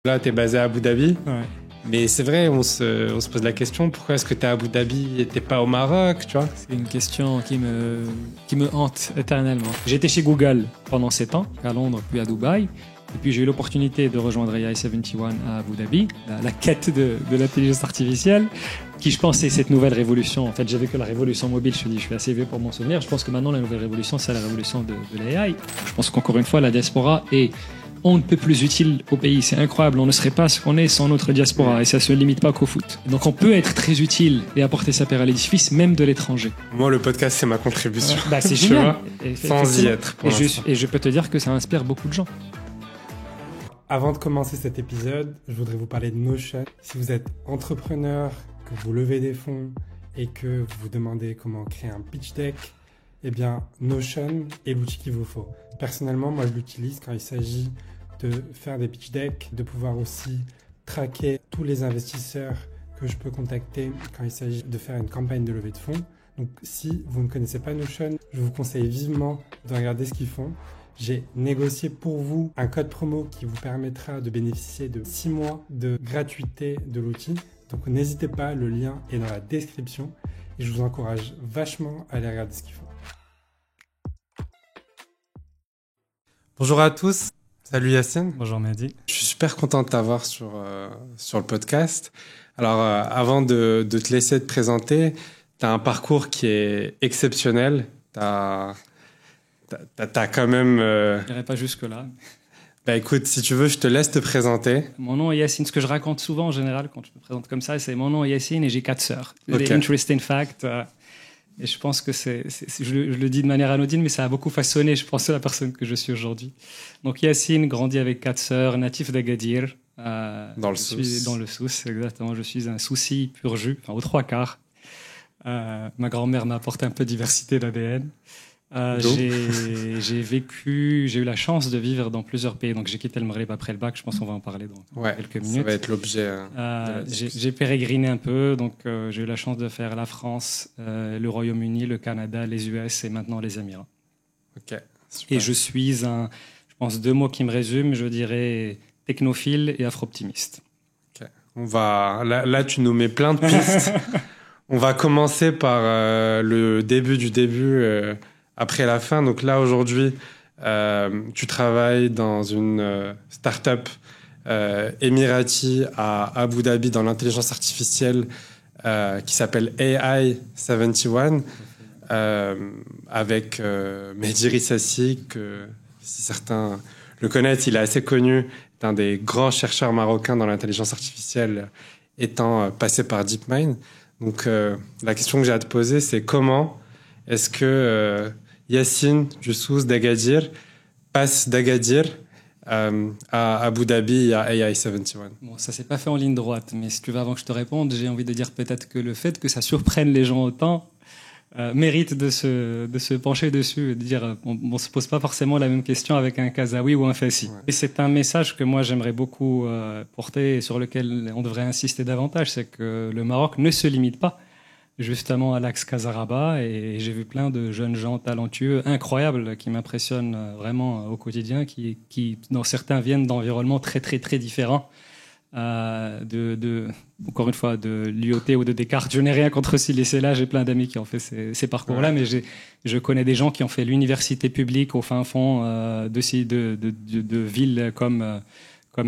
Là, tu es basé à Abu Dhabi. Ouais. Mais c'est vrai, on se pose la question, pourquoi est-ce que tu es à Abu Dhabi et t'es pas au Maroc, tu vois? C'est une question qui me hante éternellement. J'étais chez Google pendant 7 ans, à Londres puis à Dubaï. Et puis j'ai eu l'opportunité de rejoindre AI-71 à Abu Dhabi, la quête de l'intelligence artificielle, qui je pense c'est cette nouvelle révolution. En fait, j'avais que la révolution mobile, je suis assez vieux pour m'en souvenir. Je pense que maintenant la nouvelle révolution, c'est la révolution de l'AI. Je pense qu'encore une fois, la diaspora est on ne peut plus utile au pays. C'est incroyable. On ne serait pas ce qu'on est sans notre diaspora. Et ça ne se limite pas qu'au foot. Donc on peut être très utile et apporter sa pierre à l'édifice, même de l'étranger. Moi, le podcast, c'est ma contribution. C'est génial. Sans y être. Et je peux te dire que ça inspire beaucoup de gens. Avant de commencer cet épisode, je voudrais vous parler de Notion. Si vous êtes entrepreneur, que vous levez des fonds et que vous vous demandez comment créer un pitch deck, eh bien, Notion est l'outil qu'il vous faut. Personnellement, moi, je l'utilise quand il s'agit de faire des pitch decks, de pouvoir aussi traquer tous les investisseurs que je peux contacter quand il s'agit de faire une campagne de levée de fonds. Donc, si vous ne connaissez pas Notion, je vous conseille vivement de regarder ce qu'ils font. J'ai négocié pour vous un code promo qui vous permettra de bénéficier de 6 mois de gratuité de l'outil. Donc, n'hésitez pas, le lien est dans la description et je vous encourage vachement à aller regarder ce qu'ils font. Bonjour à tous. Salut Yacine. Bonjour Mehdi. Je suis super content de t'avoir sur le podcast. Alors, avant de te laisser te présenter, tu as un parcours qui est exceptionnel. T'as quand même... Je n'irai pas jusque-là. Bah écoute, si tu veux, je te laisse te présenter. Mon nom est Yacine. Ce que je raconte souvent en général quand je me présente comme ça, c'est mon nom est Yacine et j'ai 4 sœurs. Okay. Interesting fact. Et je pense que je le dis de manière anodine, mais ça a beaucoup façonné, je pense, la personne que je suis aujourd'hui. Donc Yacine, grandi avec 4 sœurs, natif d'Agadir. Dans le Souss. Dans le Souss, exactement. Je suis un Soussi pur jus, enfin, aux 3 quarts. Ma grand-mère m'a apporté un peu de diversité d'ADN. J'ai eu la chance de vivre dans plusieurs pays. Donc j'ai quitté le Maghreb après le bac. Je pense qu'on va en parler dans quelques minutes. Ça va être l'objet. J'ai pérégriné un peu. Donc j'ai eu la chance de faire la France, le Royaume-Uni, le Canada, les US et maintenant les Émirats. Ok. Super. Et je suis je pense 2 mots qui me résument. Je dirais technophile et afro-optimiste. Ok. Là, tu nous mets plein de pistes. On va commencer par le début du début. Après la fin, donc là aujourd'hui, tu travailles dans une start-up émirati à Abu Dhabi dans l'intelligence artificielle qui s'appelle AI-71 avec Mehdi Rissassi, que si certains le connaissent, il est assez connu, est un des grands chercheurs marocains dans l'intelligence artificielle étant passé par DeepMind. Donc la question que j'ai à te poser, c'est comment est-ce que Yacine du Souss d'Agadir passe d'Agadir à Abu Dhabi et à AI-71. Bon, ça s'est pas fait en ligne droite, mais si tu veux, avant que je te réponde, j'ai envie de dire peut-être que le fait que ça surprenne les gens autant mérite de se pencher dessus et de dire on se pose pas forcément la même question avec un Kazaoui ou un Fassi. Ouais. Et c'est un message que moi j'aimerais beaucoup porter et sur lequel on devrait insister davantage, c'est que le Maroc ne se limite pas justement à l'axe Casaraba, et j'ai vu plein de jeunes gens talentueux, incroyables, qui m'impressionnent vraiment au quotidien, qui dans certains viennent d'environnements très très très différents, encore une fois, de l'IoT ou de Descartes. Je n'ai rien contre ces lycées-là, j'ai plein d'amis qui ont fait ces parcours-là, mais je connais des gens qui ont fait l'université publique au fin fond de villes comme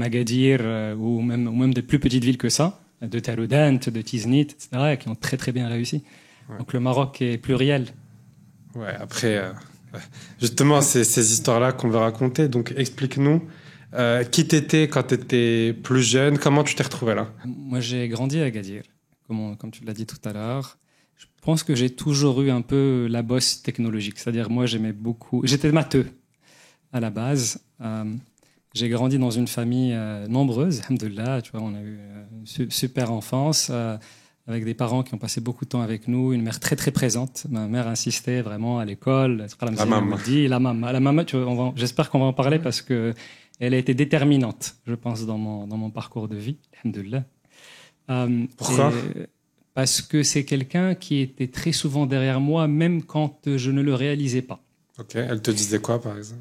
Agadir ou même des plus petites villes que ça, de Taroudant, de Tiznit, etc., qui ont très très bien réussi. Ouais. Donc le Maroc est pluriel. Ouais, après, justement, c'est ces histoires-là qu'on veut raconter. Donc explique-nous, qui t'étais quand t'étais plus jeune, comment tu t'es retrouvé là? Moi, j'ai grandi à Agadir, comme tu l'as dit tout à l'heure. Je pense que j'ai toujours eu un peu la bosse technologique. C'est-à-dire, moi, j'étais matheux à la base. J'ai grandi dans une famille nombreuse, alhamdoulilah, tu vois, on a eu une super enfance, avec des parents qui ont passé beaucoup de temps avec nous, une mère très très présente. Ma mère insistait vraiment à l'école. La maman, tu vois, j'espère qu'on va en parler parce que elle a été déterminante, je pense, dans mon parcours de vie, alhamdoulilah. Pourquoi? Parce que c'est quelqu'un qui était très souvent derrière moi, même quand je ne le réalisais pas. Ok, elle te disait quoi, par exemple?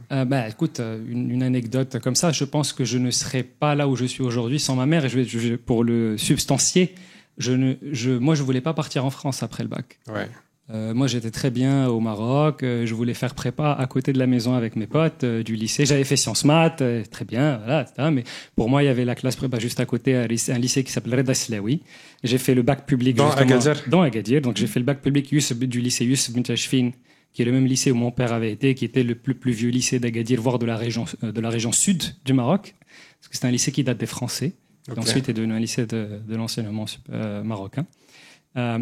Écoute, une anecdote comme ça, je pense que je ne serais pas là où je suis aujourd'hui sans ma mère. Et pour le substancier, moi, je voulais pas partir en France après le bac. Ouais. Moi, j'étais très bien au Maroc. Je voulais faire prépa à côté de la maison avec mes potes du lycée. J'avais fait sciences maths, très bien, voilà, etc. Mais pour moi, il y avait la classe prépa juste à côté, un lycée qui s'appelle Reda Slaoui. J'ai fait le bac public dans Agadir. Dans Agadir. Donc, j'ai fait le bac public du lycée Youssef Ben Tachfine, qui est le même lycée où mon père avait été, qui était le plus vieux lycée d'Agadir, voire de la région sud du Maroc. Parce que c'est un lycée qui date des Français. Okay. Ensuite, est devenu un lycée de l'enseignement marocain.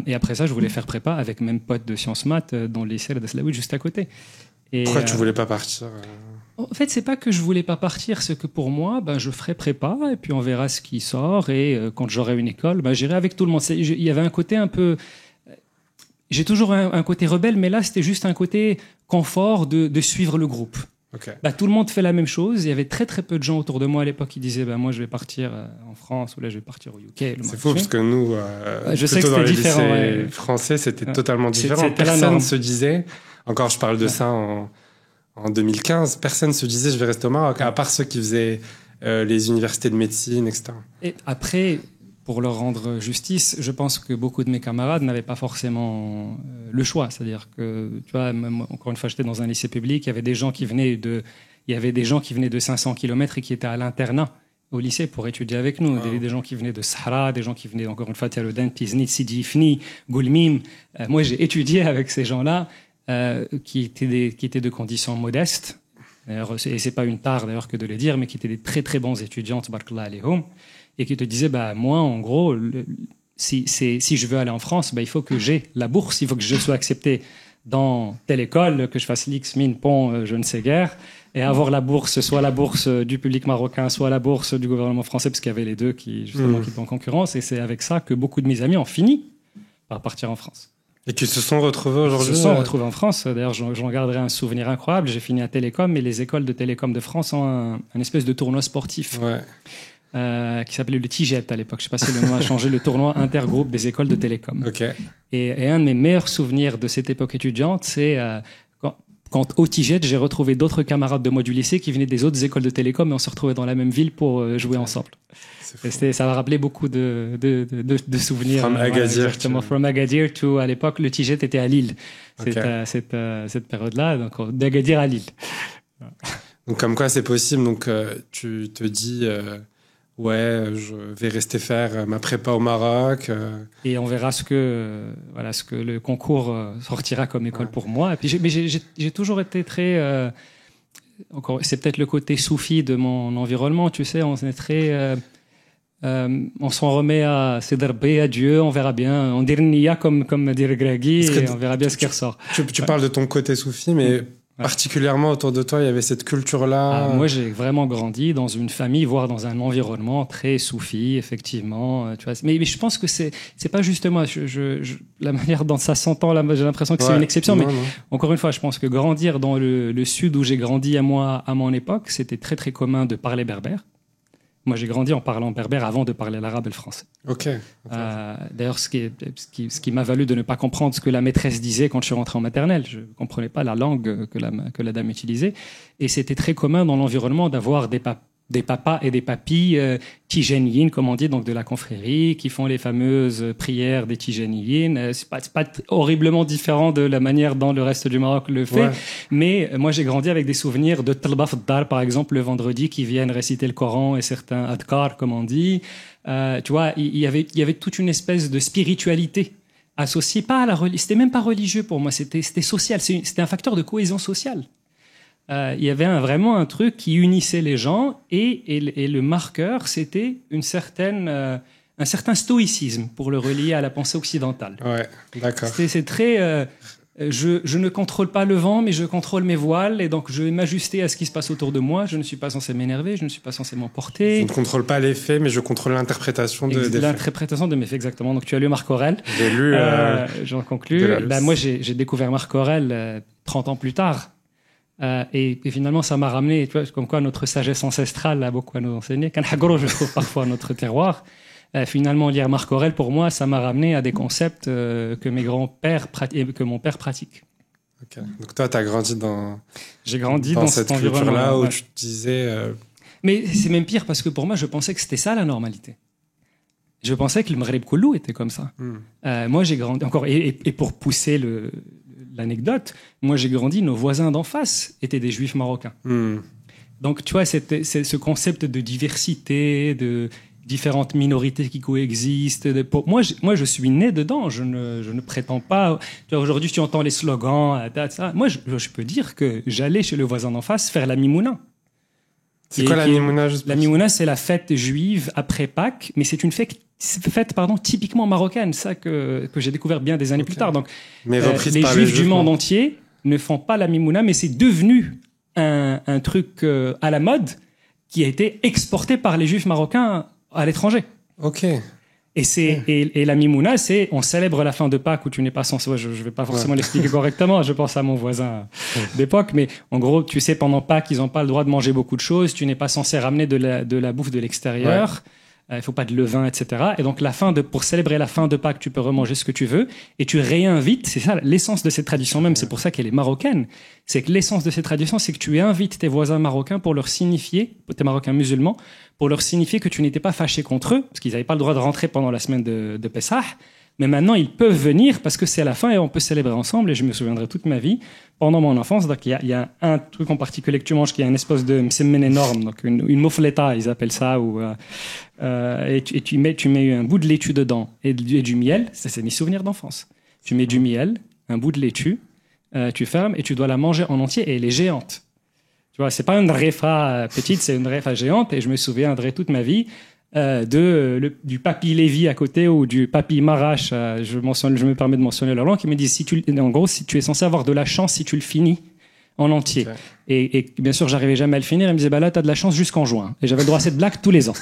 Et après ça, je voulais faire prépa avec même pote de sciences maths dans le lycée Reda Slaoui juste à côté. Et pourquoi tu voulais pas partir En fait, c'est pas que je voulais pas partir, c'est que pour moi, je ferai prépa et puis on verra ce qui sort. Et quand j'aurai une école, j'irai avec tout le monde. Il y avait un côté un peu... J'ai toujours un côté rebelle, mais là, c'était juste un côté confort de suivre le groupe. Okay. Tout le monde fait la même chose. Il y avait très très peu de gens autour de moi à l'époque qui disaient moi je vais partir en France ou là je vais partir au UK. C'est fou parce que nous, je sais que dans les différent, lycées français, c'était totalement différent. Personne se disait, encore je parle de ça en 2015, personne se disait je vais rester au Maroc, à part ceux qui faisaient les universités de médecine, etc. Et après, pour leur rendre justice, je pense que beaucoup de mes camarades n'avaient pas forcément le choix. C'est-à-dire que, tu vois, même, encore une fois, j'étais dans un lycée public, il y avait des gens qui venaient de 500 km et qui étaient à l'internat au lycée pour étudier avec nous. Wow. Des gens qui venaient de Sahara, des gens qui venaient, encore une fois, Tialoudan, Tiznit, Sidi Ifni, Goulmim. Moi, j'ai étudié avec ces gens-là qui étaient de conditions modestes. Et c'est pas une tare, d'ailleurs, que de le dire, mais qui étaient des très, très bons étudiants, tabarakallah alayhum. Et qui te disait, moi, en gros, si je veux aller en France, il faut que j'ai la bourse, il faut que je sois accepté dans telle école, que je fasse l'X, mine, pont, je ne sais guère, et avoir la bourse, soit la bourse du public marocain, soit la bourse du gouvernement français, parce qu'il y avait les deux qui étaient en concurrence, et c'est avec ça que beaucoup de mes amis ont fini par partir en France. Et qui se sont retrouvés aujourd'hui? Ils se sont retrouvés en France. D'ailleurs, j'en garderai un souvenir incroyable. J'ai fini à Télécom, et les écoles de Télécom de France ont un espèce de tournoi sportif. Ouais. Qui s'appelait le TIGET à l'époque. Je ne sais pas si le nom a changé, le tournoi intergroupe des écoles de télécom. Okay. Et un de mes meilleurs souvenirs de cette époque étudiante, c'est quand au TIGET, j'ai retrouvé d'autres camarades de moi du lycée qui venaient des autres écoles de télécom et on se retrouvait dans la même ville pour jouer ensemble. Ça m'a rappelé beaucoup de souvenirs. From Agadir. Exactement. From Agadir to, à l'époque, le TIGET était à Lille. Okay. Cette période-là, donc d'Agadir à Lille. Donc comme quoi c'est possible, donc tu te dis... je vais rester faire ma prépa au Maroc. Et on verra ce que le concours sortira comme école pour moi. Et puis j'ai toujours été très... c'est peut-être le côté soufi de mon environnement, tu sais, on est très... on s'en remet à Sedarbe, à Dieu, on verra bien. On dit Nia comme dit Gregui, et on verra bien ce qui ressort. Tu parles de ton côté soufi, mais... Particulièrement autour de toi, il y avait cette culture-là. Moi, j'ai vraiment grandi dans une famille, voire dans un environnement très soufi, effectivement. Tu vois. Mais je pense que c'est pas juste moi. La manière dont ça s'entend, là, j'ai l'impression que c'est une exception. Non. Encore une fois, je pense que grandir dans le sud où j'ai grandi à mon époque, c'était très très commun de parler berbère. Moi, j'ai grandi en parlant berbère avant de parler l'arabe et le français. Ok. D'ailleurs, ce qui m'a valu de ne pas comprendre ce que la maîtresse disait quand je suis rentré en maternelle. Je ne comprenais pas la langue que la dame utilisait. Et c'était très commun dans l'environnement d'avoir des papas et des papis tijaniyin, comme on dit, donc de la confrérie, qui font les fameuses prières des tijaniyin. C'est pas horriblement différent de la manière dont le reste du Maroc le fait. Ouais. Mais moi, j'ai grandi avec des souvenirs de Talba Faddar, par exemple, le vendredi, qui viennent réciter le Coran et certains adkar, comme on dit. Tu vois, il y avait toute une espèce de spiritualité associée, pas à la religion. C'était même pas religieux pour moi, c'était social. C'était un facteur de cohésion sociale. Il y avait vraiment un truc qui unissait les gens et le marqueur, c'était un certain stoïcisme pour le relier à la pensée occidentale. Ouais, d'accord. C'est très... je ne contrôle pas le vent, mais je contrôle mes voiles et donc je vais m'ajuster à ce qui se passe autour de moi. Je ne suis pas censé m'énerver, je ne suis pas censé m'emporter. Je ne contrôle pas les faits, mais je contrôle l'interprétation des faits. L'interprétation de mes faits, exactement. Donc tu as lu Marc Aurèle. J'ai lu... J'en conclus. Moi, j'ai découvert Marc Aurèle 30 ans plus tard. Et finalement, ça m'a ramené, tu vois, comme quoi notre sagesse ancestrale a beaucoup à nous enseigner. Quand je trouve parfois notre terroir. Finalement, lire Marc Aurèle, pour moi, ça m'a ramené à des concepts que mes grands-pères que mon père pratique. Ok. Donc toi, tu as grandi J'ai grandi dans cette cet environnement-là culture-là où tu te disais... Mais c'est même pire parce que pour moi, je pensais que c'était ça la normalité. Je pensais que le Maghreb Koulou était comme ça. Moi, j'ai grandi encore et pour pousser l'anecdote, moi j'ai grandi. Nos voisins d'en face étaient des Juifs marocains. Donc tu vois, c'est ce concept de diversité, de différentes minorités qui coexistent. Moi, je suis né dedans. Je ne prétends pas. Tu vois, aujourd'hui, tu entends les slogans. Ça. Moi, je peux dire que j'allais chez le voisin d'en face faire la mimouna. C'est quoi la mimouna juste La mimouna, c'est la fête juive après Pâques, mais c'est une fête typiquement marocaine, ça que j'ai découvert bien des années plus tard. Donc, mais les Juifs du monde entier ne font pas la mimouna, mais c'est devenu un truc à la mode qui a été exporté par les Juifs marocains à l'étranger. Ok. Et la mimouna, on célèbre la fin de Pâques où tu n'es pas censé. Je vais pas forcément l'expliquer correctement. Je pense à mon voisin d'époque, mais en gros, tu sais, pendant Pâques, ils n'ont pas le droit de manger beaucoup de choses. Tu n'es pas censé ramener de la bouffe de l'extérieur. Il faut pas de levain, etc. Et donc pour célébrer la fin de Pâques, tu peux remanger ce que tu veux et tu réinvites. C'est ça l'essence de cette tradition même. C'est pour ça qu'elle est marocaine. C'est que l'essence de cette tradition, c'est que tu invites tes voisins marocains pour leur signifier, tes marocains musulmans, pour leur signifier que tu n'étais pas fâché contre eux, parce qu'ils n'avaient pas le droit de rentrer pendant la semaine de Pessah. Mais maintenant, ils peuvent venir parce que c'est à la fin et on peut célébrer ensemble. Et je me souviendrai toute ma vie, pendant mon enfance. Donc, il y a un truc en particulier que tu manges qui est un espèce de msemen énorme, donc une moufleta, ils appellent ça, et tu mets un bout de laitue dedans et du miel. Ça, c'est mes souvenirs d'enfance. Tu mets du miel, un bout de laitue, tu fermes et tu dois la manger en entier et elle est géante. Tu vois, c'est pas une refa petite, c'est une refa géante. Et je me souviendrai toute ma vie du papy Lévy à côté ou du papy Marache. Je me permets de mentionner leur langue, qui me disent en gros, si tu es censé avoir de la chance si tu le finis en entier. Okay. Et bien sûr, j'arrivais jamais à le finir. Ils me disaient, bah là, t'as de la chance jusqu'en juin. Et j'avais le droit à cette blague tous les ans.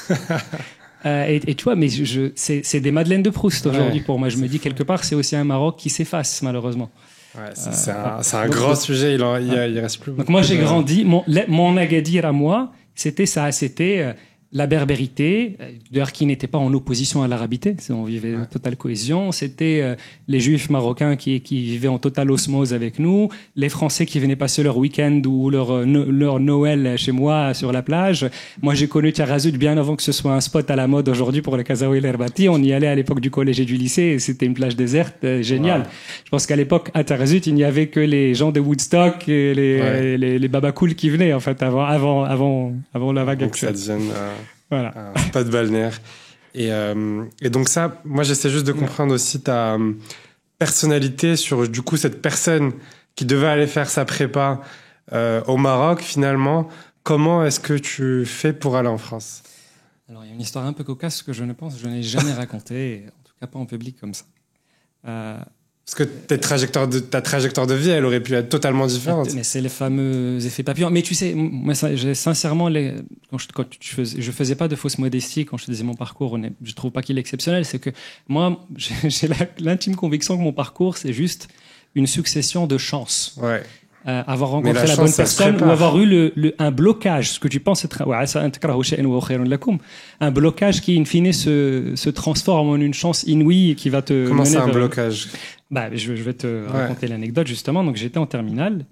Et tu vois, mais c'est des Madeleines de Proust aujourd'hui pour moi. Je me dis quelque part, c'est aussi un Maroc qui s'efface malheureusement. Ouais, c'est un grand sujet. Il reste plus. Donc moi, j'ai grandi. Mon Agadir à moi, c'était ça. C'était la berbérité, d'ailleurs qui n'était pas en opposition à l'arabité, on vivait en totale cohésion. C'était les Juifs marocains qui vivaient en totale osmose avec nous, les Français qui venaient passer leur week-end ou leur Noël chez moi sur la plage. Moi, j'ai connu Tarazout bien avant que ce soit un spot à la mode aujourd'hui pour le Kazaoui l'Herbati. On y allait à l'époque du collège et du lycée et c'était une plage déserte géniale. Wow. Je pense qu'à l'époque, à Tarazout, il n'y avait que les gens de Woodstock et les babacools qui venaient en fait avant la vague actuelle. Voilà. Pas de balnéaire. Et donc ça, moi j'essaie juste de comprendre aussi ta personnalité sur du coup cette personne qui devait aller faire sa prépa au Maroc finalement. Comment est-ce que tu fais pour aller en France ? Alors il y a une histoire un peu cocasse que je n'ai jamais racontée, en tout cas pas en public comme ça. Parce que ta trajectoire de vie, elle aurait pu être totalement différente. Mais c'est les fameux effets papillons. Mais tu sais, moi, sincèrement, je faisais pas de fausse modestie quand je faisais mon parcours. Je trouve pas qu'il est exceptionnel. C'est que moi, j'ai l'intime conviction que mon parcours, c'est juste une succession de chances. Ouais. Avoir rencontré la bonne personne ou avoir eu un blocage, ce que tu penses être un blocage qui in fine se transforme en une chance inouïe et qui va te Comment c'est un blocage ? Je vais te raconter l'anecdote justement. Donc j'étais en terminale,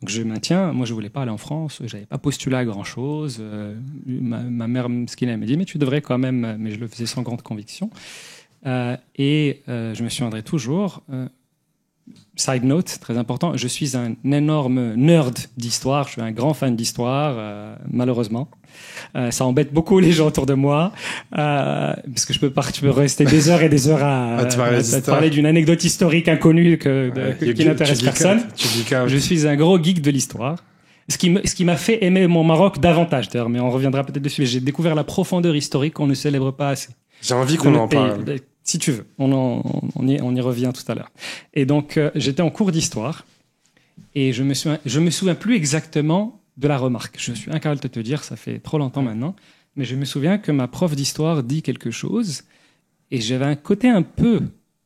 donc je maintiens. Moi je voulais pas aller en France, j'avais pas postulé à grand chose. Ma mère, ce qu'il m'a dit, mais tu devrais quand même, mais je le faisais sans grande conviction. Je me souviendrai toujours. Side note, très important, je suis un énorme nerd d'histoire, je suis un grand fan d'histoire, malheureusement. Ça embête beaucoup les gens autour de moi, parce que je peux rester des heures et des heures à parler d'une anecdote historique inconnue qui n'intéresse personne. Je suis un gros geek de l'histoire. Ce qui m'a fait aimer mon Maroc davantage, d'ailleurs, mais on reviendra peut-être dessus. J'ai découvert la profondeur historique qu'on ne célèbre pas assez. J'ai envie qu'on en parle. Si tu veux, on y revient tout à l'heure. Et donc, j'étais en cours d'histoire et je me souviens plus exactement de la remarque. Je suis incapable de te dire, ça fait trop longtemps maintenant, mais je me souviens que ma prof d'histoire dit quelque chose et j'avais un côté un peu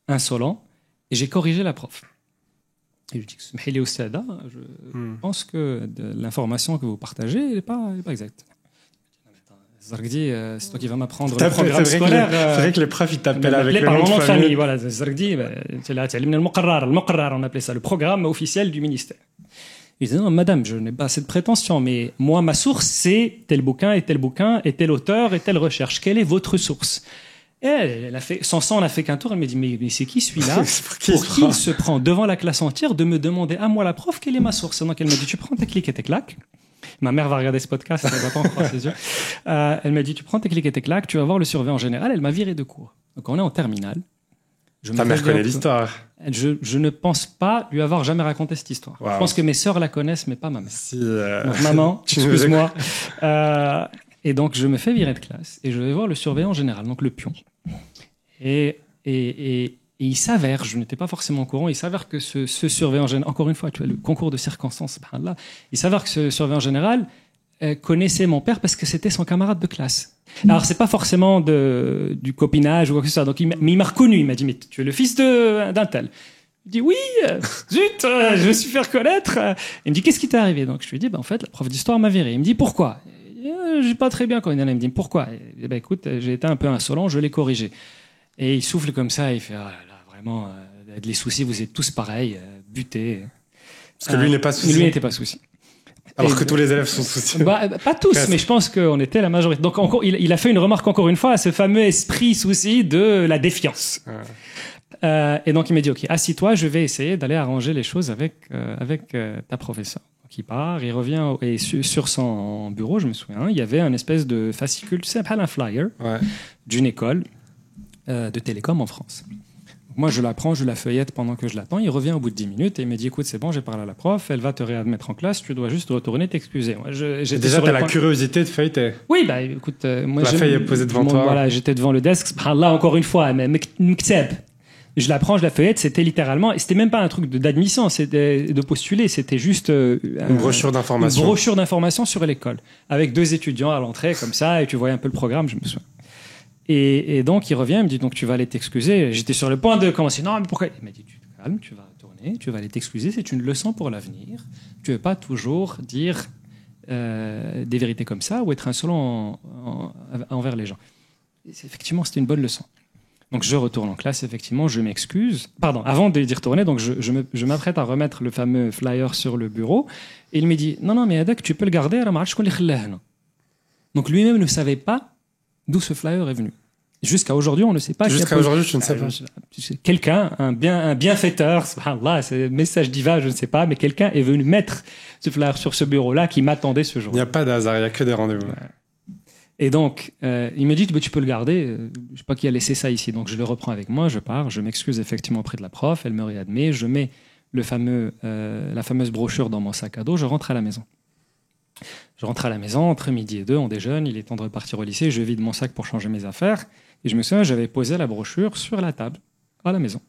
insolent et j'ai corrigé la prof. Et je dis je pense que l'information que vous partagez n'est pas exacte. Zargdi, c'est toi qui vas m'apprendre le programme c'est scolaire. c'est vrai que les profs, ils t'appellent avec le par nom mon nom de de famille. famille. Voilà, Zargdi, on appelait ça le programme officiel du ministère. Il disait, non, madame, je n'ai pas assez de prétention, mais moi, ma source, c'est tel bouquin, et tel auteur, et telle recherche. Quelle est votre source? Et elle a fait, sans ça, on n'a fait qu'un tour. Elle m'a dit, mais c'est qui celui-là? Pour qui il se prend devant la classe entière de me demander à moi, la prof, quelle est ma source? Donc elle m'a dit, tu prends tes clics et tes claques. Ma mère va regarder ce podcast, elle va pas en croire ses yeux. Elle m'a dit, tu prends tes clics et tes claques, tu vas voir le surveillant général. Elle m'a viré de cours. Donc on est en terminale. Ta mère connaît l'histoire. Je ne pense pas lui avoir jamais raconté cette histoire. Wow. Je pense que mes sœurs la connaissent, mais pas ma mère. Si, donc maman, excuse-moi. Et donc je me fais virer de classe et je vais voir le surveillant général, donc le pion. Et il s'avère, je n'étais pas forcément au courant, il s'avère que ce surveillant général, encore une fois, tu vois, le concours de circonstances, là, il s'avère que ce surveillant général connaissait mon père parce que c'était son camarade de classe. Alors, c'est pas forcément du copinage ou quoi que ce soit, donc mais il m'a reconnu, il m'a dit, mais tu es le fils d'un tel. Il dit, oui, zut, je me suis fait reconnaître. Il me dit, qu'est-ce qui t'est arrivé? Donc, je lui dis, en fait, la prof d'histoire m'a viré. Il me dit, pourquoi? J'ai pas très bien quand il me dit, pourquoi? Il dit, écoute, j'ai été un peu insolent, je l'ai corrigé. Et il souffle comme ça, et il fait, ah là là, vraiment, les soucis, vous êtes tous pareils, butés. Parce que lui n'est pas souci. Lui n'était pas souci. Alors que tous les élèves sont soucieux. Pas tous, mais je pense qu'on était la majorité. Donc il a fait une remarque encore une fois à ce fameux esprit souci de la défiance. Et donc il m'a dit, ok, assis-toi, je vais essayer d'aller arranger les choses avec ta professeure. Donc il part, il revient, et sur son bureau, je me souviens, il y avait un espèce de fascicule, tu sais, un flyer d'une école de télécom en France. Moi, je la prends, je la feuillette pendant que je l'attends. Il revient au bout de 10 minutes et il me dit, écoute, c'est bon, j'ai parlé à la prof, elle va te réadmettre en classe, tu dois juste retourner t'excuser. Moi, déjà, t'as la curiosité de feuilleter. Oui, bah écoute, moi, la feuille est posée devant toi. Voilà, j'étais devant le desk. Là, encore une fois, mais je la prends, je la feuillette, c'était littéralement, c'était même pas un truc d'admission, c'était de postuler, c'était juste une brochure d'information. Une brochure d'information sur l'école, avec 2 étudiants à l'entrée comme ça, et tu voyais un peu le programme, je me souviens. Et donc, il revient, il me dit, donc tu vas aller t'excuser. J'étais sur le point de commencer. Non, mais pourquoi? Il m'a dit, tu te calmes, tu vas retourner, tu vas aller t'excuser. C'est une leçon pour l'avenir. Tu ne veux pas toujours dire des vérités comme ça ou être insolent envers les gens. Effectivement, c'était une bonne leçon. Donc, je retourne en classe, effectivement, je m'excuse. Pardon, avant d'y retourner, donc je m'apprête à remettre le fameux flyer sur le bureau. Et il me dit, non, mais Adak, tu peux le garder. Donc, lui-même ne savait pas d'où ce flyer est venu. Jusqu'à aujourd'hui, on ne sait pas. Jusqu'à aujourd'hui, je ne sais pas. Quelqu'un, un bienfaiteur, subhanallah, c'est un message divin, je ne sais pas, mais quelqu'un est venu mettre ce flyer sur ce bureau-là qui m'attendait ce jour. Il n'y a pas de hasard, il n'y a que des rendez-vous. Et donc, il me dit, tu peux le garder. Je ne sais pas qui a laissé ça ici. Donc, je le reprends avec moi, je pars, je m'excuse effectivement auprès de la prof, elle me réadmet, je mets la fameuse brochure dans mon sac à dos, je rentre à la maison. Je rentre à la maison, entre midi et 2, on déjeune, il est temps de repartir au lycée, je vide mon sac pour changer mes affaires, et je me souviens, j'avais posé la brochure sur la table, à la maison.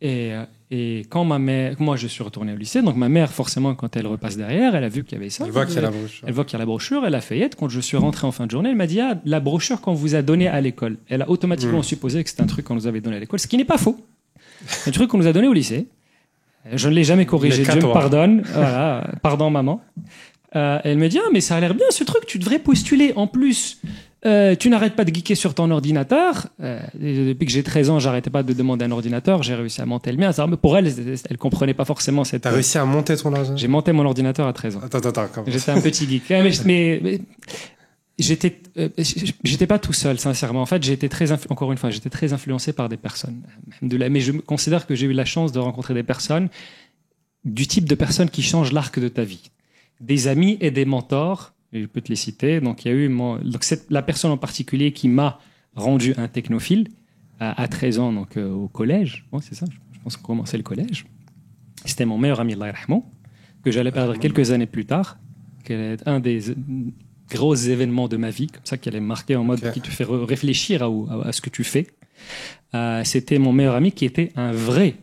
Et quand moi je suis retourné au lycée, donc ma mère, forcément, quand elle repasse derrière, elle a vu qu'il y avait ça. Elle voit qu'il y a la brochure. Elle voit qu'il y a la brochure, elle a feuillette. Quand je suis rentré en fin de journée, elle m'a dit, ah, la brochure qu'on vous a donnée à l'école. Elle a automatiquement supposé que c'était un truc qu'on nous avait donné à l'école, ce qui n'est pas faux. Un truc qu'on nous a donné au lycée. Je ne l'ai jamais corrigé, Dieu me pardonne. Voilà, pardon maman. Elle me dit, ah, mais ça a l'air bien ce truc, tu devrais postuler. En plus, tu n'arrêtes pas de geeker sur ton ordinateur. Depuis que j'ai 13 ans, j'arrêtais pas de demander un ordinateur. J'ai réussi à monter le mien. Pour elle comprenait pas forcément cette... T'as réussi à monter ton ordinateur? J'ai monté mon ordinateur à 13 ans. Attends, comment? J'étais un petit geek. Mais j'étais pas tout seul, sincèrement. En fait, encore une fois, j'étais très influencé par des personnes. Mais je considère que j'ai eu la chance de rencontrer des personnes du type de personnes qui changent l'arc de ta vie. Des amis et des mentors, je peux te les citer. Donc, il y a eu la personne en particulier qui m'a rendu un technophile à 13 ans, donc au collège. Bon, c'est ça, je pense qu'on commençait le collège. C'était mon meilleur ami, Allah yarhamou, que j'allais perdre quelques années plus tard, qui est un des gros événements de ma vie, comme ça, qui allait me marquer en mode qui te fait réfléchir à ce que tu fais. C'était mon meilleur ami qui était un vrai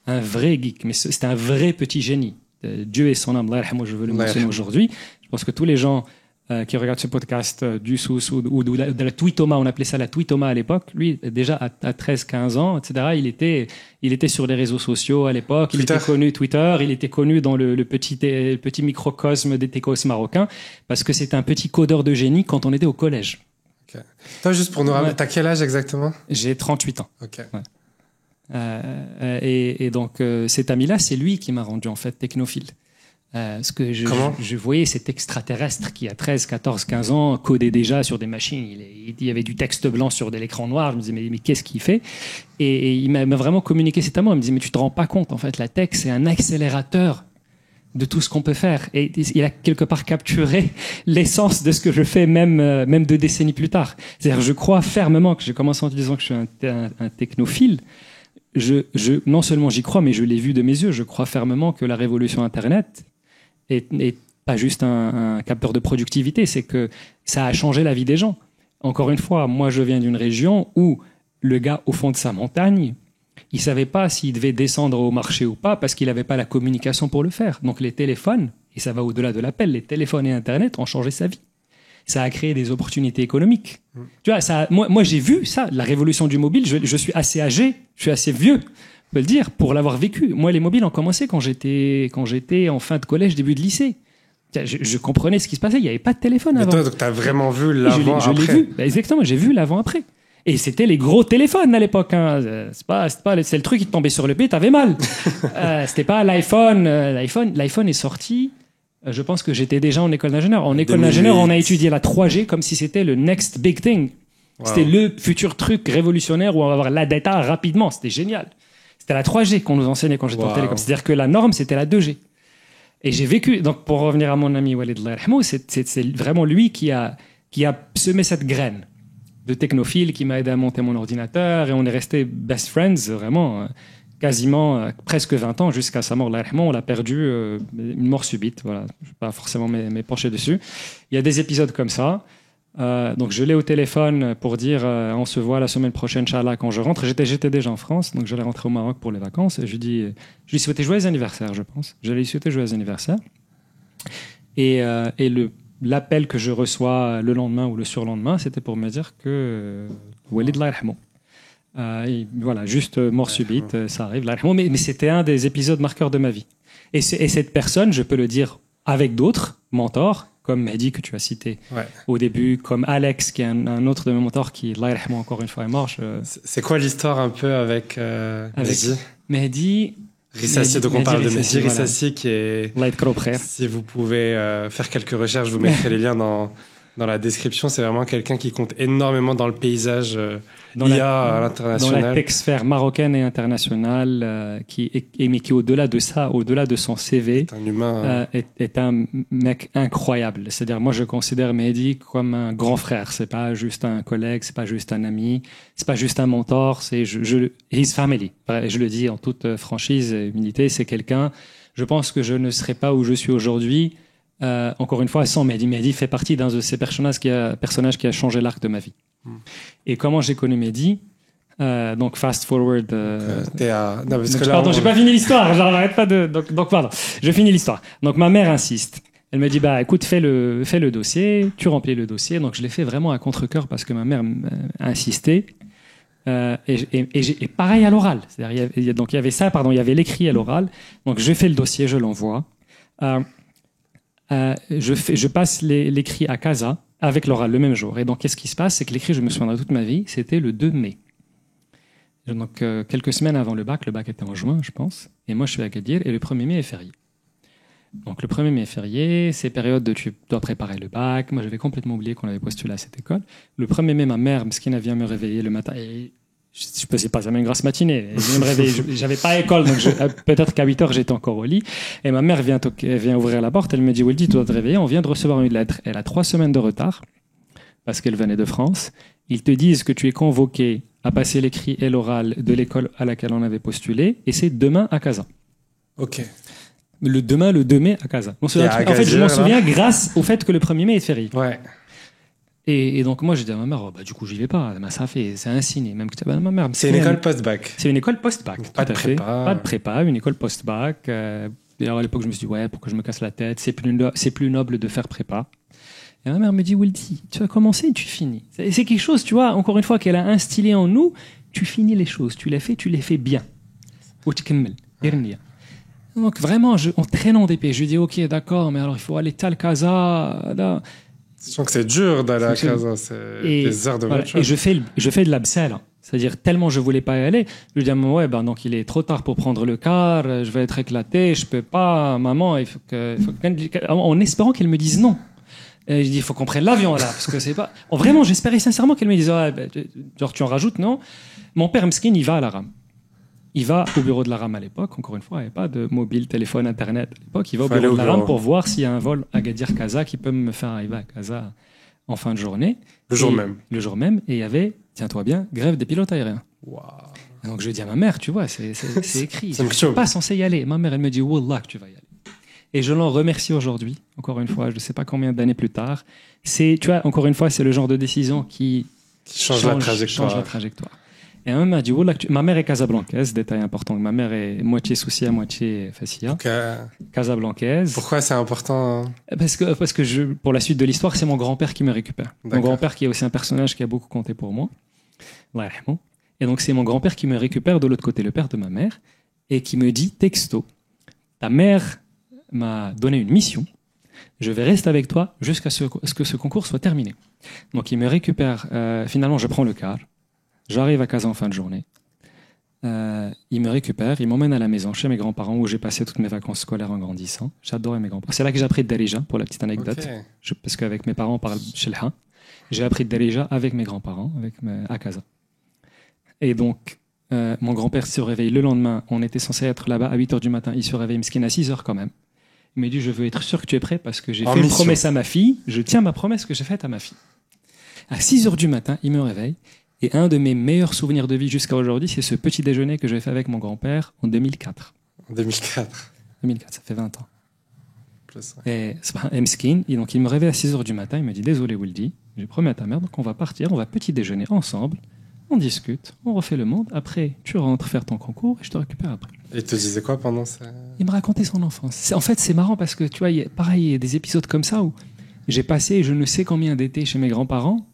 geek, mais c'était un vrai petit génie. Dieu et son âme, Allah yarhamou, je veux le mentionner aujourd'hui. Je pense que tous les gens qui regarde ce podcast du Sous ou de la Tweetoma, on appelait ça la Tweetoma à l'époque, lui, déjà à 13-15 ans, etc., il était sur les réseaux sociaux à l'époque, il était connu Twitter, il était connu dans le petit microcosme des techos marocains, parce que c'était un petit codeur de génie quand on était au collège. Okay. Toi, juste pour nous rappeler, t'as quel âge exactement? J'ai 38 ans. Ok. Ouais. Et donc, cet ami-là, c'est lui qui m'a rendu en fait technophile. Parce que je voyais cet extraterrestre qui, à 13, 14, 15 ans, codait déjà sur des machines. Il y avait du texte blanc sur de l'écran noir. Je me disais, mais qu'est-ce qu'il fait? Et il m'a vraiment communiqué cet amour. Il me disait, mais tu te rends pas compte, en fait, la tech, c'est un accélérateur de tout ce qu'on peut faire. Et il a quelque part capturé l'essence de ce que je fais même 2 décennies plus tard. C'est-à-dire, je crois fermement que j'ai commencé en disant que je suis un technophile. Non seulement j'y crois, mais je l'ai vu de mes yeux. Je crois fermement que la révolution Internet est pas juste un capteur de productivité, c'est que ça a changé la vie des gens. Encore une fois, moi je viens d'une région où le gars au fond de sa montagne, il savait pas s'il devait descendre au marché ou pas parce qu'il n'avait pas la communication pour le faire. Donc les téléphones, et ça va au-delà de l'appel, les téléphones et Internet ont changé sa vie. Ça a créé des opportunités économiques. Tu vois, moi j'ai vu ça, la révolution du mobile. Je suis assez âgé, je suis assez vieux, on peut le dire, pour l'avoir vécu. Moi, les mobiles ont commencé quand j'étais en fin de collège, début de lycée. Je comprenais ce qui se passait. Il n'y avait pas de téléphone avant. Mais toi, donc t'as vraiment vu l'avant-après. Je l'ai vu. Exactement, j'ai vu l'avant-après. Et c'était les gros téléphones à l'époque. Hein. C'est le truc qui te tombait sur le pied, t'avais mal. C'était pas l'iPhone. L'iPhone est sorti. Je pense que j'étais déjà en école d'ingénieur. En école d'ingénieur, on a étudié la 3G comme si c'était le next big thing. Wow. C'était le futur truc révolutionnaire où on va avoir la data rapidement. C'était génial. C'était la 3G qu'on nous enseignait quand j'étais en télécom. C'est-à-dire que la norme, c'était la 2G. Et j'ai vécu... Donc, pour revenir à mon ami Walid Allah yarhamou, c'est vraiment lui qui a semé cette graine de technophile, qui m'a aidé à monter mon ordinateur. Et on est restés best friends, vraiment, quasiment presque 20 ans, jusqu'à sa mort. Allah yarhamou, on l'a perdu, une mort subite. Voilà. Je ne vais pas forcément m'épancher dessus. Il y a des épisodes comme ça. Donc je l'ai au téléphone pour dire on se voit la semaine prochaine, Inch'Allah, quand je rentre. J'étais déjà en France, donc j'allais rentrer au Maroc pour les vacances. Et je lui souhaitais joyeux anniversaire, je pense. J'allais lui souhaiter joyeux anniversaire. Et l'appel que je reçois le lendemain ou le surlendemain, c'était pour me dire que Walid Allah yarhamou. Voilà, juste mort subite, ça arrive. Mais c'était un des épisodes marqueurs de ma vie. Et cette personne, je peux le dire avec d'autres mentors, comme Mehdi que tu as cité au début, comme Alex qui est un autre de mes mentors qui, Allah yarhamou, encore une fois, est mort. C'est quoi l'histoire un peu avec Mehdi? Mehdi Rissassi, donc on parle de Mehdi Rissassi qui est... frère. Si vous pouvez faire quelques recherches, je vous mettrai les liens dans la description. C'est vraiment quelqu'un qui compte énormément dans le paysage IA à l'international. Dans la tech-sphère marocaine et internationale, mais qui au-delà de ça, au-delà de son CV, est un humain, est un mec incroyable. C'est-à-dire, moi, je considère Mehdi comme un grand frère. C'est pas juste un collègue, c'est pas juste un ami, c'est pas juste un mentor. C'est his family. Je le dis en toute franchise et humilité. C'est quelqu'un. Je pense que je ne serais pas où je suis aujourd'hui. Encore une fois, sans Mehdi. Mehdi fait partie d'un de ces personnages qui a changé l'arc de ma vie. Et comment j'ai connu Mehdi? Donc, fast forward. Pardon, j'ai pas fini l'histoire. J'arrête pas de. Donc, pardon. Je finis l'histoire. Donc, ma mère insiste. Elle me dit, écoute, fais le dossier. Tu remplis le dossier. Donc, je l'ai fait vraiment à contre-cœur parce que ma mère a insisté. Et pareil à l'oral. C'est-à-dire, il y avait ça, il y avait l'écrit à l'oral. Donc, je fais le dossier, je l'envoie. Je passe l'écrit à Casa avec l'oral le même jour. Et donc, qu'est-ce qui se passe? C'est que l'écrit, je me souviendrai toute ma vie, c'était le 2 mai. Donc, quelques semaines avant le bac était en juin, je pense. Et moi, je suis à Agadir et le 1er mai est férié. Donc, le 1er mai est férié, c'est période de tu dois préparer le bac. Moi, j'avais complètement oublié qu'on avait postulé à cette école. Le 1er mai, ma mère, Mskina, vient me réveiller le matin. Et je ne faisais pas ça, même une grasse matinée. Elle vient me réveiller. J'avais pas école, donc peut-être qu'à 8 heures, j'étais encore au lit. Et ma mère vient ouvrir la porte. Elle me dit, Waldi, tu dois te réveiller. On vient de recevoir une lettre. Elle a 3 semaines de retard parce qu'elle venait de France. Ils te disent que tu es convoqué à passer l'écrit et l'oral de l'école à laquelle on avait postulé. Et c'est demain à Casa. Ok. Le 2 mai à Casa. En fait, je m'en souviens grâce au fait que le 1er mai est férié. Ouais. Et donc, moi, j'ai dit à ma mère, du coup, j'y vais pas. Ça fait, c'est un signe. Même que ma mère. C'est une école post-bac. C'est une école post-bac. Pas de prépa. Pas de prépa, une école post-bac. D'ailleurs, à l'époque, je me suis dit, pourquoi je me casse la tête? C'est plus noble de faire prépa. Et ma mère me dit, Wildy, tu vas commencer et tu finis. C'est quelque chose, tu vois, encore une fois, qu'elle a instillé en nous. Tu finis les choses, tu les fais bien. Ou tu كمل. Donc vraiment, en traînant d'épée, je lui dis, ok, d'accord, mais alors il faut aller à casa. Là. Sachant que c'est dur d'aller à casa, c'est des heures de voiture. Et je fais de l'absel. C'est-à-dire, tellement je voulais pas y aller, je lui dis, ouais, ben, donc il est trop tard pour prendre le car, je vais être éclaté, je peux pas, maman, en espérant qu'elle me dise non. Et je dis, il faut qu'on prenne l'avion là, parce que c'est pas. Vraiment, j'espérais sincèrement qu'elle me dise, ouais, genre tu en rajoutes, non? Mon père Mskin, il va à la RAM. Il va au bureau de la RAM à l'époque. Encore une fois, il n'y avait pas de mobile, téléphone, internet à l'époque. Il va au bureau de la RAM pour voir s'il y a un vol Agadir-Casa qui peut me faire arriver à Casa en fin de journée. Le jour même. Le jour même. Et il y avait, tiens-toi bien, grève des pilotes aériens. Wow. Donc je dis à ma mère, tu vois, c'est écrit. Je ne suis pas censé y aller. Ma mère, elle me dit, Wallah, que tu vas y aller. Et je l'en remercie aujourd'hui. Encore une fois, je ne sais pas combien d'années plus tard. Tu vois, encore une fois, c'est le genre de décision qui change la trajectoire. Et ma mère m'a dit, ma mère est casablancaise, détail important. Ma mère est moitié Soucia, moitié Fassia. Casablancaise. Pourquoi c'est important? Parce que pour la suite de l'histoire, c'est mon grand-père qui me récupère. D'accord. Mon grand-père qui est aussi un personnage qui a beaucoup compté pour moi. Ouais, bon. Et donc c'est mon grand-père qui me récupère de l'autre côté, le père de ma mère, et qui me dit, texto, ta mère m'a donné une mission. Je vais rester avec toi jusqu'à ce que ce concours soit terminé. Donc il me récupère. Finalement, je prends le car. J'arrive à Casa en fin de journée. Il me récupère, il m'emmène à la maison chez mes grands-parents où j'ai passé toutes mes vacances scolaires en grandissant. J'adorais mes grands-parents. C'est là que j'ai appris le Darija, pour la petite anecdote. Okay. Parce qu'avec mes parents, on parle Shelha. J'ai appris le Darija avec mes grands-parents, à Casa. Et donc, mon grand-père se réveille le lendemain. On était censé être là-bas à 8h du matin. Il se réveille, Mskin, à 6h quand même. Il m'a dit, je veux être sûr que tu es prêt parce que j'ai fait une promesse à ma fille. Je tiens ma promesse que j'ai faite à ma fille. À 6h du matin, il me réveille. Et un de mes meilleurs souvenirs de vie jusqu'à aujourd'hui, c'est ce petit déjeuner que j'ai fait avec mon grand-père en 2004. En 2004 2004, ça fait 20 ans. Et c'est Mskin, et donc il me réveille à 6h du matin, il me dit, désolé Wildy, j'ai promis à ta mère, donc on va partir, on va petit déjeuner ensemble, on discute, on refait le monde, après tu rentres faire ton concours et je te récupère après. Et il te disait quoi pendant ça? Il me racontait son enfance. En fait, c'est marrant parce que tu vois, pareil, il y a des épisodes comme ça où j'ai passé je ne sais combien d'étés chez mes grands-parents.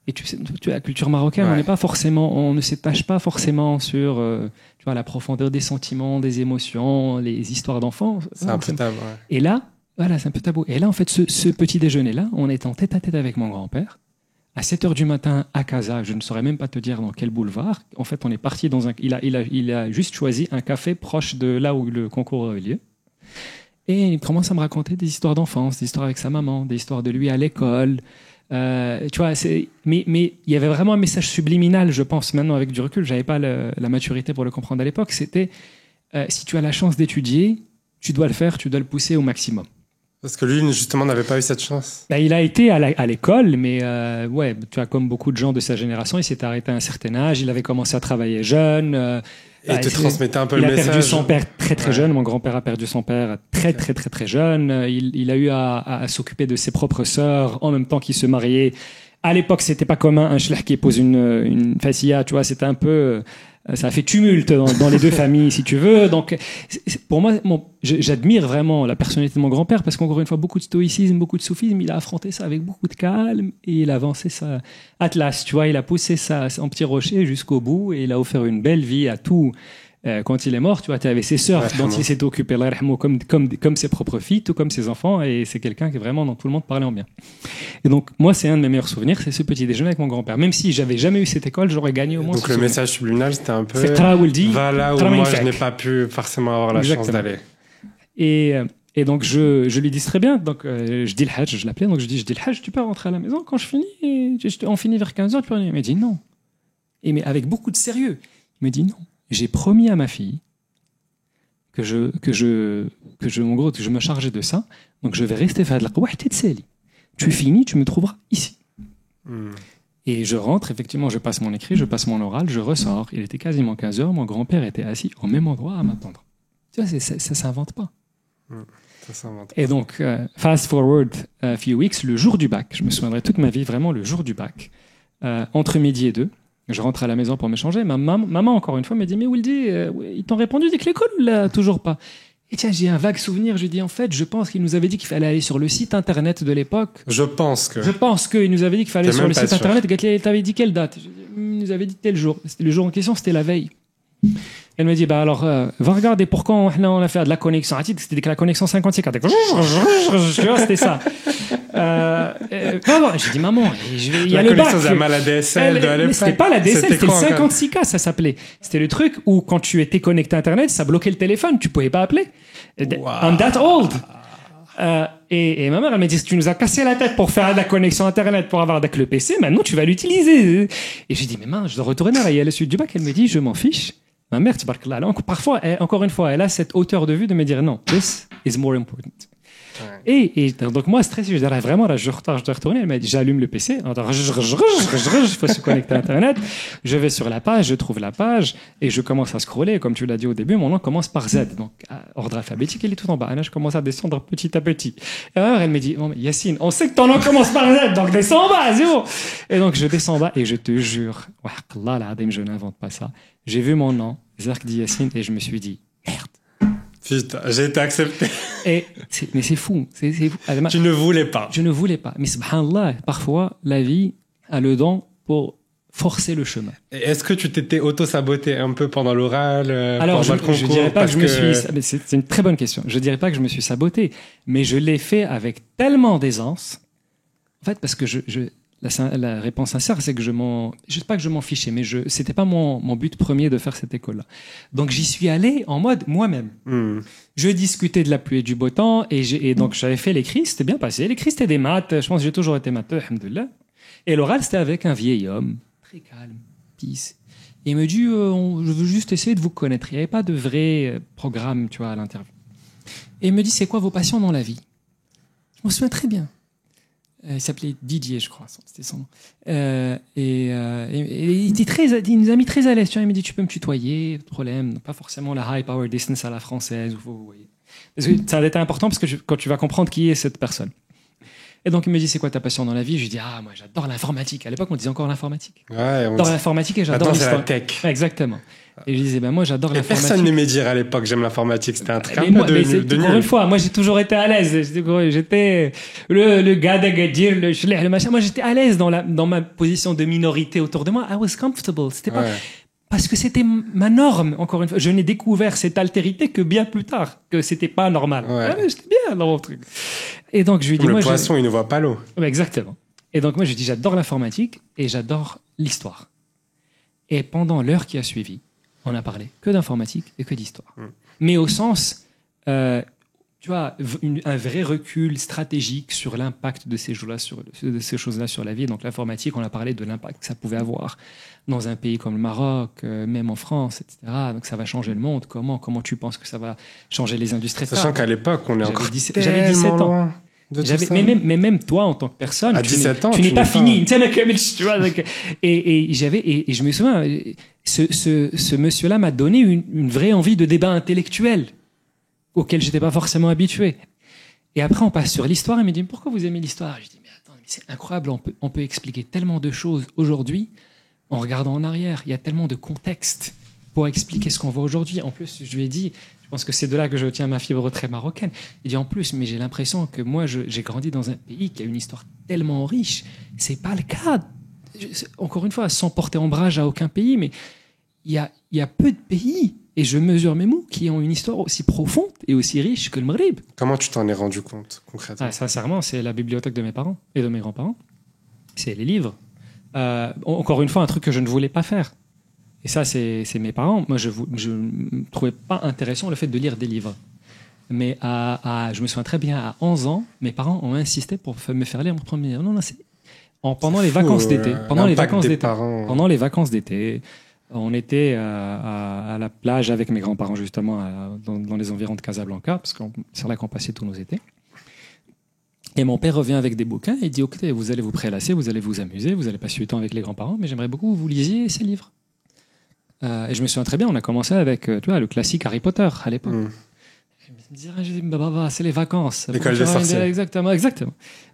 Et tu sais, la culture marocaine, on ne s'attache pas forcément sur tu vois, la profondeur des sentiments, des émotions, les histoires d'enfants. C'est un peu tabou. Ouais. Et là, voilà, c'est un peu tabou. Et là, en fait, ce petit déjeuner-là, on est en tête-à-tête avec mon grand-père. À 7h du matin, à Casa, je ne saurais même pas te dire dans quel boulevard. En fait, on est parti dans un... Il a juste choisi un café proche de là où le concours a eu lieu. Et il commence à me raconter des histoires d'enfance, des histoires avec sa maman, des histoires de lui à l'école... tu vois, mais il y avait vraiment un message subliminal, je pense, maintenant avec du recul, j'avais pas la maturité pour le comprendre à l'époque, c'était si tu as la chance d'étudier, tu dois le faire, tu dois le pousser au maximum. Parce que lui, justement, n'avait pas eu cette chance. Il a été à l'école, mais ouais, tu vois, comme beaucoup de gens de sa génération, il s'est arrêté à un certain âge, il avait commencé à travailler jeune. Et te transmettait un peu le message. Il a perdu son père très jeune. Mon grand-père a perdu son père très jeune. Il a eu à s'occuper de ses propres sœurs en même temps qu'il se mariait. À l'époque, c'était pas commun un chlach qui épouse une fassia, tu vois, c'était un peu... Ça a fait tumulte dans les deux familles, si tu veux. Donc, pour moi, j'admire vraiment la personnalité de mon grand-père parce qu'encore une fois, beaucoup de stoïcisme, beaucoup de soufisme. Il a affronté ça avec beaucoup de calme et il a avancé ça. Atlas, tu vois, il a poussé ça en petit rocher jusqu'au bout et il a offert une belle vie à tout. Quand il est mort, tu vois, tu avais ses sœurs dont il s'est occupé, comme ses propres filles, tout comme ses enfants, et c'est quelqu'un qui vraiment, dans tout le monde, parlait en bien. Et donc, moi, c'est un de mes meilleurs souvenirs, c'est ce petit déjeuner avec mon grand-père. Même si j'avais jamais eu cette école, j'aurais gagné au moins. Donc, le message subliminal, c'était un peu. C'est va là où moi, je n'ai pas pu forcément avoir la chance d'aller. Et donc, je lui dis très bien, donc, je dis le hajj, je l'appelais, donc je dis le hajj, tu peux rentrer à la maison quand je finis, et on finit vers 15h, tu peux venir. Il m'a dit non. Mais avec beaucoup de sérieux. Il me dit non. J'ai promis à ma fille que je me chargeais de ça. Donc je vais rester faire de la qawahti de Sali. Tu finis, tu me trouveras ici. Et je rentre, effectivement, je passe mon écrit, je passe mon oral, je ressors. Il était quasiment 15h, mon grand-père était assis au même endroit à m'attendre. Tu vois, ça s'invente pas. Ça s'invente pas. Et donc, fast forward a few weeks, le jour du bac, je me souviendrai toute ma vie, vraiment le jour du bac, entre midi et 2. Je rentre à la maison pour m'échanger. Maman, encore une fois, me dit, mais Wildy, ils t'ont répondu dès que l'école ou là, toujours pas? Et tiens, j'ai un vague souvenir. Je lui dis, en fait, je pense qu'il nous avait dit qu'il fallait aller sur le site internet de l'époque. Je pense qu'il nous avait dit qu'il fallait aller sur le site sûr. internet. Il t'avait dit quelle date? Il nous avait dit tel jour. Le jour en question, c'était la veille. Elle me dit, bah alors, va regarder pourquoi on a fait de la connexion. C'était la connexion 56. C'était ça. J'ai dit, maman, il y a le bac. La DSL de l'époque. Mais c'était pas la DSL, c'était le 56K, ça s'appelait. C'était le truc où, quand tu étais connecté à Internet, ça bloquait le téléphone. Tu pouvais pas appeler. Wow. I'm that old. Et ma mère, elle m'a dit, tu nous as cassé la tête pour faire de la connexion Internet, pour avoir avec le PC, maintenant tu vas l'utiliser. Et j'ai dit, mais mince, je dois retourner à la suite du bac. Elle me dit, je m'en fiche. Ma mère, parfois, encore une fois, elle a cette hauteur de vue de me dire, non, this is more important. Ouais. Et donc moi, stressé, je dirais vraiment, là, je dois retourner. Elle m'a dit, j'allume le PC, il faut se connecter à Internet. Je vais sur la page, je trouve la page et je commence à scroller. Comme tu l'as dit au début, mon nom commence par Z, donc ordre alphabétique, il est tout en bas. Et là, je commence à descendre petit à petit. Et alors, elle me dit, oh, Yacine, on sait que ton nom commence par Z, donc descends en bas, zéro. Et donc, je descends en bas et je te jure, je n'invente pas ça. J'ai vu mon nom, Zark Di Yacine, et je me suis dit, merde. Putain, j'ai été accepté. Mais c'est fou. C'est fou. Tu ne voulais pas. Je ne voulais pas. Mais subhanallah, parfois, la vie a le don pour forcer le chemin. Et est-ce que tu t'étais auto-saboté un peu pendant l'oral? Alors, je ne dirais pas que je me suis... C'est une très bonne question. Je ne dirais pas que je me suis saboté, mais je l'ai fait avec tellement d'aisance. En fait, parce que la réponse sincère, c'est que je sais pas que je m'en fichais, mais c'était pas mon but premier de faire cette école-là. Donc j'y suis allé en mode moi-même. Je discutais de la pluie et du beau temps, et donc j'avais fait l'écrit, c'était bien passé. L'écrit, c'était des maths, je pense que j'ai toujours été matheux, alhamdoulilah. Et l'oral, c'était avec un vieil homme, très calme, peace. Et il me dit, je veux juste essayer de vous connaître. Il n'y avait pas de vrai programme, tu vois, à l'interview. Et il me dit, c'est quoi vos passions dans la vie? Je me souviens très bien. Il s'appelait Didier, je crois, c'était son nom. Et il nous a mis très à l'aise. Tu vois, il m'a dit, tu peux me tutoyer, pas de problème. Pas forcément la high power distance à la française. Vous voyez. Parce que ça a été important parce que quand tu vas comprendre qui est cette personne. Et donc, il me dit, c'est quoi ta passion dans la vie? Je lui dis, moi, j'adore l'informatique. À l'époque, on disait encore l'informatique. Ouais, j'adore l'informatique et j'adore l'histoire. C'est la tech. Exactement. Et je disais, moi, j'adore l'informatique. Personne n'aimait dire à l'époque, j'aime l'informatique. C'était un truc un peu de nul. Encore une fois, moi, j'ai toujours été à l'aise. J'étais le gars d'Agadir, le machin. Moi, j'étais à l'aise dans ma position de minorité autour de moi. I was comfortable. C'était pas... Parce que c'était ma norme, encore une fois. Je n'ai découvert cette altérité que bien plus tard, que c'était pas normal. J'étais bien dans mon truc. Et donc, je lui dis... Le poisson, il ne voit pas l'eau. Exactement. Et donc, moi, je lui dis, j'adore l'informatique et j'adore l'histoire. Et pendant l'heure qui a suivi, on n'a parlé que d'informatique et que d'histoire. Mais au sens, tu vois, un vrai recul stratégique sur l'impact de ces choses-là sur la vie. Donc l'informatique, on a parlé de l'impact que ça pouvait avoir dans un pays comme le Maroc, même en France, etc. Donc ça va changer le monde. Comment tu penses que ça va changer les industries? Sachant qu'à l'époque, on est encore j'avais 17 ans. Mais même toi, en tant que personne, tu n'es pas fini. Tu vois, et je me souviens, ce monsieur-là m'a donné une vraie envie de débat intellectuel auquel j'étais pas forcément habitué. Et après, on passe sur l'histoire. Il me dit, pourquoi vous aimez l'histoire? Je dis, mais attends, c'est incroyable. On peut expliquer tellement de choses aujourd'hui en regardant en arrière. Il y a tellement de contexte pour expliquer ce qu'on voit aujourd'hui. En plus, je lui ai dit, je pense que c'est de là que je tiens ma fibre très marocaine. Il dit, en plus, mais j'ai l'impression que moi, j'ai grandi dans un pays qui a une histoire tellement riche. C'est pas le cas. Encore une fois, sans porter ombrage à aucun pays, mais il y a peu de pays, et je mesure mes mots, qui ont une histoire aussi profonde et aussi riche que le Maghreb. Comment tu t'en es rendu compte, concrètement? Sincèrement, c'est la bibliothèque de mes parents et de mes grands-parents. C'est les livres. Encore une fois, un truc que je ne voulais pas faire. Et ça, c'est mes parents. Moi, je ne trouvais pas intéressant le fait de lire des livres. Mais je me souviens très bien, à 11 ans, mes parents ont insisté pour me faire lire mon premier livre. Non, c'est... Pendant les vacances d'été. Pendant les vacances d'été, on était à la plage avec mes grands-parents, justement, dans les environs de Casablanca, parce que c'est là qu'on passait tous nos étés. Et mon père revient avec des bouquins et dit, écoutez, vous allez vous prélasser, vous allez vous amuser, vous allez passer du temps avec les grands-parents, mais j'aimerais beaucoup que vous lisiez ces livres. Et je me souviens très bien, on a commencé avec tu vois, le classique Harry Potter à l'époque. Je me disais, c'est les vacances. L'école des sorciers. Exactement.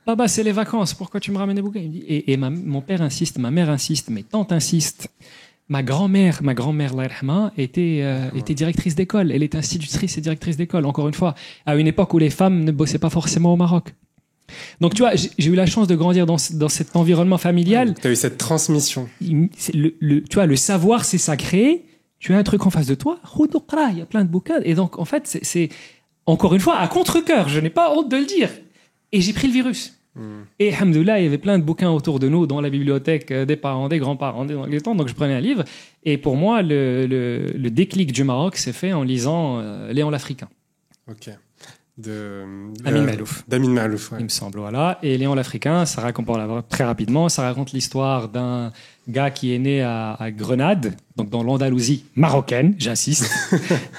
Baba, c'est les vacances, pourquoi tu me ramènes des bouquins? Et mon père insiste, ma mère insiste, mes tantes insistent. Ma grand-mère, Allah yarhamha, était directrice d'école. Elle était institutrice et directrice d'école, encore une fois, à une époque où les femmes ne bossaient pas forcément au Maroc. Donc, tu vois, j'ai eu la chance de grandir dans cet environnement familial. Tu as eu cette transmission. Tu vois, le savoir, c'est sacré. Tu as un truc en face de toi. Il y a plein de bouquins. Et donc, en fait, c'est encore une fois, à contre-cœur. Je n'ai pas honte de le dire. Et j'ai pris le virus. Et, alhamdoulilah, il y avait plein de bouquins autour de nous, dans la bibliothèque des parents, des grands-parents, des temps. Donc, je prenais un livre. Et pour moi, le déclic du Maroc s'est fait en lisant Léon l'Africain. Ok. Amin Maalouf. D'Amin Maalouf, ouais. Il me semble, voilà. Et Léon l'Africain, ça raconte, très rapidement, ça raconte l'histoire d'un gars qui est né à Grenade, donc dans l'Andalousie marocaine, j'insiste,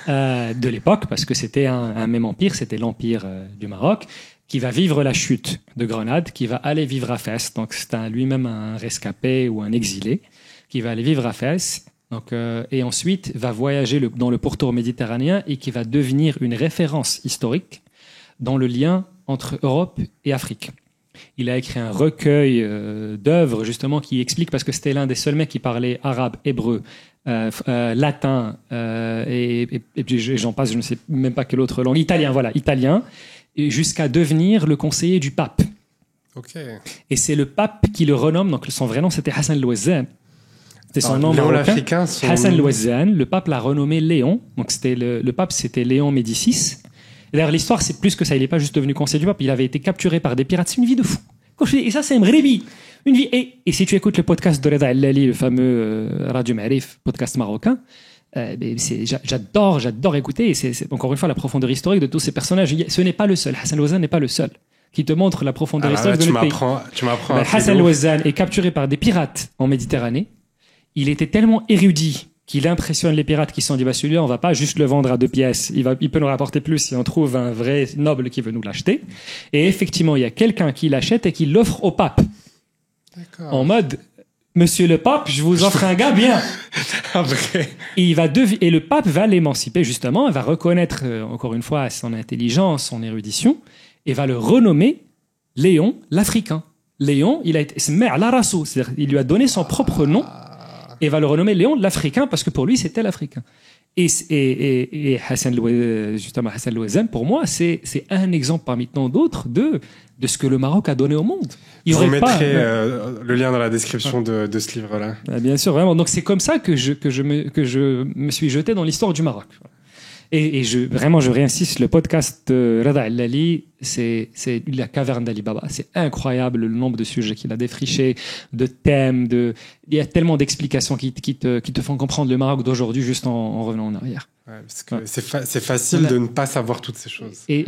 de l'époque, parce que c'était un même empire, c'était l'empire du Maroc, qui va vivre la chute de Grenade, qui va aller vivre à Fès, donc c'est lui-même un rescapé ou un exilé, qui va aller vivre à Fès. Donc, et ensuite va voyager dans le pourtour méditerranéen et qui va devenir une référence historique dans le lien entre Europe et Afrique. Il a écrit un recueil d'œuvres justement qui explique, parce que c'était l'un des seuls mecs qui parlait arabe, hébreu, latin et j'en passe, je ne sais même pas quelle autre langue, italien, et jusqu'à devenir le conseiller du pape. Okay. Et c'est le pape qui le renomme, donc son vrai nom c'était Hassan el-Ouazzane. C'était son nom marocain. Hassan el-Ouazzane, le pape l'a renommé Léon. Donc c'était le pape, c'était Léon Médicis. D'ailleurs, l'histoire, c'est plus que ça. Il n'est pas juste devenu conseiller du pape. Il avait été capturé par des pirates. C'est une vie de fou. Et ça, c'est Mghribi. Une vie. Et si tu écoutes le podcast de Reda El-Lali, le fameux Radio Ma'arif, podcast marocain, j'adore écouter. Et c'est encore une fois la profondeur historique de tous ces personnages. Ce n'est pas le seul. Hassan el-Ouazzane n'est pas le seul qui te montre la profondeur historique de notre pays. Tu m'apprends. Hassan el-Ouazzane est capturé par des pirates en Méditerranée. Il était tellement érudit qu'il impressionne les pirates qui se sont dit, celui-là, on va pas juste le vendre à 2 pièces. Il peut nous rapporter plus si on trouve un vrai noble qui veut nous l'acheter. Et effectivement, il y a quelqu'un qui l'achète et qui l'offre au pape. D'accord. En mode, monsieur le pape, je vous offre un gars bien. Vrai. Et le pape va l'émanciper, justement. Il va reconnaître, encore une fois, son intelligence, son érudition, et va le renommer Léon l'Africain. Léon, il a été, c'est-à-dire, il lui a donné son propre nom. Et va le renommer Léon l'Africain, parce que pour lui, c'était l'Africain. Et Hassan el-Ouazzane, pour moi, c'est un exemple parmi tant d'autres de ce que le Maroc a donné au monde. Vous mettrez le lien dans la description de ce livre-là. Bien sûr, vraiment. Donc c'est comme ça que je me suis jeté dans l'histoire du Maroc. Et je réinsiste, le podcast de Reda El-Lali, c'est la caverne d'Ali Baba. C'est incroyable le nombre de sujets qu'il a défrichés, de thèmes, il y a tellement d'explications qui te font comprendre le Maroc d'aujourd'hui juste en revenant en arrière. Ouais, parce que c'est facile de ne pas savoir toutes ces choses. Et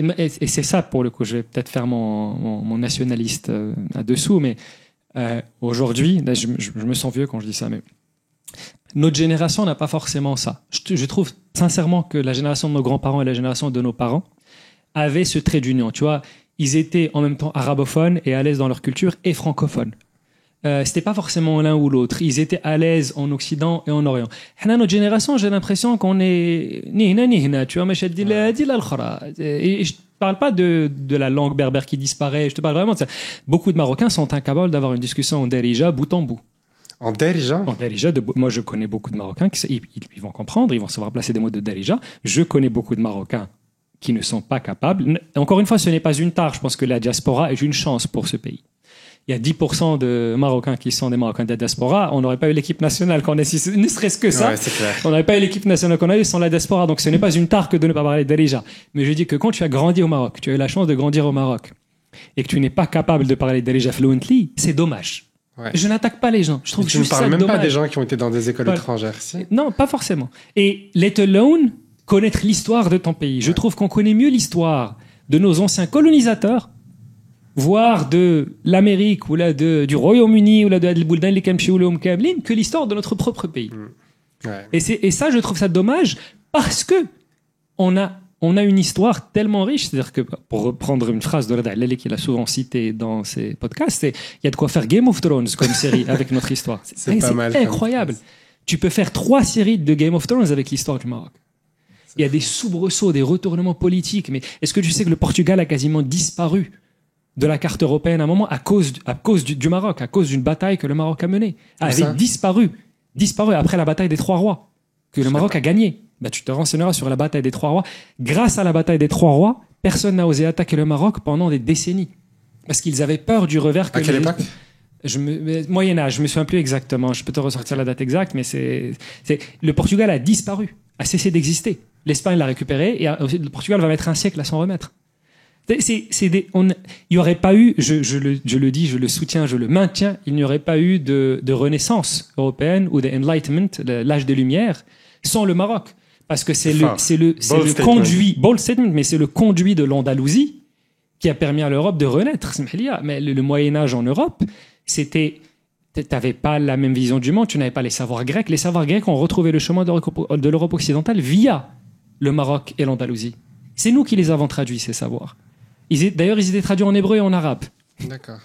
c'est ça, pour le coup, je vais peut-être faire mon nationaliste là-dessous, mais aujourd'hui, là, je me sens vieux quand je dis ça, mais notre génération n'a pas forcément ça. Je trouve sincèrement que la génération de nos grands-parents et la génération de nos parents avaient ce trait d'union. Tu vois, ils étaient en même temps arabophones et à l'aise dans leur culture et francophones. C'était pas forcément l'un ou l'autre. Ils étaient à l'aise en Occident et en Orient. Notre génération, j'ai l'impression qu'on est ni-hna, tu vois, mais et je parle pas de la langue berbère qui disparaît. Je te parle vraiment de ça. Beaucoup de Marocains sont incapables d'avoir une discussion en derija bout en bout. En Darija? En Darija, moi je connais beaucoup de Marocains ils vont comprendre, ils vont savoir placer des mots de Darija. Je connais beaucoup de Marocains qui ne sont pas capables. Encore une fois, ce n'est pas une tare. Je pense que la diaspora est une chance pour ce pays. Il y a 10% de Marocains qui sont des Marocains de la diaspora. On n'aurait pas eu l'équipe nationale qu'on a, ne serait-ce que ça. Ouais, c'est clair. On n'aurait pas eu l'équipe nationale qu'on a eu sans la diaspora. Donc ce n'est pas une tare que de ne pas parler de Darija. Mais je dis que quand tu as grandi au Maroc, tu as eu la chance de grandir au Maroc, et que tu n'es pas capable de parler Darija fluently, c'est dommage. Ouais. Je n'attaque pas les gens. Je trouve tu ne parles même dommage. pas des gens qui ont été dans des écoles étrangères, si? Non, pas forcément. Et let alone connaître l'histoire de ton pays. Je trouve qu'on connaît mieux l'histoire de nos anciens colonisateurs, voire de l'Amérique ou là du Royaume-Uni ou là de Al-Buldan que l'histoire de notre propre pays. Ouais. Et ça, je trouve ça dommage parce que on a une histoire tellement riche. C'est-à-dire que, pour reprendre une phrase de Reda El-Lali qu'il a souvent citée dans ses podcasts, il y a de quoi faire Game of Thrones comme série avec notre histoire. C'est pas mal. C'est incroyable. Tu peux faire 3 séries de Game of Thrones avec l'histoire du Maroc. Il y a des soubresauts, des retournements politiques. Mais est-ce que tu sais que le Portugal a quasiment disparu de la carte européenne à un moment à cause du Maroc, à cause d'une bataille que le Maroc a menée? Avait disparu. disparu après la bataille des Trois Rois, que le Maroc a gagné. Bah, tu te renseigneras sur la bataille des Trois Rois. Grâce à la bataille des Trois Rois, personne n'a osé attaquer le Maroc pendant des décennies. Parce qu'ils avaient peur du revers que... À quelle époque ? Moyen-Âge, je me souviens plus exactement. Je peux te ressortir la date exacte, mais le Portugal a disparu, a cessé d'exister. L'Espagne l'a récupéré et le Portugal va mettre un siècle à s'en remettre. Il n'y aurait pas eu, je le dis, je le soutiens, je le maintiens, il n'y aurait pas eu de renaissance européenne ou d'enlightenment, l'âge des Lumières, sans le Maroc. Parce que c'est le conduit, bold statement, mais c'est le conduit de l'Andalousie qui a permis à l'Europe de renaître. Mais le Moyen-Âge en Europe, t'avais pas la même vision du monde, tu n'avais pas les savoirs grecs. Les savoirs grecs ont retrouvé le chemin de l'Europe occidentale via le Maroc et l'Andalousie. C'est nous qui les avons traduits, ces savoirs. D'ailleurs, ils étaient traduits en hébreu et en arabe. D'accord.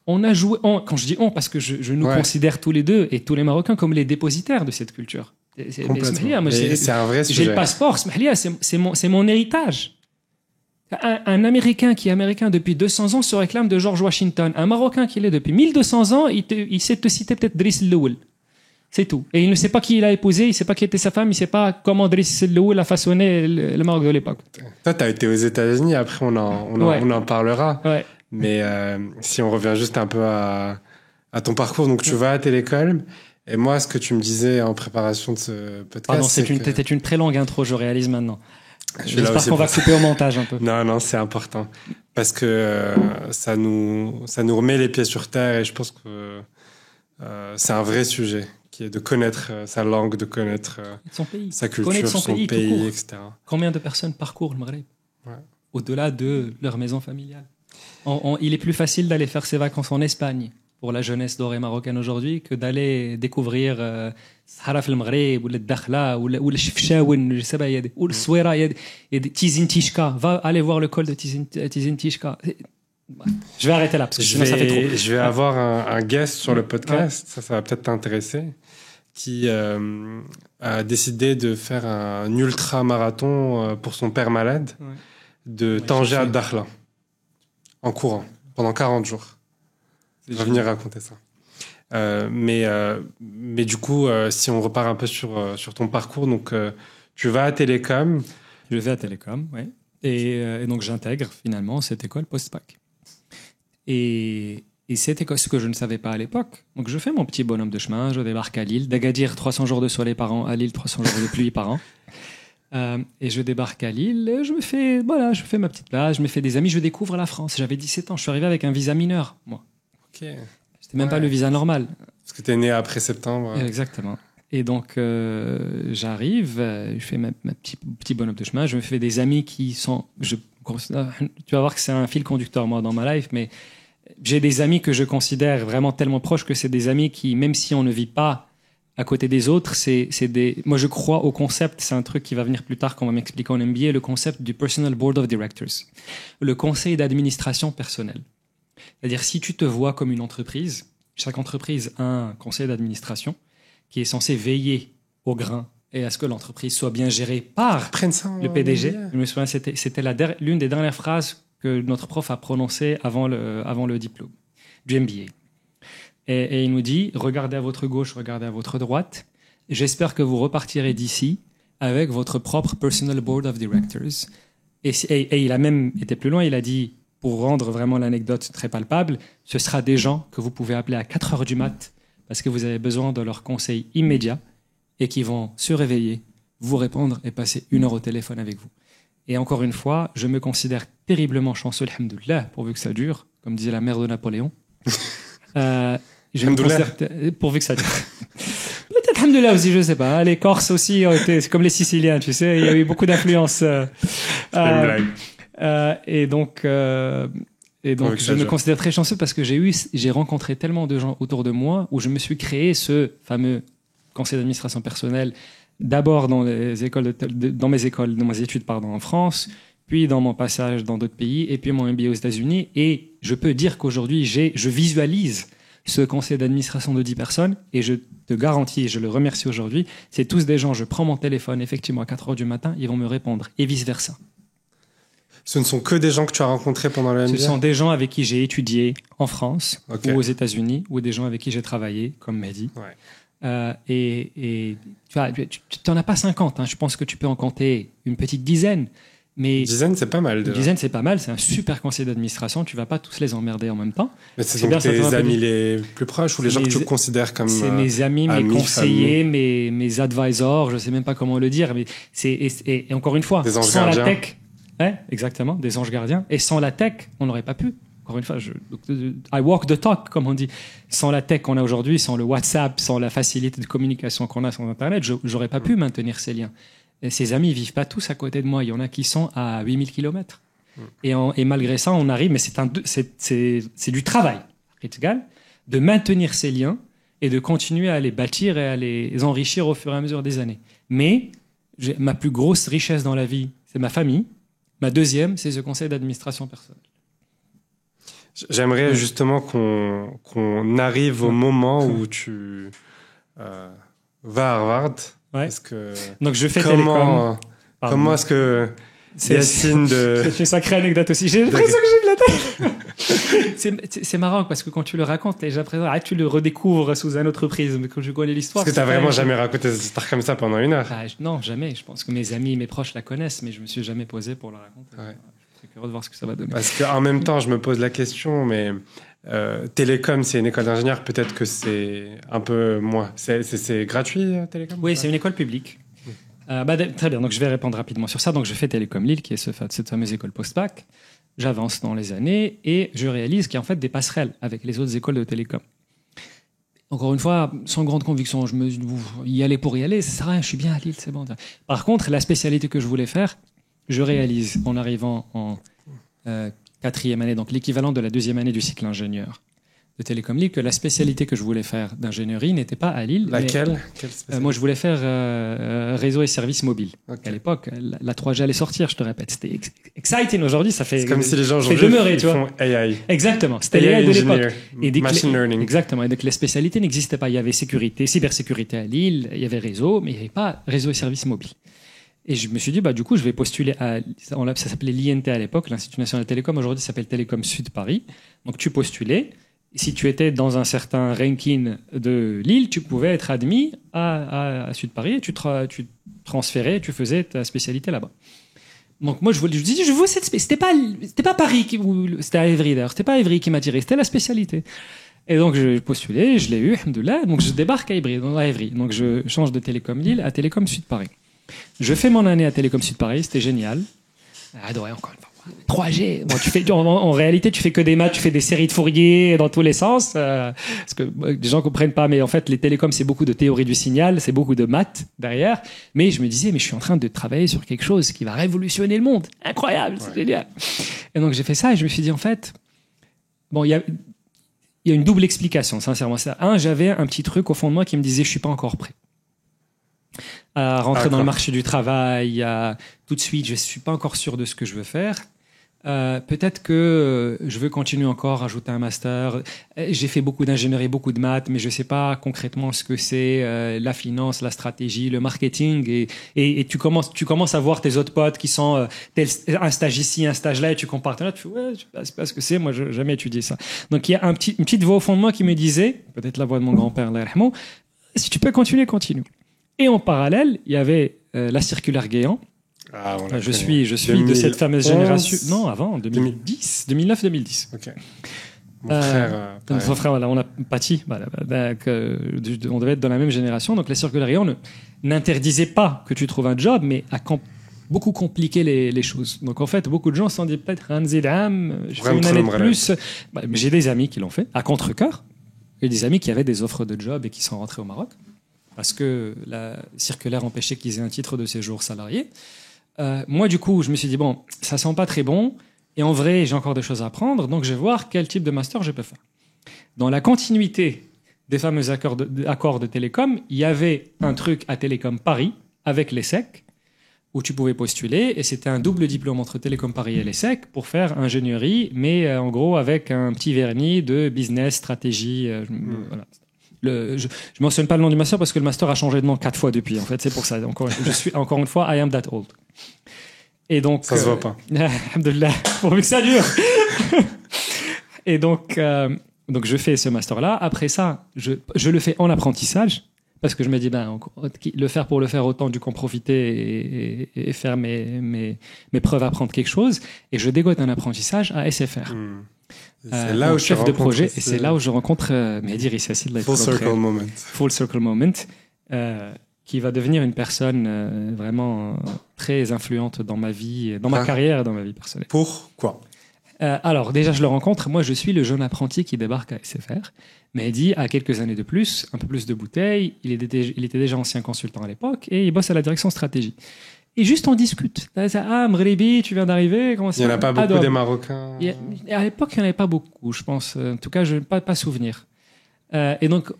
On a joué, quand je dis on, parce que je nous considère tous les deux et tous les Marocains comme les dépositaires de cette culture. C'est un vrai sujet. J'ai le passeport, c'est mon héritage. Un Américain qui est américain depuis 200 ans se réclame de George Washington. Un Marocain qui l'est depuis 1200 ans, il sait te citer peut-être Driss el-Loul. C'est tout. Et il ne sait pas qui il a épousé, il ne sait pas qui était sa femme, il ne sait pas comment Driss el-Loul a façonné le Maroc de l'époque. Toi, tu as été aux États-Unis, après on en parlera. Ouais. Mais si on revient juste un peu à ton parcours, donc tu vas à Télécom. Et moi, ce que tu me disais en préparation de ce podcast... Pardon, c'était une très longue intro, je réalise maintenant. J'espère qu'on va couper au montage un peu. Non, c'est important. Parce que ça nous remet les pieds sur terre et je pense que c'est un vrai sujet qui est de connaître sa langue, de connaître son pays. Sa culture, son pays, etc. Combien de personnes parcourent le Maghreb au-delà de leur maison familiale? Il est plus facile d'aller faire ses vacances en Espagne pour la jeunesse dorée marocaine aujourd'hui que d'aller découvrir Sahara في المغرب ou le Dakhla ou le Chefchaouen, je sais pas, ou le Souera, il y a des Tizin Tishka. Va aller voir le col de Tizin Tishka. Je vais arrêter là parce que sinon ça fait trop. Je vais avoir un guest sur le podcast, ça va peut-être t'intéresser, qui a décidé de faire un ultra-marathon pour son père malade de Tanger à Dakhla en courant pendant 40 jours. Je vais venir raconter ça. Mais du coup, si on repart un peu sur ton parcours, donc tu vas à Télécom. Je vais à Télécom, oui. Et donc j'intègre finalement cette école post-bac. Et cette école, ce que je ne savais pas à l'époque. Donc je fais mon petit bonhomme de chemin, je débarque à Lille. d'Agadir, 300 jours de soleil par an. À Lille, 300 jours de pluie par an. Et je débarque à Lille, je fais ma petite place, je me fais des amis, je découvre la France. J'avais 17 ans, je suis arrivé avec un visa mineur, moi. Ok. C'était même pas le visa normal. Parce que t'es né après septembre. Exactement. Et donc, j'arrive, je fais ma petit bonhomme de chemin, je me fais des amis qui sont... tu vas voir que c'est un fil conducteur, moi, dans ma life, mais j'ai des amis que je considère vraiment tellement proches que c'est des amis qui, même si on ne vit pas à côté des autres, moi je crois au concept, c'est un truc qui va venir plus tard qu'on va m'expliquer en MBA, le concept du Personal Board of Directors, le conseil d'administration personnel. C'est-à-dire si tu te vois comme une entreprise, chaque entreprise a un conseil d'administration qui est censé veiller au grain et à ce que l'entreprise soit bien gérée par le PDG. Je me souviens, c'était l'une des dernières phrases que notre prof a prononcées avant le diplôme du MBA. Et il nous dit, regardez à votre gauche, regardez à votre droite. J'espère que vous repartirez d'ici avec votre propre Personal Board of Directors. Et il a même été plus loin, il a dit, pour rendre vraiment l'anecdote très palpable, ce sera des gens que vous pouvez appeler à 4 heures du mat parce que vous avez besoin de leur conseil immédiat et qui vont se réveiller, vous répondre et passer 1 heure au téléphone avec vous. Et encore une fois, je me considère terriblement chanceux, alhamdoulilah, pourvu que ça dure, comme disait la mère de Napoléon. Je me considère pourvu que ça dure. Peut-être alhamdoulilah aussi, je sais pas. Les Corses aussi ont été, c'est comme les Siciliens, tu sais, il y a eu beaucoup d'influence. Et donc je me considère très chanceux parce que j'ai rencontré tellement de gens autour de moi où je me suis créé ce fameux conseil d'administration personnelle d'abord dans mes études en France, puis dans mon passage dans d'autres pays et puis mon MBA aux États-Unis. Et je peux dire qu'aujourd'hui je visualise ce conseil d'administration de 10 personnes et je te garantis, et je le remercie aujourd'hui, c'est tous des gens, je prends mon téléphone effectivement à 4 heures du matin, ils vont me répondre et vice versa. Ce ne sont que des gens que tu as rencontrés pendant le MBA? Ce sont des gens avec qui j'ai étudié en France Okay. ou aux États-Unis, ou des gens avec qui j'ai travaillé, comme Mehdi. Ouais. Et tu vois, tu n'en as pas 50. Hein. Je pense que tu peux en compter une petite dizaine. Mais Une dizaine, c'est pas mal. une dizaine, c'est pas mal. C'est un super conseil d'administration. Tu vas pas tous les emmerder en même temps. Mais c'est C'est donc bien, ça fait tes un peu amis de- les plus proches ou les gens que tu considères comme... C'est mes amis, mes amis, conseillers, mes advisors. Je sais même pas comment le dire. Mais et encore une fois, Des anges sans gardiens. la tech, ouais, exactement, des anges gardiens. Et sans la tech, on n'aurait pas pu. Encore une fois, I walk the talk, comme on dit. Sans la tech qu'on a aujourd'hui, sans le WhatsApp, sans la facilité de communication qu'on a sur Internet, j'aurais pas pu maintenir ces liens. Et ces amis vivent pas tous à côté de moi. Il y en a qui sont à 8000 km. Et malgré ça, on arrive, mais c'est du travail, Ritgal, de maintenir ces liens et de continuer à les bâtir et à les enrichir au fur et à mesure des années. Mais ma plus grosse richesse dans la vie, c'est ma famille. Ma deuxième, c'est ce conseil d'administration personnelle. J'aimerais justement qu'on arrive au moment où tu vas à Harvard. Ouais. Parce que Donc je fais télécom. comment est-ce que Yacine de... C'est une sacrée anecdote aussi. J'ai l'impression que j'ai de la tête. C'est marrant parce que quand tu le racontes, déjà tu le redécouvres sous un autre prisme. Quand je connais l'histoire. Parce que t'as vraiment jamais raconté cette histoire comme ça pendant 1 heure. Non, jamais. Je pense que mes amis, mes proches la connaissent, mais je me suis jamais posé pour la raconter. Ouais. Je suis curieux de voir ce que ça va donner. Parce qu'en même temps, je me pose la question, mais télécom, c'est une école d'ingénieur, peut-être que c'est un peu moins. C'est gratuit, télécom? Oui, c'est une école publique. Très bien, donc je vais répondre rapidement sur ça. Donc je fais Télécom Lille, qui est cette fameuse école post-bac. J'avance dans les années et je réalise qu'il y a en fait des passerelles avec les autres écoles de télécom. Encore une fois, sans grande conviction, je me y aller pour y aller, ça sert à rien, je suis bien à Lille, c'est bon. Par contre, la spécialité que je voulais faire, je réalise en arrivant en 4e année, donc l'équivalent de la 2e année du cycle ingénieur de Télécom Lille, que la spécialité que je voulais faire d'ingénierie n'était pas à Lille. Laquelle? Moi, je voulais faire réseau et services mobiles. Okay. À l'époque, la 3G allait sortir, je te répète. C'était exciting. Aujourd'hui, ça fait... C'est comme si les gens aujourd'hui font AI. Exactement. C'était l'AI de l'époque. Machine learning. Exactement. Et donc, les spécialités n'existaient pas. Il y avait cybersécurité à Lille, il y avait réseau, mais il n'y avait pas réseau et services mobiles. Et je me suis dit, du coup, je vais postuler à... Ça s'appelait l'INT à l'époque, l'Institut National de Télécom. Aujourd'hui, ça s'appelle Télécom Sud Paris. Donc, tu postulais. Si tu étais dans un certain ranking de Lille, tu pouvais être admis à Sud Paris et tu transférais, tu faisais ta spécialité là-bas. Donc moi, je disais, je veux cette spécialité. C'était pas Paris, c'était à Évry d'ailleurs. C'était pas Évry qui m'attirait, c'était la spécialité. Et donc je postulais, je l'ai eu, alhamdoulilah. Donc je débarque à Évry. Donc je change de Télécom Lille à Télécom Sud Paris. Je fais mon année à Télécom Sud Paris, c'était génial. Adoré encore une fois. 3G. En réalité, tu fais que des maths, tu fais des séries de Fourier dans tous les sens. Parce que les gens comprennent pas, mais en fait, les télécoms, c'est beaucoup de théorie du signal, c'est beaucoup de maths derrière. Mais je me disais, mais je suis en train de travailler sur quelque chose qui va révolutionner le monde. Incroyable, c'est génial. Et donc, j'ai fait ça et je me suis dit, en fait, il y a une double explication, sincèrement. J'avais un petit truc au fond de moi qui me disait, je suis pas encore prêt à rentrer dans le marché du travail, tout de suite, je suis pas encore sûr de ce que je veux faire. Peut-être que je veux continuer encore, ajouter un master. J'ai fait beaucoup d'ingénierie, beaucoup de maths, mais je sais pas concrètement ce que c'est la finance, la stratégie, le marketing. Et tu commences à voir tes autres potes qui sont un stage ici, un stage là, et tu compares. Là, tu fais, ouais, je sais pas ce que c'est. Moi, je n'ai jamais étudié ça. Donc, il y a une petite voix au fond de moi qui me disait, peut-être la voix de mon grand-père, Allah yarhamou, si tu peux continuer, continue. Et en parallèle, il y avait la circulaire Guéant. Je suis de cette fameuse génération. Non, avant, 2010, 2009-2010. Ok. Mon frère, on a pâti. On devait être dans la même génération. Donc la circulaire Guéant n'interdisait pas que tu trouves un job, mais a beaucoup compliqué les choses. Donc en fait, beaucoup de gens se sont dit peut-être un zidam, je fais une année de plus. J'ai des amis qui l'ont fait à contre-cœur, et des amis qui avaient des offres de job et qui sont rentrés au Maroc parce que la circulaire empêchait qu'ils aient un titre de séjour salarié. Moi, du coup, je me suis dit, ça sent pas très bon, et en vrai, j'ai encore des choses à apprendre, donc je vais voir quel type de master je peux faire. Dans la continuité des fameux accords de télécom, il y avait un truc à Télécom Paris, avec l'ESSEC, où tu pouvais postuler, et c'était un double diplôme entre Télécom Paris et l'ESSEC pour faire ingénierie, mais en gros avec un petit vernis de business, stratégie, voilà. Je mentionne pas le nom du master parce que le master a changé de nom 4 fois depuis. En fait, c'est pour ça. Je suis encore une fois, I am that old. Et donc, ça se voit pas. Alhamdoulilah, pourvu que ça dure. Et donc je fais ce master-là. Après ça, je le fais en apprentissage. Parce que je me dis, le faire pour le faire, autant dû qu'en profiter et faire mes preuves, apprendre quelque chose. Et je dégote un apprentissage à SFR. C'est là où chef de projet. Et c'est là où je rencontre Mehdi Rissassi de la Full Circle Moment. Full Circle Moment, qui va devenir une personne vraiment très influente dans ma vie, dans ma carrière et dans ma vie personnelle. Pourquoi? Alors, déjà, je le rencontre. Moi, je suis le jeune apprenti qui débarque à SFR. Mehdi a quelques années de plus, un peu plus de bouteilles. Il était déjà ancien consultant à l'époque et il bosse à la direction stratégie. Et juste on discute. Ah, Mghribi, tu viens d'arriver. Il n'y en a pas beaucoup des Marocains. À l'époque, il n'y en avait pas beaucoup, je pense. En tout cas, je n'ai pas souvenir. Et donc,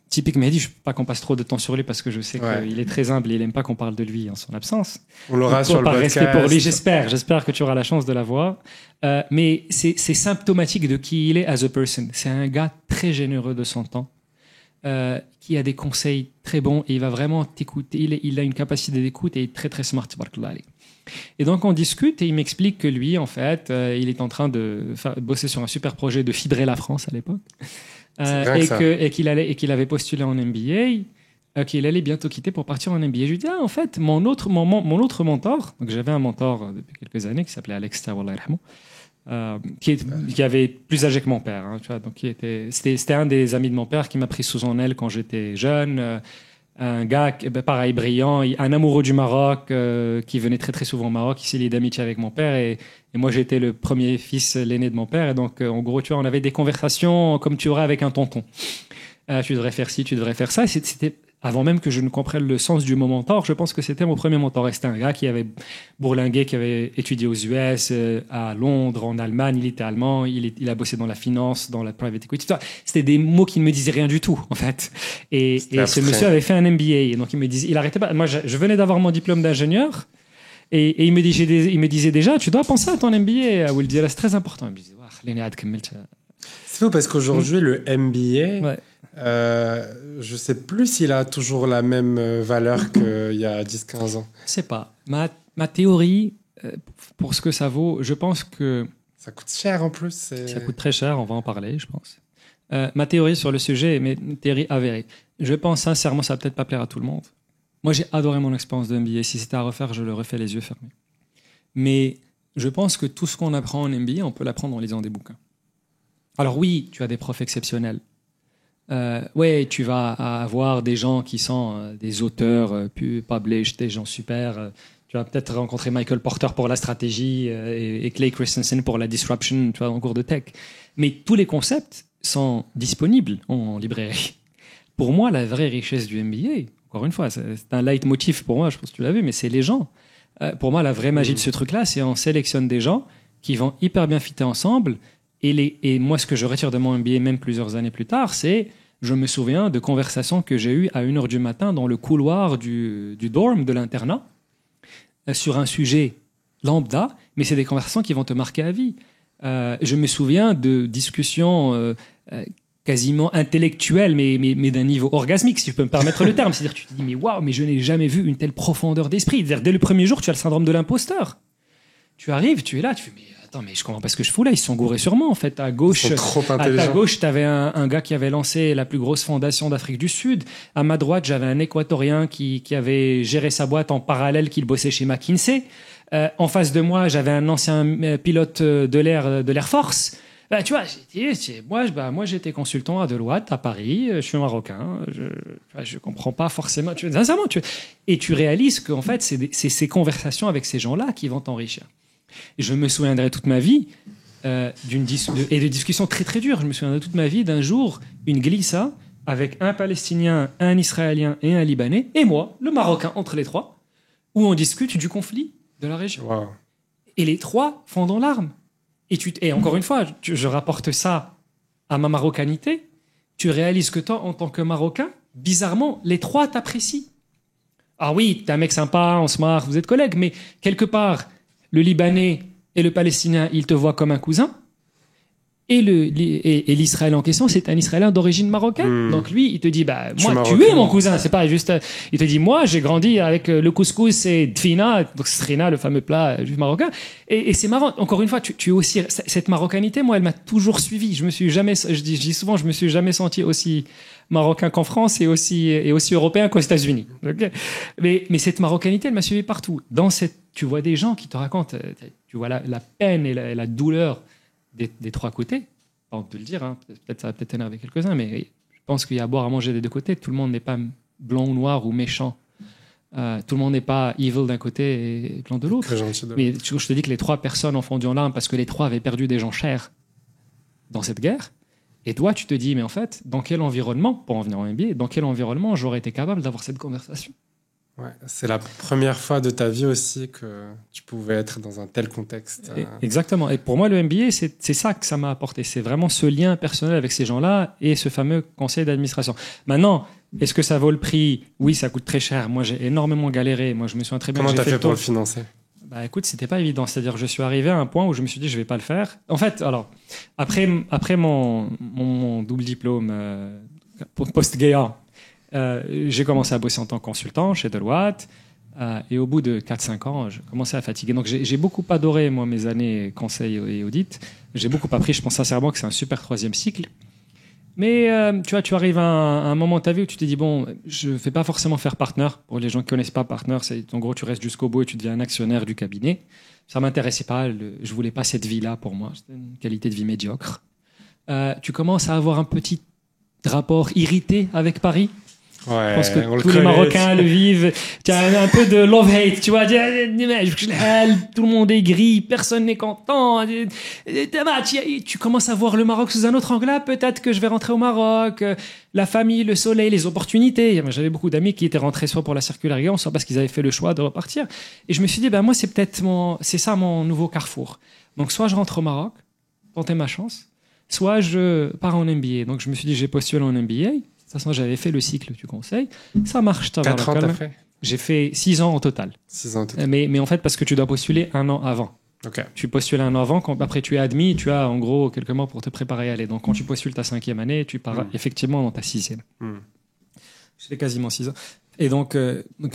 typique Mehdi, je ne veux pas qu'on passe trop de temps sur lui parce que je sais qu'il est très humble et il n'aime pas qu'on parle de lui en son absence. On l'aura sur le podcast. Par respect pour lui, j'espère que tu auras la chance de la voir. Mais c'est symptomatique de qui il est as a person. C'est un gars très généreux de son temps, qui a des conseils très bons et il va vraiment t'écouter. Il a une capacité d'écoute et il est très très smart. Et donc on discute et il m'explique que lui, en fait, il est en train de bosser sur un super projet de fibrer la France à l'époque. Et qu'il avait postulé en MBA, qu'il allait bientôt quitter pour partir en MBA. Je lui dis, en fait, mon autre mentor, donc j'avais un mentor depuis quelques années qui s'appelait Alex Tawallah qui avait plus âgé que mon père. Tu vois, donc c'était un des amis de mon père qui m'a pris sous son aile quand j'étais jeune. Un gars, pareil, brillant, un amoureux du Maroc, qui venait très très souvent au Maroc, il s'est lié d'amitié avec mon père et moi j'étais le premier fils, l'aîné de mon père et donc en gros tu vois on avait des conversations comme tu aurais avec un tonton. Tu devrais faire ci, tu devrais faire ça. C'était avant même que je ne comprenne le sens du mot mentor, je pense que c'était mon premier mentor. Et c'était un gars qui avait bourlingué, qui avait étudié aux US, à Londres, en Allemagne, il était allemand, il a bossé dans la finance, dans la private equity. C'était des mots qui ne me disaient rien du tout, en fait. Et ce monsieur avait fait un MBA. Et donc il me disait, il arrêtait pas. Moi, je venais d'avoir mon diplôme d'ingénieur. Et il me disait déjà, tu dois penser à ton MBA. Ou il disait, là, c'est très important. Il me disait, c'est fou parce qu'aujourd'hui, le MBA, je sais plus s'il a toujours la même valeur qu'il y a 10-15 ans. Je sais pas. Ma théorie, pour ce que ça vaut, je pense que... Ça coûte cher en plus. Ça coûte très cher, on va en parler, je pense. Ma théorie sur le sujet est une théorie avérée. Je pense sincèrement, ça va peut-être pas plaire à tout le monde. Moi, j'ai adoré mon expérience de MBA. Si c'était à refaire, je le refais les yeux fermés. Mais je pense que tout ce qu'on apprend en MBA, on peut l'apprendre en lisant des bouquins. Alors oui, tu as des profs exceptionnels. Tu vas avoir des gens qui sont des auteurs published, des gens super. Tu vas peut-être rencontrer Michael Porter pour la stratégie et Clay Christensen pour la disruption, tu vois, en cours de tech. Mais tous les concepts sont disponibles en librairie. Pour moi, la vraie richesse du MBA, encore une fois, c'est un leitmotiv pour moi, je pense que tu l'as vu, mais c'est les gens. Pour moi, la vraie magie de ce truc-là, c'est on sélectionne des gens qui vont hyper bien fitter ensemble. Et moi, ce que je retire de mon MBA, même plusieurs années plus tard, c'est, je me souviens de conversations que j'ai eues à 1h du matin dans le couloir du dorm de l'internat, sur un sujet lambda, mais c'est des conversations qui vont te marquer à vie. Je me souviens de discussions quasiment intellectuelles, mais d'un niveau orgasmique, si je peux me permettre le terme. C'est-à-dire, tu te dis, mais waouh, mais je n'ai jamais vu une telle profondeur d'esprit. C'est-à-dire, dès le premier jour, tu as le syndrome de l'imposteur. Tu arrives, tu es là, tu fais, mais attends, mais je comprends pas ce que je fous là. Ils se sont gourés sur moi, en fait. À gauche, tu avais un gars qui avait lancé la plus grosse fondation d'Afrique du Sud. À ma droite, j'avais un Équatorien qui avait géré sa boîte en parallèle, qu'il bossait chez McKinsey. En face de moi, j'avais un ancien pilote de l'Air Force. Tu vois, moi j'étais consultant à Deloitte à Paris, je suis marocain, je comprends pas forcément, sincèrement, et tu réalises qu'en fait c'est ces conversations avec ces gens-là qui vont t'enrichir. Et je me souviendrai toute ma vie et de discussions très très dures. Je me souviendrai toute ma vie d'un jour une glissa avec un Palestinien, un Israélien et un Libanais et moi, le Marocain entre les trois, où on discute du conflit de la région. Wow. Et les trois fondent en larmes. Et encore une fois, je rapporte ça à ma marocanité. Tu réalises que toi, en tant que Marocain, bizarrement, les trois t'apprécient. Ah oui, t'es un mec sympa, on se marre, vous êtes collègues, mais quelque part, le Libanais et le Palestinien, ils te voient comme un cousin. Et l'Israélien en question, c'est un Israélien d'origine marocaine. Donc lui, il te dit, moi, tu es mon cousin. C'est pas juste. Il te dit, moi, j'ai grandi avec le couscous et dfina, donc srina, le fameux plat juif marocain. Et c'est marrant. Encore une fois, tu es aussi cette marocanité. Moi, elle m'a toujours suivi. Je dis souvent, je me suis jamais senti aussi marocain qu'en France et aussi européen qu'aux États-Unis. Okay, mais cette marocanité, elle m'a suivi partout. Tu vois des gens qui te racontent, tu vois la peine et la douleur des trois côtés. Pas honte de le dire, hein. Ça va peut-être énerver quelques-uns, mais je pense qu'il y a à boire, à manger des deux côtés. Tout le monde n'est pas blanc ou noir ou méchant. Tout le monde n'est pas evil d'un côté et blanc de l'autre. Mais je te dis que les trois personnes ont fondu en larmes parce que les trois avaient perdu des gens chers dans cette guerre. Et toi, tu te dis, mais en fait, dans quel environnement, pour en venir au MBA, dans quel environnement j'aurais été capable d'avoir cette conversation? Ouais, c'est la première fois de ta vie aussi que tu pouvais être dans un tel contexte. Exactement. Et pour moi, le MBA, c'est ça que ça m'a apporté. C'est vraiment ce lien personnel avec ces gens-là et ce fameux conseil d'administration. Maintenant, est-ce que ça vaut le prix? Oui, ça coûte très cher. Moi, j'ai énormément galéré. Moi, je me souviens très bien. Comment tu as fait pour le financer? Écoute, c'était pas évident. C'est-à-dire, je suis arrivé à un point où je me suis dit, je vais pas le faire. En fait, alors, après mon double diplôme post-GEA, j'ai commencé à bosser en tant que consultant chez Deloitte. Et au bout de 4-5 ans, je commençais à fatiguer. Donc, j'ai beaucoup adoré, moi, mes années conseil et audit. J'ai beaucoup appris. Je pense sincèrement que c'est un super troisième cycle. Mais tu vois, tu arrives à un moment de ta vie où tu te dis, bon, je ne vais pas forcément faire partner. Pour les gens qui ne connaissent pas partner, c'est en gros, tu restes jusqu'au bout et tu deviens un actionnaire du cabinet. Ça ne m'intéressait pas. Je ne voulais pas cette vie-là pour moi. C'était une qualité de vie médiocre. Tu commences à avoir un petit rapport irrité avec Paris. Ouais, je pense que tous les Marocains le vivent. Tu as un peu de love-hate, tu vois. Tout le monde est gris, personne n'est content. Tu commences à voir le Maroc sous un autre angle. Peut-être que je vais rentrer au Maroc. La famille, le soleil, les opportunités. J'avais beaucoup d'amis qui étaient rentrés soit pour la circularité, soit parce qu'ils avaient fait le choix de repartir. Et je me suis dit, moi, c'est ça mon nouveau carrefour. Donc, soit je rentre au Maroc, tenter ma chance, soit je pars en MBA. Donc, je me suis dit, j'ai postulé en MBA. De toute façon, j'avais fait le cycle du conseil. Ça marche. 4 ans, t'as fait? J'ai fait 6 ans au total. 6 ans au total. Mais en fait, parce que tu dois postuler 1 an avant. Okay. Tu postules 1 an avant. Après, tu es admis. Tu as en gros quelques mois pour te préparer à aller. Donc, quand tu postules ta 5e année, tu pars effectivement dans ta 6e. J'ai fait quasiment 6 ans. Et donc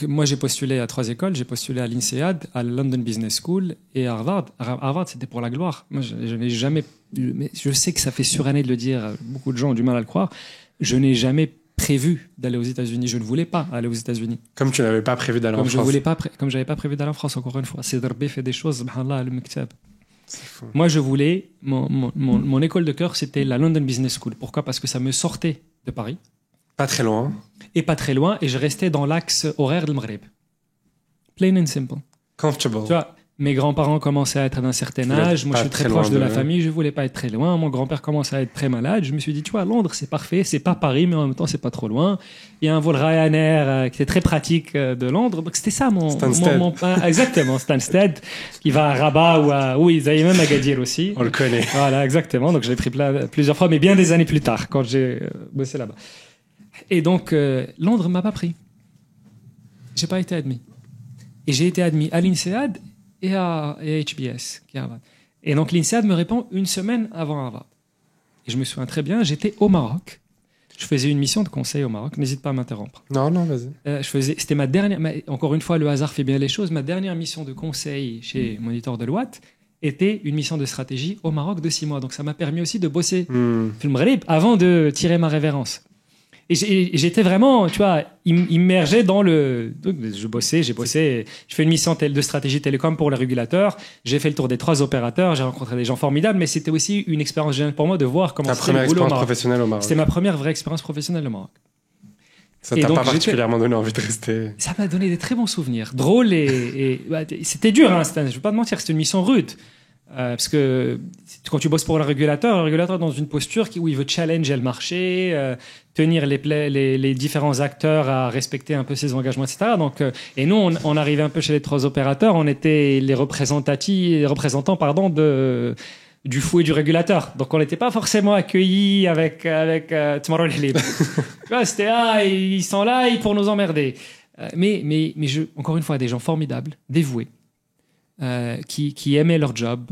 moi, j'ai postulé à 3 écoles. J'ai postulé à l'INSEAD, à London Business School et à Harvard. Harvard, c'était pour la gloire. Moi, je n'ai jamais... Mais je sais que ça fait surannée de le dire. Beaucoup de gens ont du mal à le croire. Je n'ai jamais prévu d'aller aux États-Unis. Je ne voulais pas aller aux États-Unis. Comme tu n'avais pas prévu d'aller en France. Comme j'avais pas prévu d'aller en France, encore une fois. C'est Rabbi fait des choses, subhanallah, le mektab. Moi, je voulais... Mon école de cœur, c'était la London Business School. Pourquoi? Parce que ça me sortait de Paris. Pas très loin. Et pas très loin. Et je restais dans l'axe horaire de Maghreb. Plain and simple. Comfortable. Tu vois, mes grands-parents commençaient à être d'un certain âge. Moi, je suis très proche de la famille. Je voulais pas être très loin. Mon grand-père commençait à être très malade. Je me suis dit, tu vois, Londres, c'est parfait. C'est pas Paris, mais en même temps, c'est pas trop loin. Il y a un vol Ryanair qui est très pratique de Londres. Donc, c'était ça mon exactement, Stansted, qui va à Rabat ou à, oui, ils avaient même Agadir aussi. On le connaît. Voilà, exactement. Donc, je l'ai pris plusieurs fois, mais bien des années plus tard, quand j'ai bossé là-bas. Et donc, Londres m'a pas pris. J'ai pas été admis. Et j'ai été admis à l'INSEAD et à HBS, qui est Harvard. Et donc l'INSEAD me répond 1 semaine avant Harvard. Et je me souviens très bien, j'étais au Maroc. Je faisais une mission de conseil au Maroc. N'hésite pas à m'interrompre. Non, vas-y. C'était ma dernière... Encore une fois, le hasard fait bien les choses. Ma dernière mission de conseil chez Monitor Deloitte était une mission de stratégie au Maroc de 6 mois. Donc ça m'a permis aussi de bosser film Maghreb avant de tirer ma révérence. Et j'étais vraiment, tu vois, immergé dans le... J'ai bossé. Je fais une mission de stratégie télécom pour les régulateurs. J'ai fait le tour des 3 opérateurs. J'ai rencontré des gens formidables, mais c'était aussi une expérience géniale pour moi de voir comment c'était le boulot au Maroc. Ta première expérience professionnelle au Maroc. C'était ma première vraie expérience professionnelle au Maroc. Ça t'a pas particulièrement donné envie de rester? Ça m'a donné des très bons souvenirs. Drôles et c'était dur, hein, je ne vais pas te mentir, c'était une mission rude. Parce que quand tu bosses pour le régulateur est dans une posture où il veut challenger le marché, tenir les différents acteurs à respecter un peu ses engagements, etc. Donc, et nous, on arrivait un peu chez les 3 opérateurs, on était les représentants du fou et du régulateur. Donc, on n'était pas forcément accueillis avec Tomorrow Libre. C'était ils sont là pour nous emmerder. Mais encore une fois, des gens formidables, dévoués. qui aimaient leur job.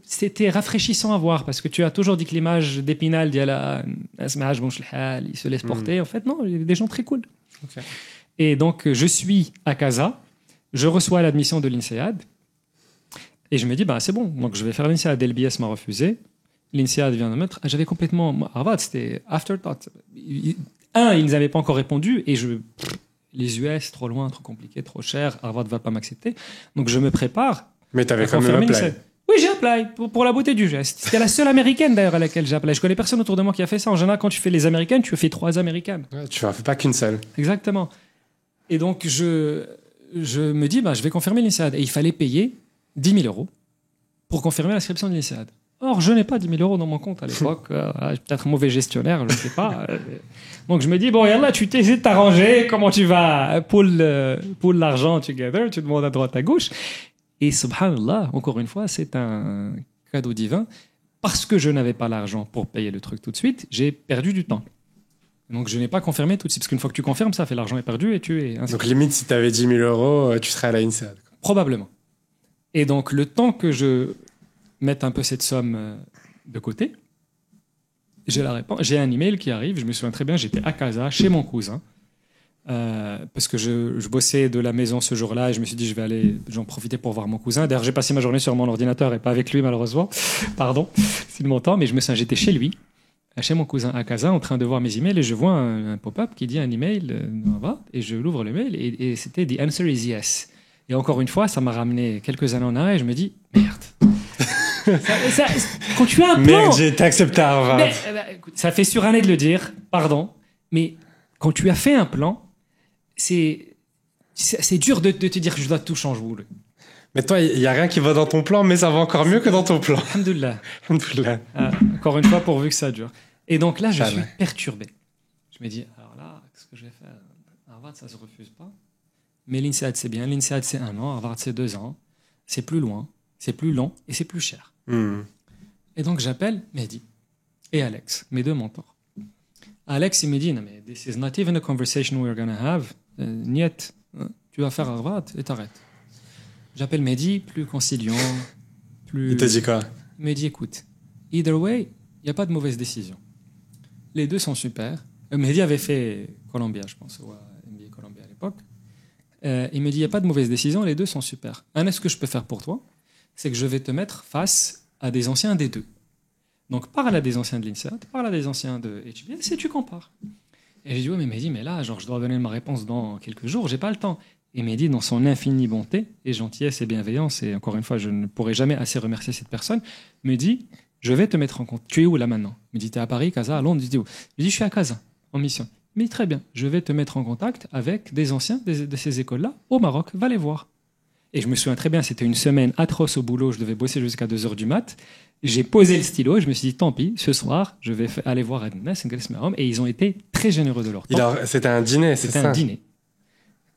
C'était rafraîchissant à voir parce que tu as toujours dit que l'image d'Épinal, il se laisse porter. En fait, non, il y a des gens très cool. Okay. Et donc, je suis à Casa, je reçois l'admission de l'INSEAD et je me dis, bah, c'est bon, donc je vais faire l'INSEAD. LBS m'a refusé. L'INSEAD vient de mettre. J'avais complètement. Harvard, c'était afterthought. Ils n'avaient pas encore répondu et les US, trop loin, trop compliqué, trop cher, Harvard ne va pas m'accepter. Donc je me prépare. Mais tu avais quand même appelé. Oui, j'ai appelé pour la beauté du geste. C'était la seule américaine d'ailleurs à laquelle j'ai appelé. Je connais personne autour de moi qui a fait ça. En général, quand tu fais les américaines, tu fais 3 américaines. Ouais, tu n'en fais pas qu'une seule. Exactement. Et donc je me dis, bah, je vais confirmer l'INSEAD. Et il fallait payer 10 000 € pour confirmer l'inscription de l'INSEAD. Or, je n'ai pas 10 000 € dans mon compte à l'époque. Peut-être mauvais gestionnaire, je ne sais pas. Donc, je me dis, bon, là, tu t'essaies de t'arranger. Comment tu vas pull l'argent together? Tu demandes à droite, à gauche. Et subhanallah, encore une fois, c'est un cadeau divin. Parce que je n'avais pas l'argent pour payer le truc tout de suite, j'ai perdu du temps. Donc, je n'ai pas confirmé tout de suite. Parce qu'une fois que tu confirmes, ça fait l'argent est perdu et tu es inscrit. Donc, limite, si tu avais 10 000 €, tu serais à la INSEAD. Probablement. Et donc, le temps que je mette un peu cette somme de côté, j'ai la réponse. J'ai un email qui arrive. Je me souviens très bien, j'étais à Casa, chez mon cousin. Parce que je bossais de la maison ce jour-là et je me suis dit, j'en profiter pour voir mon cousin. D'ailleurs, j'ai passé ma journée sur mon ordinateur et pas avec lui, malheureusement. Pardon, s'il m'entend. Mais je me souviens, j'étais chez lui, chez mon cousin à Casa, en train de voir mes emails et je vois un pop-up qui dit un email. Et je l'ouvre le mail et c'était The answer is yes. Et encore une fois, ça m'a ramené quelques années en arrière et je me dis, merde. Quand tu as un plan... Merde, j'ai été accepté à Harvard. Écoute, ça fait surannée de le dire, pardon. Mais quand tu as fait un plan, c'est dur de te dire que je dois tout changer. Mais toi, il n'y a rien qui va dans ton plan, mais ça va encore mieux que dans ton plan. Alhamdoulilah. Alhamdoulilah. Encore une fois, pourvu que ça dure. Et donc là, je suis perturbé. Je me dis, alors là, qu'est-ce que je vais faire? Harvard, ça ne se refuse pas. Mais l'INSEAD, c'est bien. L'INSEAD, c'est 1 an. Harvard, c'est 2 ans. C'est plus loin, c'est plus long et c'est plus cher. Et donc, j'appelle Mehdi et Alex, mes 2 mentors. Alex, il me dit, non, mais this is not even a conversation we're going to have. Niet, tu vas faire Harvard et t'arrêtes. J'appelle Mehdi, plus conciliant, plus... Il t'a dit quoi? Il me dit, écoute, either way, il n'y a pas de mauvaise décision. Les 2 sont super. Mehdi avait fait Columbia, je pense, ou MBA Columbia à l'époque. Il me dit, il n'y a pas de mauvaise décision, les 2 sont super. Ce que je peux faire pour toi, c'est que je vais te mettre face à des anciens des 2. Donc, parle à des anciens de l'INSEAD, parle à des anciens de HBS et tu compares. Et j'ai dit, ouais, mais Mehdi, mais là, genre, je dois donner ma réponse dans quelques jours, j'ai pas le temps. Et Mehdi, dans son infinie bonté et gentillesse et bienveillance, et encore une fois, je ne pourrai jamais assez remercier cette personne, me dit, je vais te mettre en compte. Tu es où là maintenant? Il me dit, tu es à Paris, Casa, à Londres? Je dis où? Je dis, je suis à Casa, en mission. Il me dit, très bien, je vais te mettre en contact avec des anciens de ces écoles-là au Maroc, va les voir. Et je me souviens très bien, c'était une semaine atroce au boulot, je devais bosser jusqu'à 2h du mat'. J'ai posé le stylo et je me suis dit, tant pis, ce soir, je vais aller voir Adnes, et ils ont été très généreux de leur temps. C'était un dîner, c'est ça? C'était un dîner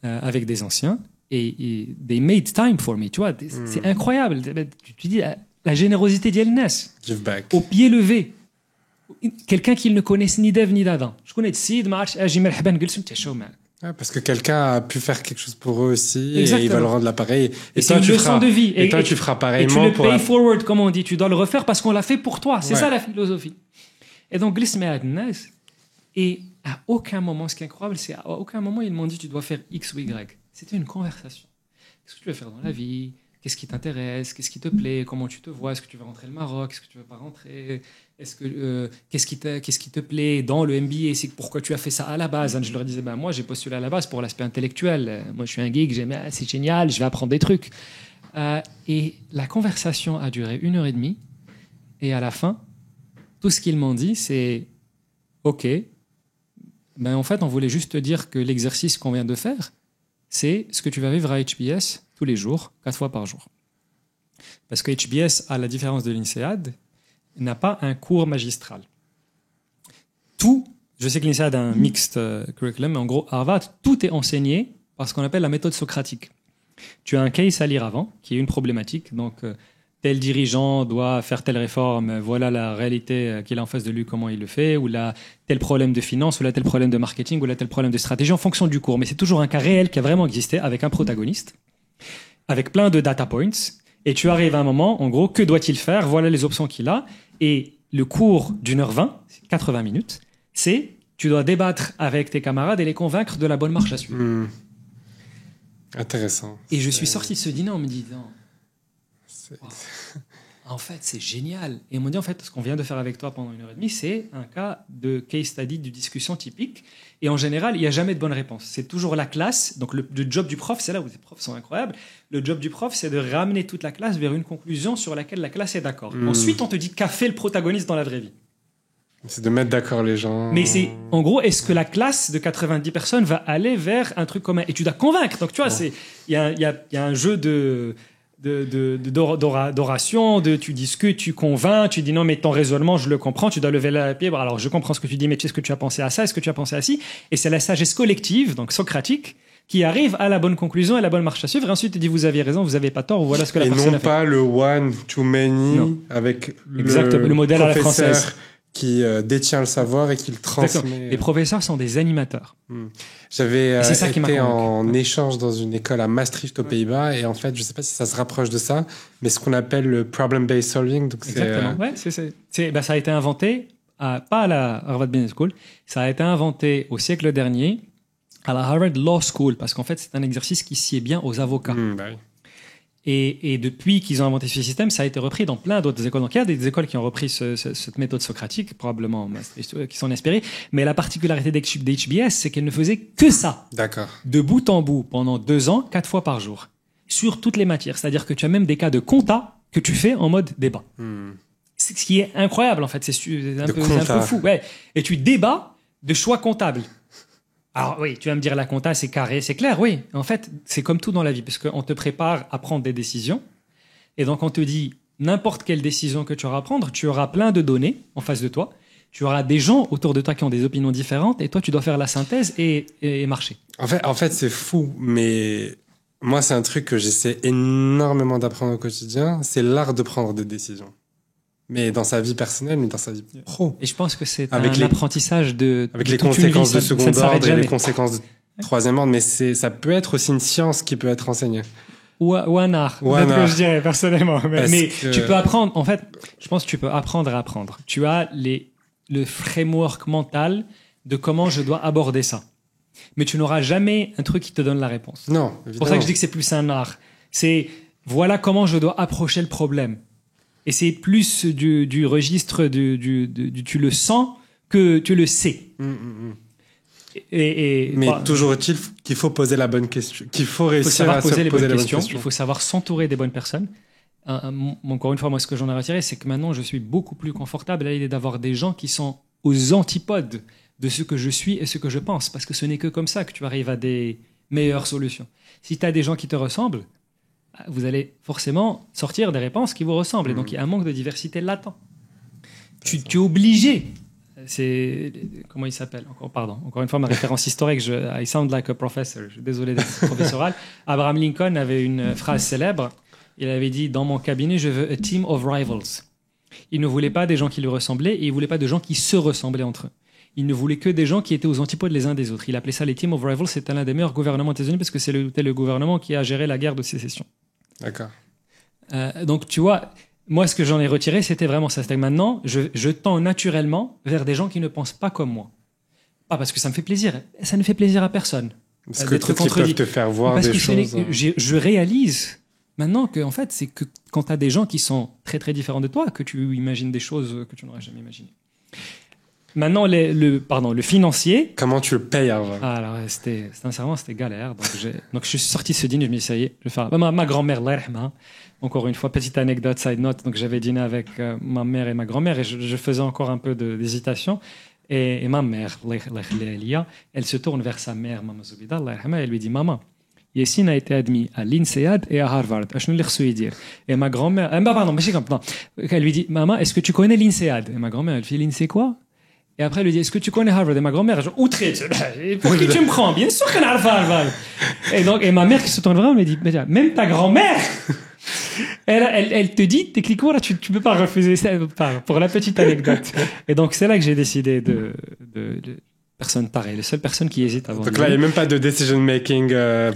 avec des anciens et they made time for me, tu vois, c'est incroyable. Tu dis, la générosité d'Adnes, give back. Au pied levé. Quelqu'un qu'ils ne connaissent ni d'Ève ni d'Adam. Je connais Sid, March, Ajim El-Haban, Gulsum, Tchachoum. Parce que quelqu'un a pu faire quelque chose pour eux aussi. Exactement. Et il va le rendre l'appareil. Et c'est une leçon de vie. Et toi, tu feras pareillement. Et tu le pay forward, comme on dit. Tu dois le refaire parce qu'on l'a fait pour toi. C'est ça la philosophie. Et donc, Glisme Adnes. Et à aucun moment, ce qui est incroyable, c'est à aucun moment, ils m'ont dit tu dois faire X ou Y. C'était une conversation. Qu'est-ce que tu veux faire dans la vie? Qu'est-ce qui t'intéresse? Qu'est-ce qui te plaît? Comment tu te vois? Est-ce que tu veux rentrer au Maroc? Est-ce que tu veux pas rentrer? Qu'est-ce qui te plaît dans le MBA? C'est pourquoi tu as fait ça à la base? Je leur disais, moi j'ai postulé à la base pour l'aspect intellectuel. Moi je suis un geek, c'est génial, je vais apprendre des trucs. Et la conversation a duré 1h30. Et à la fin, tout ce qu'ils m'ont dit, c'est OK. En fait, on voulait juste te dire que l'exercice qu'on vient de faire, c'est ce que tu vas vivre à HBS tous les jours, 4 fois par jour. Parce que HBS, à la différence de l'INSEAD, n'a pas un cours magistral. Je sais que l'INSEAD a un mixed curriculum, mais en gros, Harvard, tout est enseigné par ce qu'on appelle la méthode socratique. Tu as un case à lire avant, qui est une problématique. Donc, tel dirigeant doit faire telle réforme, voilà la réalité qu'il a en face de lui, comment il le fait, ou là, tel problème de finance, ou là, tel problème de marketing, ou là, tel problème de stratégie, en fonction du cours. Mais c'est toujours un cas réel qui a vraiment existé, avec un protagoniste, avec plein de data points, Et tu arrives à un moment, en gros, que doit-il faire? Voilà les options qu'il a. Et le cours d'1h20, c'est 80 minutes, c'est tu dois débattre avec tes camarades et les convaincre de la bonne marche à suivre. Intéressant. Et je suis sorti de ce dîner en me disant, wow, en fait, c'est génial. Et ils m'ont dit, en fait, ce qu'on vient de faire avec toi pendant 1h30, c'est un cas de case study, de discussion typique. Et en général, il n'y a jamais de bonne réponse. C'est toujours la classe. Donc, le job du prof, c'est là où les profs sont incroyables. Le job du prof, c'est de ramener toute la classe vers une conclusion sur laquelle la classe est d'accord. Ensuite, on te dit qu'a fait le protagoniste dans la vraie vie. C'est de mettre d'accord les gens. Mais c'est, en gros, est-ce que la classe de 90 personnes va aller vers un truc commun? Et tu dois convaincre. Donc, tu vois, il y a un jeu d'oration, tu discutes, tu convaincs, tu dis non, mais ton raisonnement, je le comprends, tu dois lever la pied. Bon, alors, je comprends ce que tu dis, mais est-ce que tu as pensé à ça? Est-ce que tu as pensé à ci? Et c'est la sagesse collective, donc socratique, qui arrive à la bonne conclusion et la bonne marche à suivre. Et ensuite, tu dis, vous aviez raison, vous n'avez pas tort, ou voilà ce que la personne a fait. Et non pas le one too many avec le modèle à la française. Qui détient le savoir et qui le transmet. Les professeurs sont des animateurs. J'avais été en échange dans une école à Maastricht aux Pays-Bas et en fait, je sais pas si ça se rapproche de ça, mais ce qu'on appelle le problem-based solving. Donc exactement. Ça a été inventé, pas à la Harvard Business School, ça a été inventé au siècle dernier à la Harvard Law School parce qu'en fait, c'est un exercice qui sied bien aux avocats. Oui. Et depuis qu'ils ont inventé ce système, ça a été repris dans plein d'autres écoles. Donc il y a des écoles qui ont repris cette méthode socratique, probablement qui sont inspirées. Mais la particularité d'HBS, c'est qu'elle ne faisait que ça. D'accord. De bout en bout, pendant 2 ans, 4 fois par jour. Sur toutes les matières. C'est-à-dire que tu as même des cas de compta que tu fais en mode débat. C'est ce qui est incroyable, en fait. C'est un peu fou. Ouais. Et tu débats de choix comptables. Alors oui, tu vas me dire la compta, c'est carré, c'est clair, oui. En fait, c'est comme tout dans la vie, parce qu'on te prépare à prendre des décisions. Et donc, on te dit, n'importe quelle décision que tu auras à prendre, tu auras plein de données en face de toi. Tu auras des gens autour de toi qui ont des opinions différentes, et toi, tu dois faire la synthèse et marcher. En fait, c'est fou, mais moi, c'est un truc que j'essaie énormément d'apprendre au quotidien, c'est l'art de prendre des décisions. Mais dans sa vie personnelle, mais dans sa vie pro. Et je pense que c'est un apprentissage avec les conséquences de second ordre et les conséquences de troisième ordre, mais ça peut être aussi une science qui peut être enseignée. Ou un art, que je dirais personnellement. Mais tu peux apprendre, en fait, je pense que tu peux apprendre à apprendre. Tu as le framework mental de comment je dois aborder ça. Mais tu n'auras jamais un truc qui te donne la réponse. Non, évidemment. C'est pour ça que je dis que c'est plus un art. C'est, voilà comment je dois approcher le problème. Et c'est plus du registre du tu le sens que tu le sais. Mais toujours est-il qu'il faut poser la bonne question, qu'il faut réussir à poser les bonnes questions. Il faut savoir s'entourer des bonnes personnes. Encore une fois, moi, ce que j'en ai retiré, c'est que maintenant, je suis beaucoup plus confortable à l'idée d'avoir des gens qui sont aux antipodes de ce que je suis et ce que je pense. Parce que ce n'est que comme ça que tu arrives à des meilleures solutions. Si tu as des gens qui te ressemblent, vous allez forcément sortir des réponses qui vous ressemblent. Et donc, il y a un manque de diversité latent. Tu es obligé. C'est... Comment il s'appelle? Encore une fois, ma référence historique, I sound like a professor. Je suis désolé d'être professoral. Abraham Lincoln avait une phrase célèbre. Il avait dit, dans mon cabinet, je veux a team of rivals. Il ne voulait pas des gens qui lui ressemblaient et il ne voulait pas de gens qui se ressemblaient entre eux. Il ne voulait que des gens qui étaient aux antipodes les uns des autres. Il appelait ça les team of rivals. C'était l'un des meilleurs gouvernements des États-Unis parce que c'était le gouvernement qui a géré la guerre de sécession. D'accord. Donc, tu vois, moi, ce que j'en ai retiré, c'était vraiment ça. C'est que maintenant, je tends naturellement vers des gens qui ne pensent pas comme moi. Pas parce que ça me fait plaisir. Ça ne fait plaisir à personne. Parce que peut-être qu'ils peuvent te faire voir des choses. Je réalise maintenant que, en fait, c'est que quand tu as des gens qui sont très, très différents de toi, que tu imagines des choses que tu n'aurais jamais imaginées. Maintenant, le financier. Comment tu le payes, Harvard? Alors, sincèrement, c'était galère. Donc, je suis sorti de ce dîner, je me dis, ça y est, je vais faire. Ma grand-mère, encore une fois, petite anecdote, side note. Donc, j'avais dîné avec ma mère et ma grand-mère et je faisais encore un peu d'hésitation. Et ma mère, elle se tourne vers sa mère, Maman Zoubida, elle lui dit, Maman, Yassine a été admis à l'INSEAD et à Harvard. Et ma grand-mère, pardon, mais elle lui dit, Maman, est-ce que tu connais l'INSEAD? Et ma grand-mère, elle fait, l'INSEAD quoi? Et après, elle lui dit, est-ce que tu connais Harvard? Et ma grand-mère, genre, outré, pour qui tu me prends? Bien sûr qu'elle a Harvard. Et ma mère qui se tourne vers elle me dit, même ta grand-mère, elle te dit, techniquement, là, tu peux pas refuser ça, pour la petite anecdote. Et donc, c'est là que j'ai décidé personne tarée, les seules personnes qui hésitent avant. Donc là, il n'y a même pas de decision-making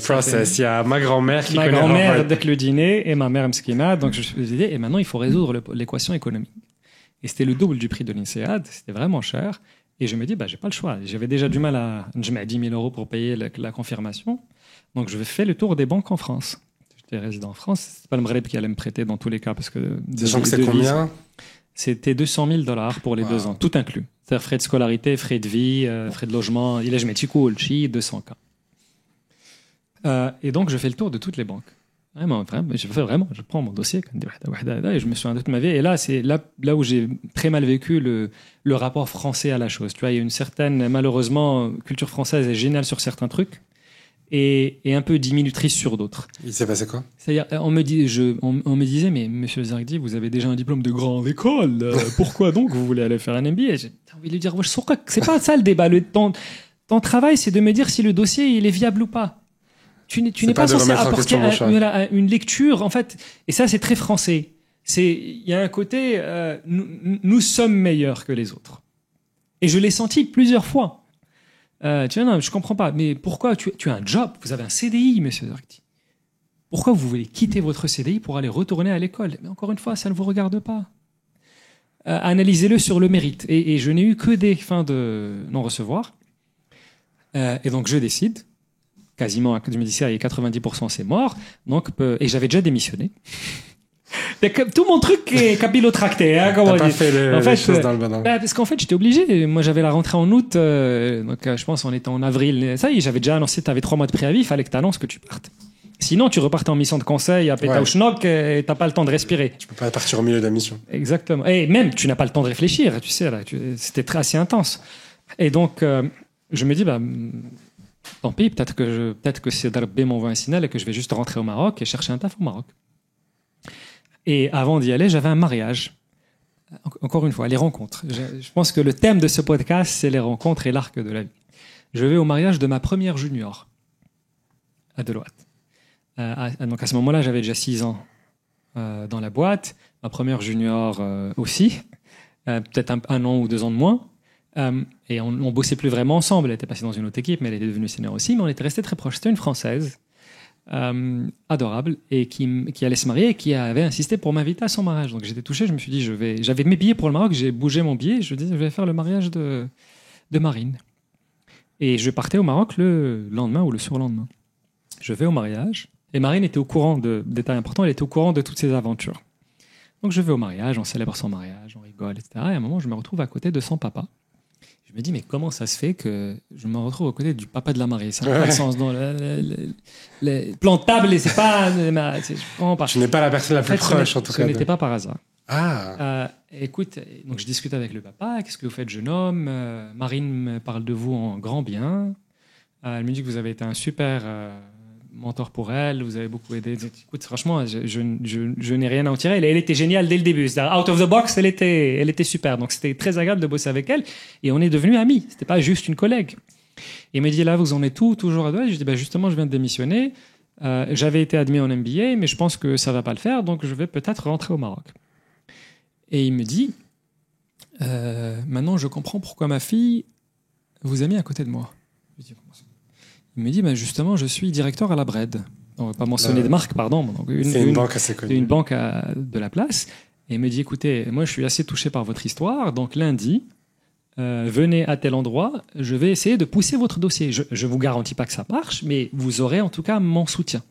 process. Il y a ma grand-mère qui ma connaît grand-mère Harvard. avec le dîner et ma mère Mskina. Donc je me suis dit, et maintenant il faut résoudre l'équation économique. Et c'était le double du prix de l'INSEAD, c'était vraiment cher. Et je me dis, j'ai pas le choix. J'avais déjà du mal je mets 10 000 € pour payer la confirmation. Donc je vais faire le tour des banques en France. J'étais résident en France, c'est pas le Maghreb qui allait me prêter dans tous les cas parce que. Sachant que c'est combien? C'était $200 pour les 2 ans, tout inclus. C'est-à-dire frais de scolarité, frais de vie, frais de logement. Il est je mets 200K. Et donc je fais le tour de toutes les banques. Vraiment, je prends mon dossier et je me souviens de toute ma vie. Et là, c'est là où j'ai très mal vécu le rapport français à la chose. Tu vois, il y a une certaine, malheureusement, culture française est géniale sur certains trucs et un peu diminutrice sur d'autres. Il s'est passé quoi? C'est-à-dire, on me disait, mais monsieur Zargdi, vous avez déjà un diplôme de grande école. Pourquoi donc vous voulez aller faire un MBA? J'ai envie de lui dire, c'est pas ça le débat. Ton travail, c'est de me dire si le dossier il est viable ou pas. Tu n'es pas censé apporter une lecture, en fait. Et ça, c'est très français. Il y a un côté, nous sommes meilleurs que les autres. Et je l'ai senti plusieurs fois. Tu vois, non, je comprends pas. Mais pourquoi tu as un job? Vous avez un CDI, monsieur Zargdi. Pourquoi vous voulez quitter votre CDI pour aller retourner à l'école? Mais encore une fois, ça ne vous regarde pas. Analysez-le sur le mérite. Et je n'ai eu que des fins de non-recevoir. Et donc, je décide. Quasiment, je me dis ça, 90% c'est mort. Donc, et j'avais déjà démissionné. Tout mon truc est capillotracté. Hein, T'as pas fait les choses dans le bon ordre. Parce qu'en fait, j'étais obligé. Moi, j'avais la rentrée en août. Donc, je pense on était en avril. Ça y est, j'avais déjà annoncé, tu avais 3 mois de préavis. Il fallait que tu annonces que tu partes. Sinon, tu repartais en mission de conseil à Pétaouchnok et t'as pas le temps de respirer. Tu peux pas partir au milieu de la mission. Exactement. Et même, tu n'as pas le temps de réfléchir. Tu sais, là, c'était assez intense. Et donc, je me dis, tant pis, peut-être que c'est Darbé m'envoie un signal et que je vais juste rentrer au Maroc et chercher un taf au Maroc. Et avant d'y aller, j'avais un mariage. Encore une fois, les rencontres. Je pense que le thème de ce podcast, c'est les rencontres et l'arc de la vie. Je vais au mariage de ma première junior à Deloitte. Donc à ce moment-là, j'avais déjà 6 ans dans la boîte. Ma première junior aussi. Peut-être un an ou 2 ans de moins. Et on bossait plus vraiment ensemble. Elle était passée dans une autre équipe, mais elle était devenue senior aussi. Mais on était restés très proches. C'était une Française adorable et qui allait se marier et qui avait insisté pour m'inviter à son mariage. Donc j'étais touché. Je me suis dit, j'avais mes billets pour le Maroc. J'ai bougé mon billet. Je dis, je vais faire le mariage de Marine. Et je partais au Maroc le lendemain ou le surlendemain. Je vais au mariage. Et Marine était au courant détails importants. Elle était au courant de toutes ces aventures. Donc je vais au mariage, on célèbre son mariage, on rigole, etc. Et à un moment, je me retrouve à côté de son papa. Je me dis, mais comment ça se fait que je me retrouve à côté du papa de la mariée? Ça n'a pas de sens. Plantable, et c'est pas. Je comprends pas. Tu n'es pas la personne la plus proche, en tout cas. Ce n'était pas par hasard. Ah. Écoute, donc je discute avec le papa. Qu'est-ce que vous faites, jeune homme? Marine me parle de vous en grand bien. Elle me dit que vous avez été un super mentor pour elle. Vous avez beaucoup aidé. Écoute, franchement, je n'ai rien à en tirer. Elle était géniale dès le début. Out of the box, elle était super. Donc c'était très agréable de bosser avec elle. Et on est devenus amis. C'était pas juste une collègue. Et il me dit, là, vous en êtes toujours à Douai? Je dis, justement, je viens de démissionner. J'avais été admis en MBA, mais je pense que ça va pas le faire. Donc je vais peut-être rentrer au Maroc. Et il me dit, maintenant je comprends pourquoi ma fille vous a mis à côté de moi. Il me dit, justement, je suis directeur à la Bred. On ne va pas mentionner de marque, pardon. Donc c'est une banque assez connue. Une banque de la place. Et il me dit, écoutez, moi je suis assez touché par votre histoire, donc lundi, venez à tel endroit, je vais essayer de pousser votre dossier. Je ne vous garantis pas que ça marche, mais vous aurez en tout cas mon soutien.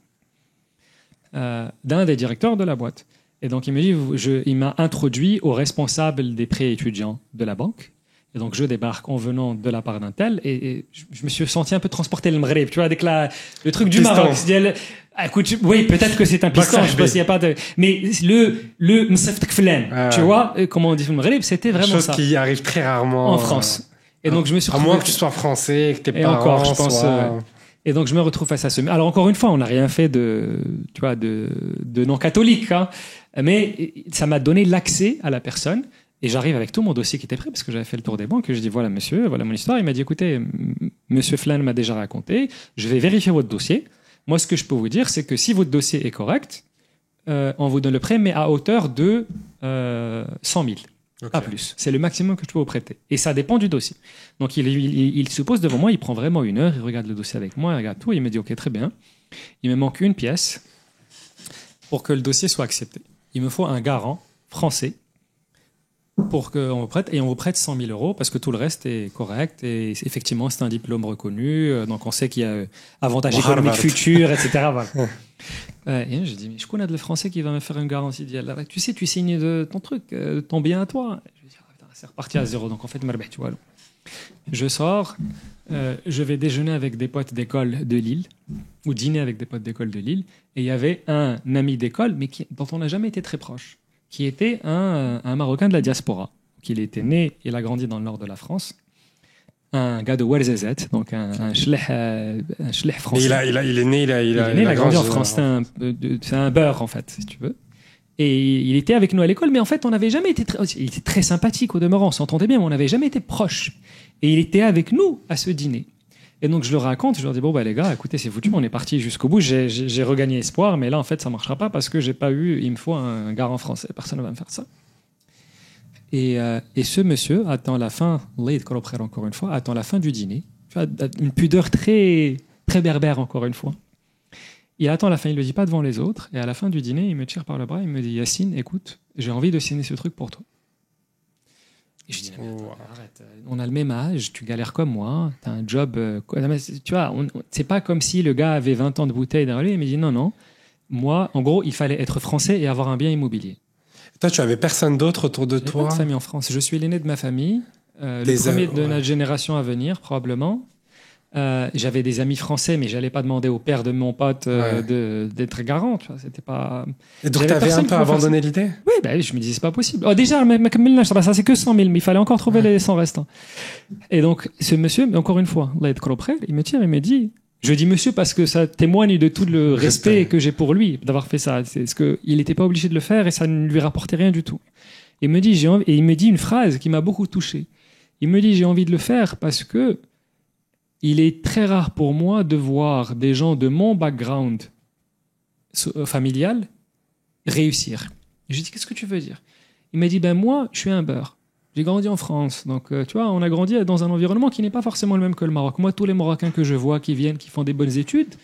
D'un des directeurs de la boîte. Et donc il me dit, il m'a introduit au responsable des prêts étudiants de la banque. Et donc je débarque en venant de la part d'un tel, et je me suis senti un peu transporté le Maghreb, tu vois, avec le truc du Maroc. Écoute, oui, peut-être que c'est un piston, je sais pas s'il y a pas de, mais le msaftek flan, tu vois, comment on dit le Maghreb, c'était vraiment ça. Chose qui arrive très rarement en France. Et donc je me suis retrouvé, à moins que tu sois français, et que tes parents encore, je pense. soient... Et donc je me retrouve face à ce. Alors encore une fois, on n'a rien fait de non catholique, hein, mais ça m'a donné l'accès à la personne. Et j'arrive avec tout mon dossier qui était prêt, parce que j'avais fait le tour des banques, et je dis, voilà monsieur, voilà mon histoire. Il m'a dit, écoutez, monsieur Flan m'a déjà raconté, je vais vérifier votre dossier. Moi, ce que je peux vous dire, c'est que si votre dossier est correct, on vous donne le prêt, mais à hauteur de 100 000. Ok. Pas plus. C'est le maximum que je peux vous prêter. Et ça dépend du dossier. Donc, il se pose devant moi, il prend vraiment 1 heure, il regarde le dossier avec moi, il regarde tout, il me dit, OK, très bien. Il me manque une pièce pour que le dossier soit accepté. Il me faut un garant français pour qu'on vous prête, et on vous prête 100 000 euros parce que tout le reste est correct, et effectivement, c'est un diplôme reconnu, donc on sait qu'il y a avantage économique Harvard. futur, etc. Voilà. Et je dis, mais je connais le français qui va me faire une garantie d'IAL. Tu sais, tu signes de ton truc, de ton bien à toi. Je dis, putain, c'est reparti à zéro. Donc en fait, tu vois. Je sors, je vais déjeuner avec des potes d'école de Lille, ou dîner avec des potes d'école de Lille, et il y avait un ami d'école, mais dont on n'a jamais été très proche, qui était un Marocain de la diaspora. Il était né, il a grandi dans le nord de la France. Un gars de Ouarzazate, donc un chleh français. Il est né, il a grandi en France. C'est un beurre, en fait, si tu veux. Et il était avec nous à l'école, mais en fait, on n'avait jamais été il était très sympathique au demeurant, on s'entendait bien, mais on n'avait jamais été proches. Et il était avec nous à ce dîner. Et donc, je le raconte, je leur dis, bon, bah, les gars, écoutez, c'est foutu, on est parti jusqu'au bout, j'ai regagné espoir, mais là, en fait, ça marchera pas parce que j'ai pas eu, il me faut un garant français, personne ne va me faire ça. Et ce monsieur attend la fin, encore une fois, attend la fin du dîner. Tu vois, une pudeur très, très berbère, encore une fois. Il attend la fin, il ne le dit pas devant les autres. Et à la fin du dîner, il me tire par le bras, il me dit, Yacine, écoute, j'ai envie de signer ce truc pour toi. Et je dis, non, mais attends, arrête, on a le même âge, tu galères comme moi, tu as un job. Tu vois, c'est pas comme si le gars avait 20 ans de bouteille derrière lui. Il me dit, non, moi, en gros, il fallait être français et avoir un bien immobilier. Toi, tu avais personne d'autre autour de J'ai toi? pas de famille en France. Je suis l'aîné de ma famille, le Des premier hommes, de ouais. notre génération à venir, probablement. J'avais des amis français, mais j'allais pas demander au père de mon pote d'être garant. Tu vois, c'était pas. Et donc, J'avais tu avais personne un peu pour faire abandonné l'idée? Oui, bah, je me disais, c'est pas possible. Oh, déjà, ça c'est que 100 000, mais il fallait encore trouver les 100 restants. Et donc, ce monsieur, encore une fois, il me tire et me dit, je dis monsieur parce que ça témoigne de tout le respect que j'ai pour lui d'avoir fait ça. C'est ce que il n'était pas obligé de le faire et ça ne lui rapportait rien du tout. Il me dit, et il me dit une phrase qui m'a beaucoup touché. Il me dit, j'ai envie de le faire parce que il est très rare pour moi de voir des gens de mon background familial réussir. Et je lui dis, qu'est-ce que tu veux dire? Il m'a dit, ben moi, je suis un beurre. J'ai grandi en France. Donc, tu vois, on a grandi dans un environnement qui n'est pas forcément le même que le Maroc. Moi, tous les Marocains que je vois qui viennent, qui font des bonnes études,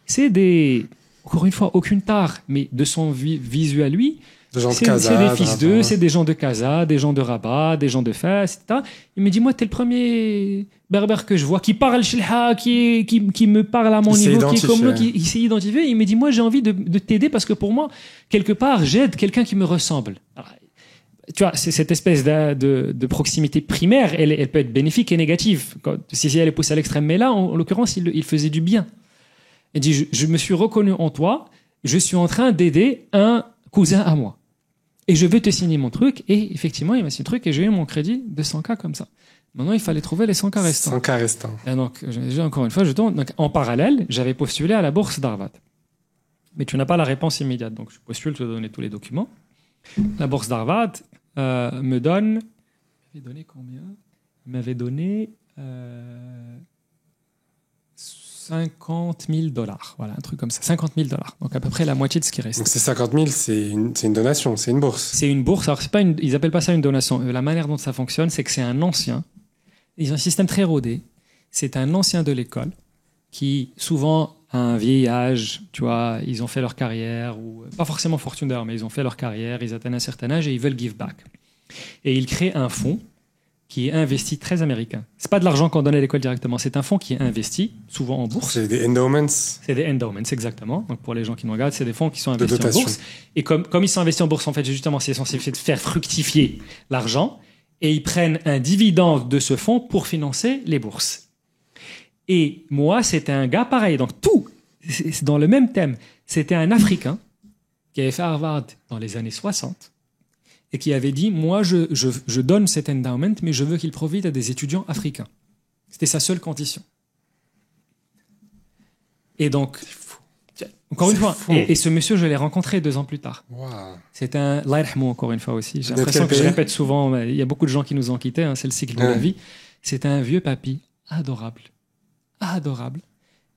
c'est des... Encore une fois, aucune tare, mais de son visu à lui, c'est des fils d'eux, c'est des gens de Casa, des gens de Rabat, des gens de Fès, etc. Il me dit, moi, t'es le premier berbère que je vois qui parle shilha, qui me parle à mon niveau, qui est comme moi, qui s'est identifié. Il me dit, moi, j'ai envie de t'aider parce que pour moi, quelque part, j'aide quelqu'un qui me ressemble. Alors, tu vois, c'est cette espèce de proximité primaire, elle peut être bénéfique et négative, si elle est poussée à l'extrême. Mais là, en l'occurrence, il faisait du bien. Il dit, je me suis reconnu en toi, je suis en train d'aider un cousin à moi. Et je vais te signer mon truc. Et effectivement, il m'a signé le truc et j'ai eu mon crédit de 100K comme ça. Maintenant, il fallait trouver les 100K restants. 100K restants. Et donc, encore une fois, donc, en parallèle, j'avais postulé à la bourse d'Harvard. Mais tu n'as pas la réponse immédiate. Donc, je postule, je te donner tous les documents. La bourse d'Harvard me donne... Il m'avait donné combien? Il m'avait donné 50 000 $. Voilà, un truc comme ça. 50 000 $. Donc, à peu près la moitié de ce qui reste. Donc, ces 50 000, c'est une donation, c'est une bourse. C'est une bourse. Alors, ils appellent pas ça une donation. La manière dont ça fonctionne, c'est que c'est un ancien. Ils ont un système très rodé. C'est un ancien de l'école qui, souvent, a un vieil âge. Tu vois, ils ont fait leur carrière, ou pas forcément fortune d'ailleurs, mais ils ont fait leur carrière, ils atteignent un certain âge et ils veulent give back. Et ils créent un fonds qui est investi, très américain. C'est pas de l'argent qu'on donne à l'école directement, c'est un fonds qui est investi, souvent en bourse. C'est des endowments. C'est des endowments, exactement. Donc pour les gens qui nous regardent, c'est des fonds qui sont investis en bourse. Et comme ils sont investis en bourse, en fait, justement, c'est censé faire fructifier l'argent. Et ils prennent un dividende de ce fonds pour financer les bourses. Et moi, c'était un gars pareil. Donc tout, c'est dans le même thème. C'était un Africain qui avait fait Harvard dans les années 60 et qui avait dit, moi, je donne cet endowment, mais je veux qu'il profite à des étudiants africains. C'était sa seule condition. Et donc, encore une fois, et ce monsieur, je l'ai rencontré 2 ans plus tard. Wow. C'est un laïrhmou, encore une fois aussi. J'ai l'impression que je répète souvent, il y a beaucoup de gens qui nous ont quittés, hein, c'est le cycle de la vie. C'est un vieux papy adorable. Adorable.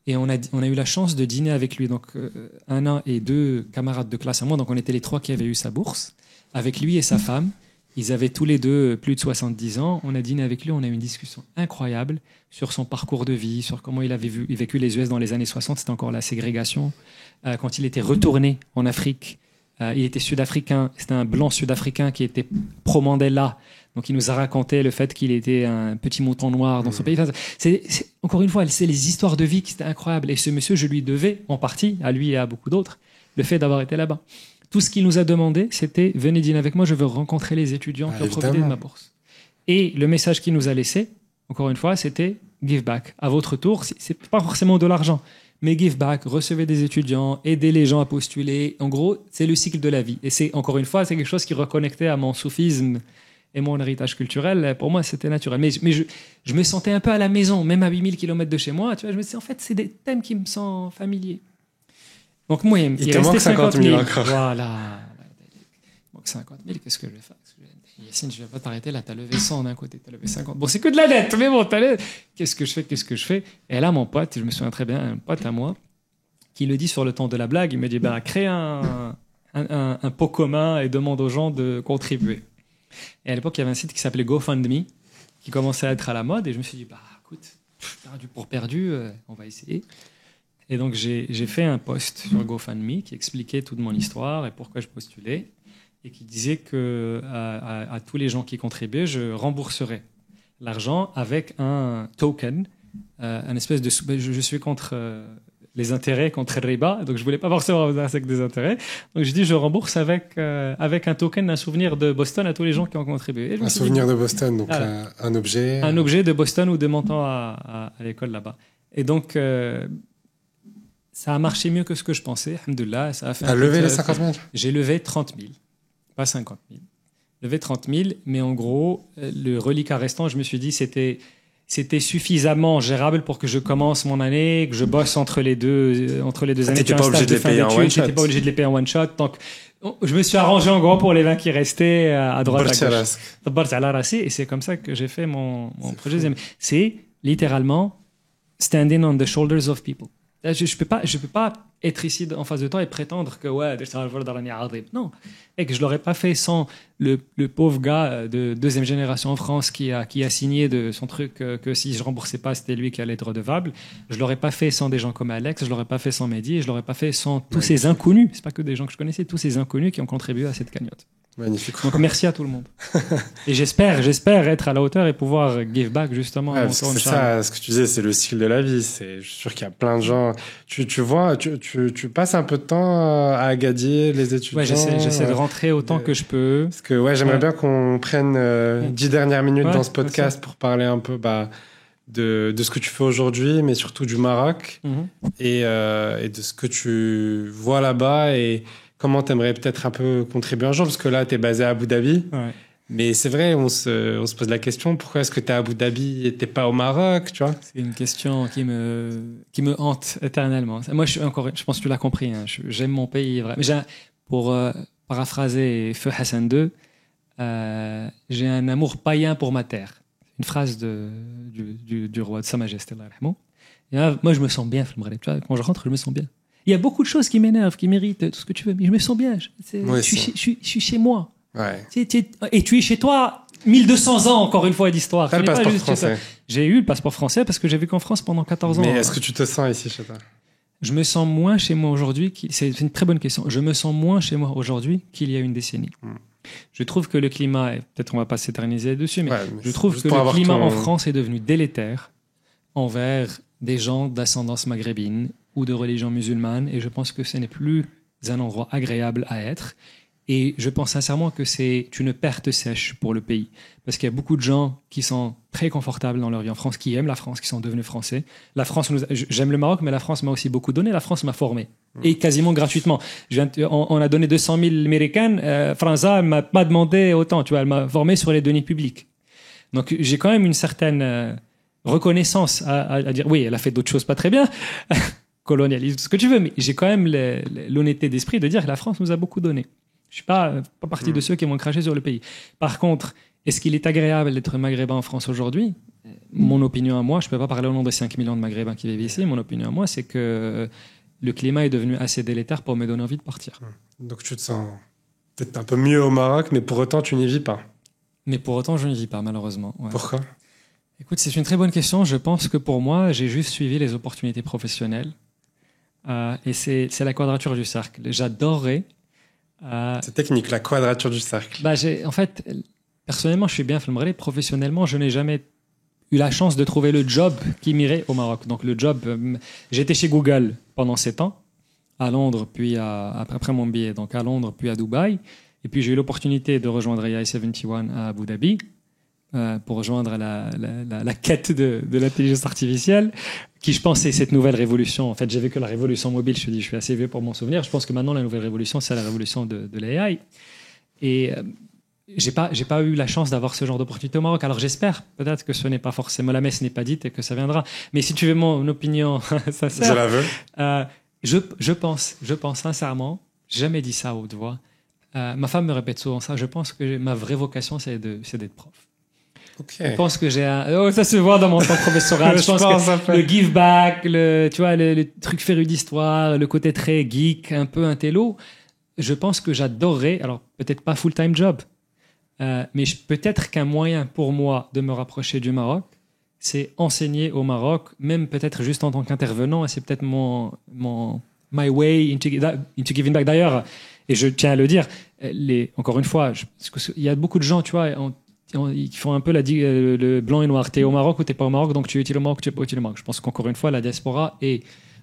Et on a eu la chance de dîner avec lui. Donc, un an et 2 camarades de classe à moi. Donc, on était les 3 qui avaient eu sa bourse, avec lui et sa femme. Ils avaient tous les deux plus de 70 ans. On a dîné avec lui, on a eu une discussion incroyable sur son parcours de vie, sur comment il avait vécu les US dans les années 60. C'était encore la ségrégation. Quand il était retourné en Afrique, il était sud-africain. C'était un blanc sud-africain qui était pro-Mandela. Donc, il nous a raconté le fait qu'il était un petit mouton noir dans son pays. Enfin, encore une fois, c'est les histoires de vie qui étaient incroyables. Et ce monsieur, je lui devais, en partie, à lui et à beaucoup d'autres, le fait d'avoir été là-bas. Tout ce qu'il nous a demandé, c'était « Venez dîner avec moi, je veux rencontrer les étudiants qui ont profité de ma bourse. » Et le message qu'il nous a laissé, encore une fois, c'était « Give back. À votre tour, c'est pas forcément de l'argent, mais give back, recevez des étudiants, aidez les gens à postuler. En gros, c'est le cycle de la vie. Et c'est, encore une fois, c'est quelque chose qui reconnectait à mon soufisme et mon héritage culturel. Pour moi, c'était naturel. Mais je me sentais un peu à la maison, même à 8000 km de chez moi. Tu vois, je me disais, en fait, c'est des thèmes qui me sont familiers. Donc, moi, il te manque 50 000 encore. Voilà. Il manque 50 000, qu'est-ce que je vais faire? Yacine, je ne vais pas t'arrêter là, t'as levé 100 d'un côté, t'as levé 50. Bon, c'est que de la dette, mais bon, qu'est-ce que je fais? Et là, mon pote, je me souviens très bien, un pote à moi, qui le dit sur le temps de la blague, il me dit, crée un pot commun et demande aux gens de contribuer. Et à l'époque, il y avait un site qui s'appelait GoFundMe, qui commençait à être à la mode, et je me suis dit, écoute, perdu pour perdu, on va essayer. Et donc, j'ai fait un post sur GoFundMe qui expliquait toute mon histoire et pourquoi je postulais, et qui disait que à tous les gens qui contribuaient, je rembourserais l'argent avec un token, un espèce de... Je suis contre les intérêts, contre le riba, donc je ne voulais pas forcément avec des intérêts. Donc, je dis, je rembourse avec un token, un souvenir de Boston à tous les gens qui ont contribué. Un souvenir de Boston, donc un objet... Un objet de Boston ou de mon temps à l'école là-bas. Et donc... ça a marché mieux que ce que je pensais, alhamdoulilah. Ça a fait levé les 50 000? J'ai levé 30 000, pas 50 000. Levé 30 000, mais en gros, le reliquat restant, je me suis dit, c'était suffisamment gérable pour que je commence mon année, que je bosse entre les deux années. T'étais pas obligé de les payer en one shot. J'étais pas obligé de les payer en one shot. Donc, je me suis arrangé en gros pour les 20 qui restaient à droite à gauche. Et c'est comme ça que j'ai fait mon projet. C'est littéralement standing on the shoulders of people. Je peux pas être ici en face de toi et prétendre que non, et que je l'aurais pas fait sans le pauvre gars de deuxième génération en France qui a signé de son truc que si je remboursais pas, c'était lui qui allait être redevable. Je l'aurais pas fait sans des gens comme Alex, je l'aurais pas fait sans Mehdi, et je l'aurais pas fait sans tous ces inconnus. C'est pas que des gens que je connaissais, tous ces inconnus qui ont contribué à cette cagnotte. Magnifique. Donc merci à tout le monde. Et j'espère être à la hauteur et pouvoir give back justement. C'est ça, ce que tu disais, c'est le cycle de la vie. Je suis sûr qu'il y a plein de gens. Tu vois, tu passes un peu de temps à Agadir, les étudiants. Ouais, j'essaie de rentrer autant que je peux. Parce que j'aimerais bien qu'on prenne 10 dernières minutes dans ce podcast pour parler un peu de ce que tu fais aujourd'hui, mais surtout du Maroc et de ce que tu vois là-bas et comment tu aimerais peut-être un peu contribuer un jour, parce que là, tu es basé à Abu Dhabi. Ouais. Mais c'est vrai, on se pose la question, pourquoi est-ce que tu es à Abu Dhabi et tu n'es pas au Maroc, tu vois? C'est une question qui me hante éternellement. Moi, je pense que tu l'as compris, hein, j'aime mon pays. Mais pour paraphraser Feu Hassan II, j'ai un amour païen pour ma terre. Une phrase du roi de Sa Majesté. Et là, moi, je me sens bien, tu vois, quand je rentre, je me sens bien. Il y a beaucoup de choses qui m'énervent, qui méritent tout ce que tu veux, mais je me sens bien. Je suis chez moi. Ouais. Et tu es chez toi 1200 ans, encore une fois, d'histoire. T'as le passeport français. J'ai eu le passeport français parce que j'ai vécu en France pendant 14 ans. Mais est-ce que tu te sens ici chez toi? Je me sens moins chez moi aujourd'hui. C'est une très bonne question. Je me sens moins chez moi aujourd'hui qu'il y a une décennie. Je trouve que le climat, peut-être on va pas s'éterniser dessus, mais je trouve que le climat en France est devenu délétère envers des gens d'ascendance maghrébine ou de religion musulmane, et je pense que ce n'est plus un endroit agréable à être. Et je pense sincèrement que c'est une perte sèche pour le pays. Parce qu'il y a beaucoup de gens qui sont très confortables dans leur vie en France, qui aiment la France, qui sont devenus français. La France, j'aime le Maroc, mais la France m'a aussi beaucoup donné. La France m'a formé. Et quasiment gratuitement. On a donné 200 000 Américaines. Franza m'a pas demandé autant. Tu vois, elle m'a formé sur les deniers publics. Donc, j'ai quand même une certaine reconnaissance à dire, oui, elle a fait d'autres choses pas très bien. Colonialisme, ce que tu veux, mais j'ai quand même l'honnêteté d'esprit de dire que la France nous a beaucoup donné. Je suis pas partie de ceux qui vont cracher sur le pays. Par contre, est-ce qu'il est agréable d'être maghrébin en France aujourd'hui? Mon opinion à moi, je peux pas parler au nom de 5 millions de maghrébins qui vivent ici, mon opinion à moi, c'est que le climat est devenu assez délétère pour me donner envie de partir. Donc tu te sens peut-être un peu mieux au Maroc, mais pour autant tu n'y vis pas. Mais pour autant, je ne vis pas, malheureusement. Ouais. Pourquoi? Écoute, c'est une très bonne question. Je pense que pour moi, j'ai juste suivi les opportunités professionnelles. Et c'est la quadrature du cercle. J'adorerais. C'est technique, la quadrature du cercle. En fait, personnellement, je suis bien filmé. Professionnellement, je n'ai jamais eu la chance de trouver le job qui m'irait au Maroc. Donc, le job, j'étais chez Google pendant 7 ans, à Londres, puis après mon billet, donc à Londres, puis à Dubaï. Et puis, j'ai eu l'opportunité de rejoindre AI71 à Abu Dhabi. Pour rejoindre la quête de l'intelligence artificielle, qui je pense est cette nouvelle révolution. En fait, j'ai vécu la révolution mobile, je suis assez vieux pour m'en souvenir. Je pense que maintenant, la nouvelle révolution, c'est la révolution de l'AI. Et j'ai pas eu la chance d'avoir ce genre d'opportunité au Maroc. Alors j'espère, peut-être que ce n'est pas forcément, la messe n'est pas dite et que ça viendra. Mais si tu veux mon opinion sincère, je la veux. Je pense sincèrement, j'ai jamais dit ça à haute voix. Ma femme me répète souvent ça. Je pense que ma vraie vocation, c'est d'être prof. Okay. Je pense que ça se voit dans mon temps professoral. je pense que le give back, tu vois, le truc féru d'histoire, le côté très geek, un peu intello, je pense que j'adorerais, alors peut-être pas full-time job, mais peut-être qu'un moyen pour moi de me rapprocher du Maroc, c'est enseigner au Maroc, même peut-être juste en tant qu'intervenant, et c'est peut-être my way into giving back. D'ailleurs, et je tiens à le dire, encore une fois, il y a beaucoup de gens, tu vois, ils font un peu le blanc et noir. T'es au Maroc ou t'es pas au Maroc, donc tu es utile au Maroc, tu es pas utile au Maroc. Je pense qu'encore une fois, la diaspora est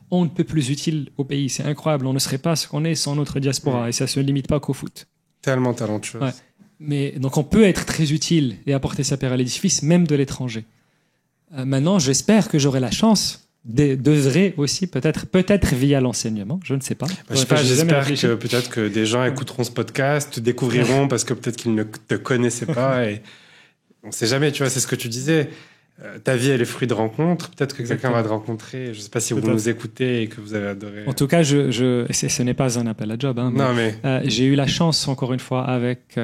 on ne peut plus utile au pays. C'est incroyable. On ne serait pas ce qu'on est sans notre diaspora. Et ça se limite pas qu'au foot. Tellement talentueux. Ouais. Mais donc on peut être très utile et apporter sa pierre à l'édifice, même de l'étranger. Maintenant, j'espère que j'aurai la chance d'œuvrer aussi, peut-être via l'enseignement, je ne sais pas. J'espère que peut-être que des gens écouteront ce podcast, te découvriront parce que peut-être qu'ils ne te connaissaient pas et on ne sait jamais, tu vois, c'est ce que tu disais. Ta vie, elle est fruit de rencontres. Peut-être que quelqu'un va te rencontrer. Je ne sais pas si vous nous écoutez et que vous avez adoré. En tout cas, ce n'est pas un appel à job. Hein, mais j'ai eu la chance, encore une fois, avec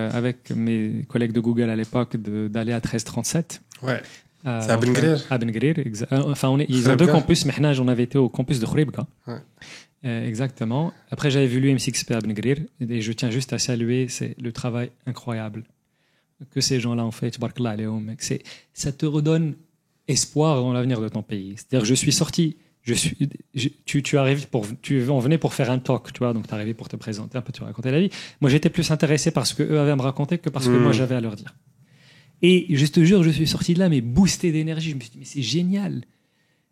mes collègues de Google à l'époque, d'aller à 1337. Ouais. C'est à Ben Guerir. À Ben Guerir, enfin, ils ont deux campus. Maintenant, on avait été au campus de Khouribga. Ouais. Exactement. Après, j'avais vu l'UM6P à Ben Guerir. Et je tiens juste à saluer le travail incroyable que ces gens-là ont fait. Ça te redonne espoir dans l'avenir de ton pays. C'est-à-dire, je suis sorti. Tu en venais pour faire un talk, tu vois, donc tu arrivé pour te présenter un peu, tu raconter la vie. Moi, j'étais plus intéressé par ce qu'eux avaient à me raconter que parce que moi, j'avais à leur dire. Et je te jure, je suis sorti de là, mais boosté d'énergie. Je me suis dit, mais c'est génial.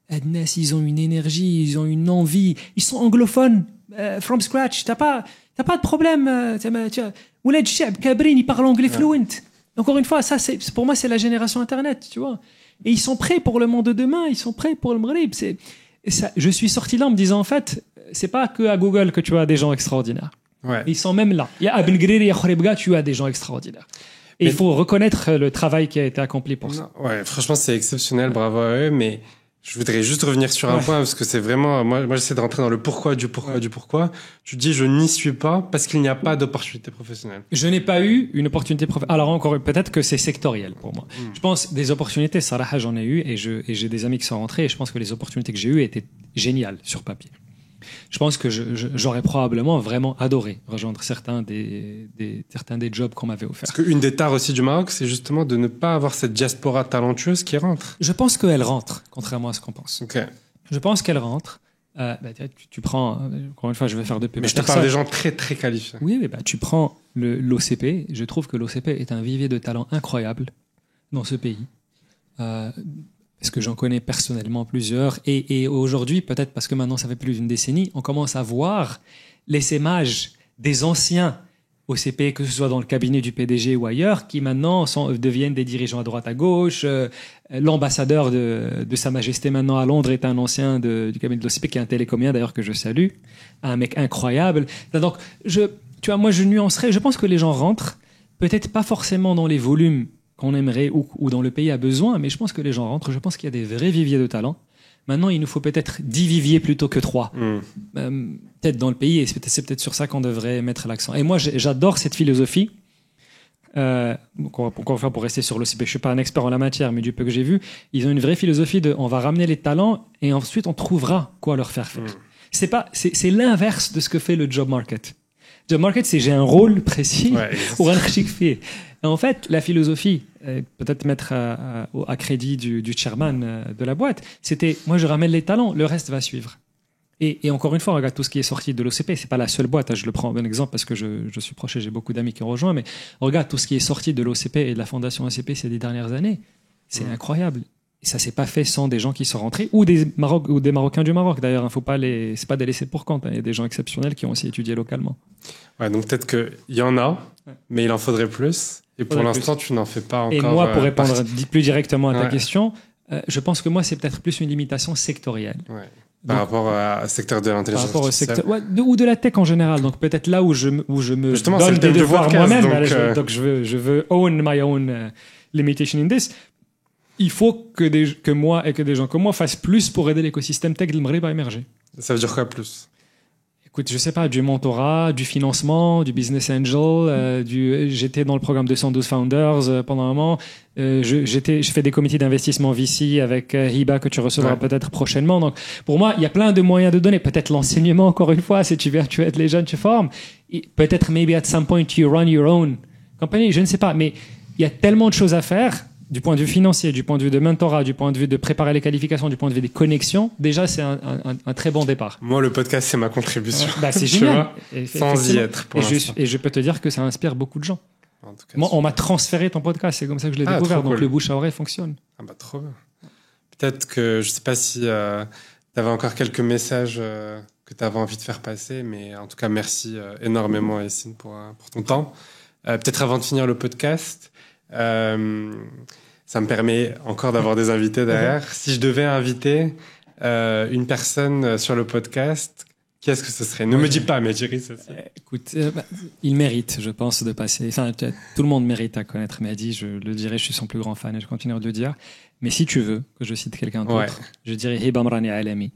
Adnas, ils ont une énergie, ils ont une envie. Ils sont anglophones, from scratch. T'as pas de problème. Ouled Cheb, Kabrin, ils parlent anglais fluent. Encore une fois, ça, pour moi, c'est la génération Internet, tu vois. Et ils sont prêts pour le monde de demain, ils sont prêts pour le Maghreb. Je suis sorti là en me disant, en fait, c'est pas que à Google que tu as des gens extraordinaires. Ouais. Ils sont même là. Il y a Ben Guerir et à Khouribga, tu as des gens extraordinaires. Et il faut reconnaître le travail qui a été accompli pour ça. Ouais, franchement, c'est exceptionnel, bravo à eux, mais je voudrais juste revenir sur un point, parce que c'est vraiment, moi j'essaie de rentrer dans le pourquoi du pourquoi. Tu dis, je n'y suis pas parce qu'il n'y a pas d'opportunité professionnelle. Je n'ai pas eu une opportunité professionnelle. Alors encore, peut-être que c'est sectoriel pour moi. Je pense, des opportunités, Sarah, j'en ai eu, et j'ai des amis qui sont rentrés, et je pense que les opportunités que j'ai eues étaient géniales sur papier. Je pense que j'aurais probablement vraiment adoré rejoindre certains des jobs qu'on m'avait offerts. Parce qu'une des tares aussi du Maroc, c'est justement de ne pas avoir cette diaspora talentueuse qui rentre. Je pense qu'elle rentre, contrairement à ce qu'on pense. Okay. Je pense qu'elle rentre. Tu prends, encore une fois, je vais faire de pub. Mais je te parle des gens très très qualifiés. Oui, mais tu prends l'OCP. Je trouve que l'OCP est un vivier de talent incroyable dans ce pays. Parce que j'en connais personnellement plusieurs. Et aujourd'hui, peut-être parce que maintenant ça fait plus d'une décennie, on commence à voir l'essaimage des anciens OCP, que ce soit dans le cabinet du PDG ou ailleurs, qui maintenant deviennent des dirigeants à droite à gauche. L'ambassadeur de Sa Majesté maintenant à Londres est un ancien du cabinet de l'OCP, qui est un télécomien d'ailleurs que je salue. Un mec incroyable. Donc, tu vois, moi je nuancerais. Je pense que les gens rentrent, peut-être pas forcément dans les volumes qu'on aimerait ou dans le pays a besoin, mais je pense que les gens rentrent. Je pense qu'il y a des vrais viviers de talent. Maintenant, il nous faut peut-être 10 viviers plutôt que 3. Peut-être dans le pays, et c'est peut-être sur ça qu'on devrait mettre l'accent. Et moi, j'adore cette philosophie. Encore une fois, pour rester sur l'OCP, je ne suis pas un expert en la matière, mais du peu que j'ai vu, ils ont une vraie philosophie de on va ramener les talents et ensuite on trouvera quoi leur faire faire. C'est l'inverse de ce que fait le job market. Job market, c'est j'ai un rôle précis Ouais, ou un chic fait. En fait, la philosophie, peut-être mettre à crédit du chairman de la boîte, c'était moi je ramène les talents, le reste va suivre. Et encore une fois, regarde tout ce qui est sorti de l'OCP. C'est pas la seule boîte. Je le prends en bon exemple parce que je suis proche et j'ai beaucoup d'amis qui ont rejoint. Mais regarde tout ce qui est sorti de l'OCP et de la fondation OCP ces 10 dernières années. C'est incroyable. Et ça s'est pas fait sans des gens qui sont rentrés ou des Marocains du Maroc. D'ailleurs, il faut pas c'est pas des laissés pour compte. Il y a des gens exceptionnels qui ont aussi étudié localement. Ouais, donc peut-être qu'il y en a, mais il en faudrait plus. Et pour l'instant, tu n'en fais pas encore. Et moi, pour répondre plus directement à ta Ouais. question, je pense que moi, c'est peut-être plus une limitation sectorielle. Ouais. Par rapport au secteur de l'intelligence Par rapport au artificielle. secteur, ou de la tech en général. Donc peut-être là où je me Justement, c'est donne le des thème du devoirs podcast, moi-même. donc, Allez, donc je veux own my own limitation in this. Il faut que moi et que des gens comme moi fassent plus pour aider l'écosystème tech de Maghreb à émerger. Ça veut dire quoi plus? Écoute, je sais pas, du mentorat, du financement, du business angel, j'étais dans le programme 212 Founders pendant un moment. Je fais des comités d'investissement VC avec Hiba que tu recevras peut-être prochainement. Donc, pour moi, il y a plein de moyens de donner. Peut-être l'enseignement, encore une fois, si tu aides les jeunes, tu formes. Peut-être, maybe at some point, you run your own company. Je ne sais pas, mais il y a tellement de choses à faire. Du point de vue financier, du point de vue de mentorat, du point de vue de préparer les qualifications, du point de vue des connexions, déjà c'est un très bon départ. Moi, le podcast, c'est ma contribution. Bah, c'est génial. Sans y être pour l'instant. Et je peux te dire que ça inspire beaucoup de gens. En tout cas, Moi, on m'a transféré ton podcast, c'est comme ça que je l'ai découvert. Donc cool. le bouche à oreille fonctionne. Ah bah trop bien. Peut-être que, je sais pas si tu avais encore quelques messages que tu avais envie de faire passer, mais en tout cas, merci énormément, Yacine, pour ton temps. Peut-être avant de finir le podcast, ça me permet encore d'avoir des invités derrière. Si je devais inviter une personne sur le podcast, qu'est-ce que ce serait? Ne me dis pas, mais Mehdi. Écoute, il mérite, je pense, de passer. Enfin, tout le monde mérite à connaître Mehdi. Je le dirai, je suis son plus grand fan et je continuerai de le dire. Mais si tu veux que je cite quelqu'un d'autre, je dirais Hiba Amrani Alami.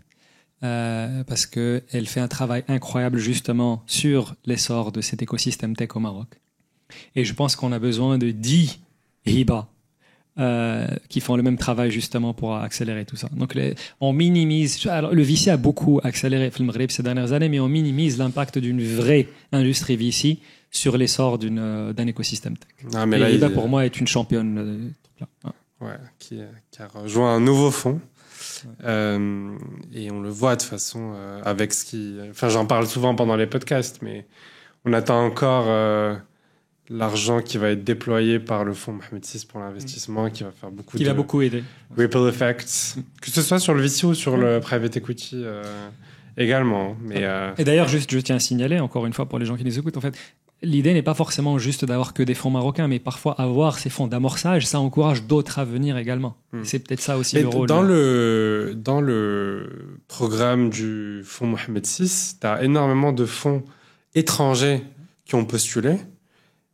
Parce qu'elle fait un travail incroyable justement sur l'essor de cet écosystème tech au Maroc. Et je pense qu'on a besoin de 10 Hiba qui font le même travail justement pour accélérer tout ça. Donc on minimise, alors le VC a beaucoup accéléré le Maghreb ces dernières années, mais on minimise l'impact d'une vraie industrie VC sur l'essor d'un écosystème tech. Ah, mais et là, Hiba pour moi est une championne. Qui a rejoint un nouveau fonds. Et on le voit de toute façon avec ce qui... Enfin, j'en parle souvent pendant les podcasts, mais on attend encore l'argent qui va être déployé par le fonds Mohamed VI pour l'investissement, qui va faire beaucoup va beaucoup aider. Ripple effects, que ce soit sur le VC ou sur le private equity également. Mais, Et d'ailleurs, juste, je tiens à signaler, encore une fois pour les gens qui nous écoutent, en fait, l'idée n'est pas forcément juste d'avoir que des fonds marocains, mais parfois avoir ces fonds d'amorçage, ça encourage d'autres à venir également. C'est peut-être ça aussi le rôle. Dans le programme du fonds Mohamed VI, tu as énormément de fonds étrangers qui ont postulé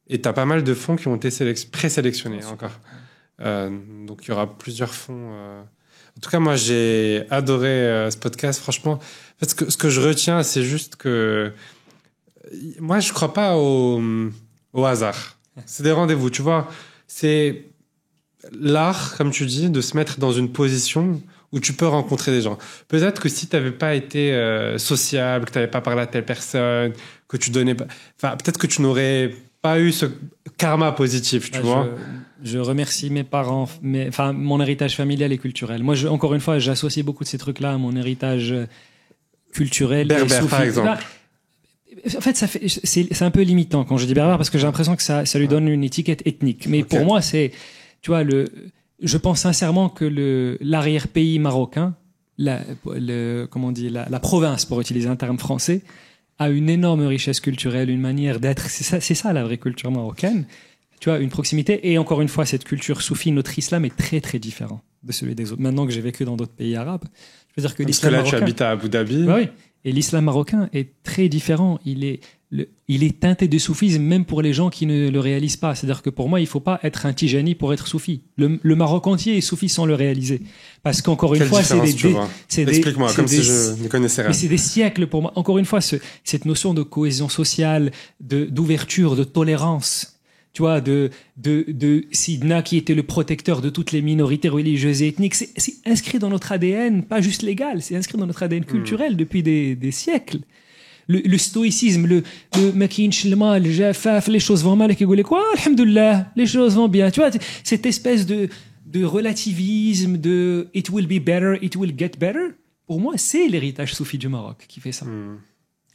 et tu as pas mal de fonds qui ont été présélectionnés encore. Donc il y aura plusieurs fonds. En tout cas, moi j'ai adoré ce podcast. Franchement, en fait, ce que je retiens, c'est juste que moi, je crois pas au hasard. C'est des rendez-vous, tu vois. C'est l'art, comme tu dis, de se mettre dans une position où tu peux rencontrer des gens. Peut-être que si tu n'avais pas été sociable, que tu n'avais pas parlé à telle personne, que tu donnais pas... Enfin, peut-être que tu n'aurais pas eu ce karma positif, tu vois. Je remercie mes parents, mon héritage familial et culturel. Moi, encore une fois, j'associe beaucoup de ces trucs-là à mon héritage culturel. Berbère, par exemple. Là, en fait, c'est un peu limitant quand je dis berbère parce que j'ai l'impression que ça lui donne une étiquette ethnique. Mais pour moi, c'est, tu vois, je pense sincèrement que l'arrière-pays marocain, comment on dit, la province, pour utiliser un terme français, a une énorme richesse culturelle, une manière d'être. C'est ça la vraie culture marocaine. Tu vois, une proximité. Et encore une fois, cette culture soufie, notre islam est très très différent de celui des autres. Maintenant que j'ai vécu dans d'autres pays arabes, je veux dire que l'islam marocain. Parce que là, tu habites à Abu Dhabi. Bah oui. Et l'islam marocain est très différent. Il est teinté de soufisme même pour les gens qui ne le réalisent pas. C'est-à-dire que pour moi, il ne faut pas être un Tijani pour être soufi. Le Maroc entier est soufi sans le réaliser. Parce qu'encore une fois, Explique-moi, comme si je ne connaissais rien. Mais c'est des siècles pour moi. Encore une fois, cette notion de cohésion sociale, d'ouverture, de tolérance. Tu vois, de Sidna qui était le protecteur de toutes les minorités religieuses et ethniques, c'est inscrit dans notre ADN, pas juste légal, c'est inscrit dans notre ADN culturel depuis des siècles. le stoïcisme, le ما كاينش المال جفاف, les choses vont mal et يقول لك alhamdoulilah, les choses vont bien. Tu vois, cette espèce de relativisme, de it will be better, it will get better. Pour moi, c'est l'héritage soufi du Maroc qui fait ça.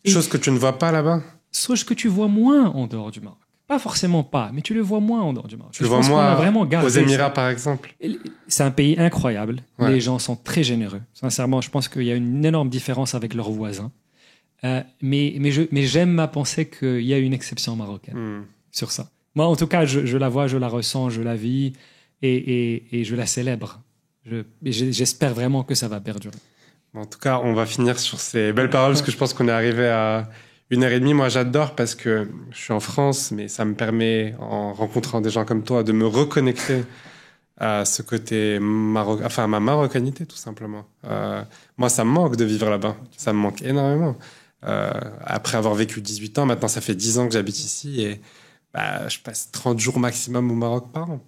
Chose que tu ne vois pas là-bas. Chose que tu vois moins en dehors du Maroc. Pas forcément pas, mais tu le vois moins en dehors du Maroc. Tu le vois moins vraiment aux Émirats, par exemple. C'est un pays incroyable. Ouais. Les gens sont très généreux. Sincèrement, je pense qu'il y a une énorme différence avec leurs voisins. Mais j'aime à penser qu'il y a une exception marocaine sur ça. Moi, en tout cas, je la vois, je la ressens, je la vis et je la célèbre. J'espère vraiment que ça va perdurer. En tout cas, on va finir sur ces belles paroles parce que je pense qu'on est arrivé à 1h30. Moi, j'adore parce que je suis en France, mais ça me permet, en rencontrant des gens comme toi, de me reconnecter à ce côté à ma marocanité, tout simplement. Moi, ça me manque de vivre là-bas. Ça me manque énormément. Après avoir vécu 18 ans, maintenant, ça fait 10 ans que j'habite ici et je passe 30 jours maximum au Maroc par an.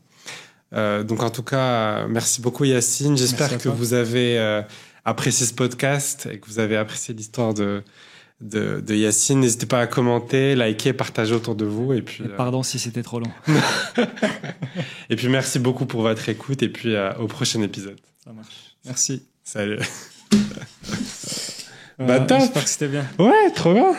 Donc, en tout cas, merci beaucoup, Yacine. J'espère que vous avez apprécié ce podcast et que vous avez apprécié l'histoire de Yacine. N'hésitez pas à commenter, liker, partager autour de vous. Et puis, pardon si c'était trop long. Et puis merci beaucoup pour votre écoute et puis au prochain épisode. Ça marche. Merci. Salut. J'espère que c'était bien. Ouais, trop bien.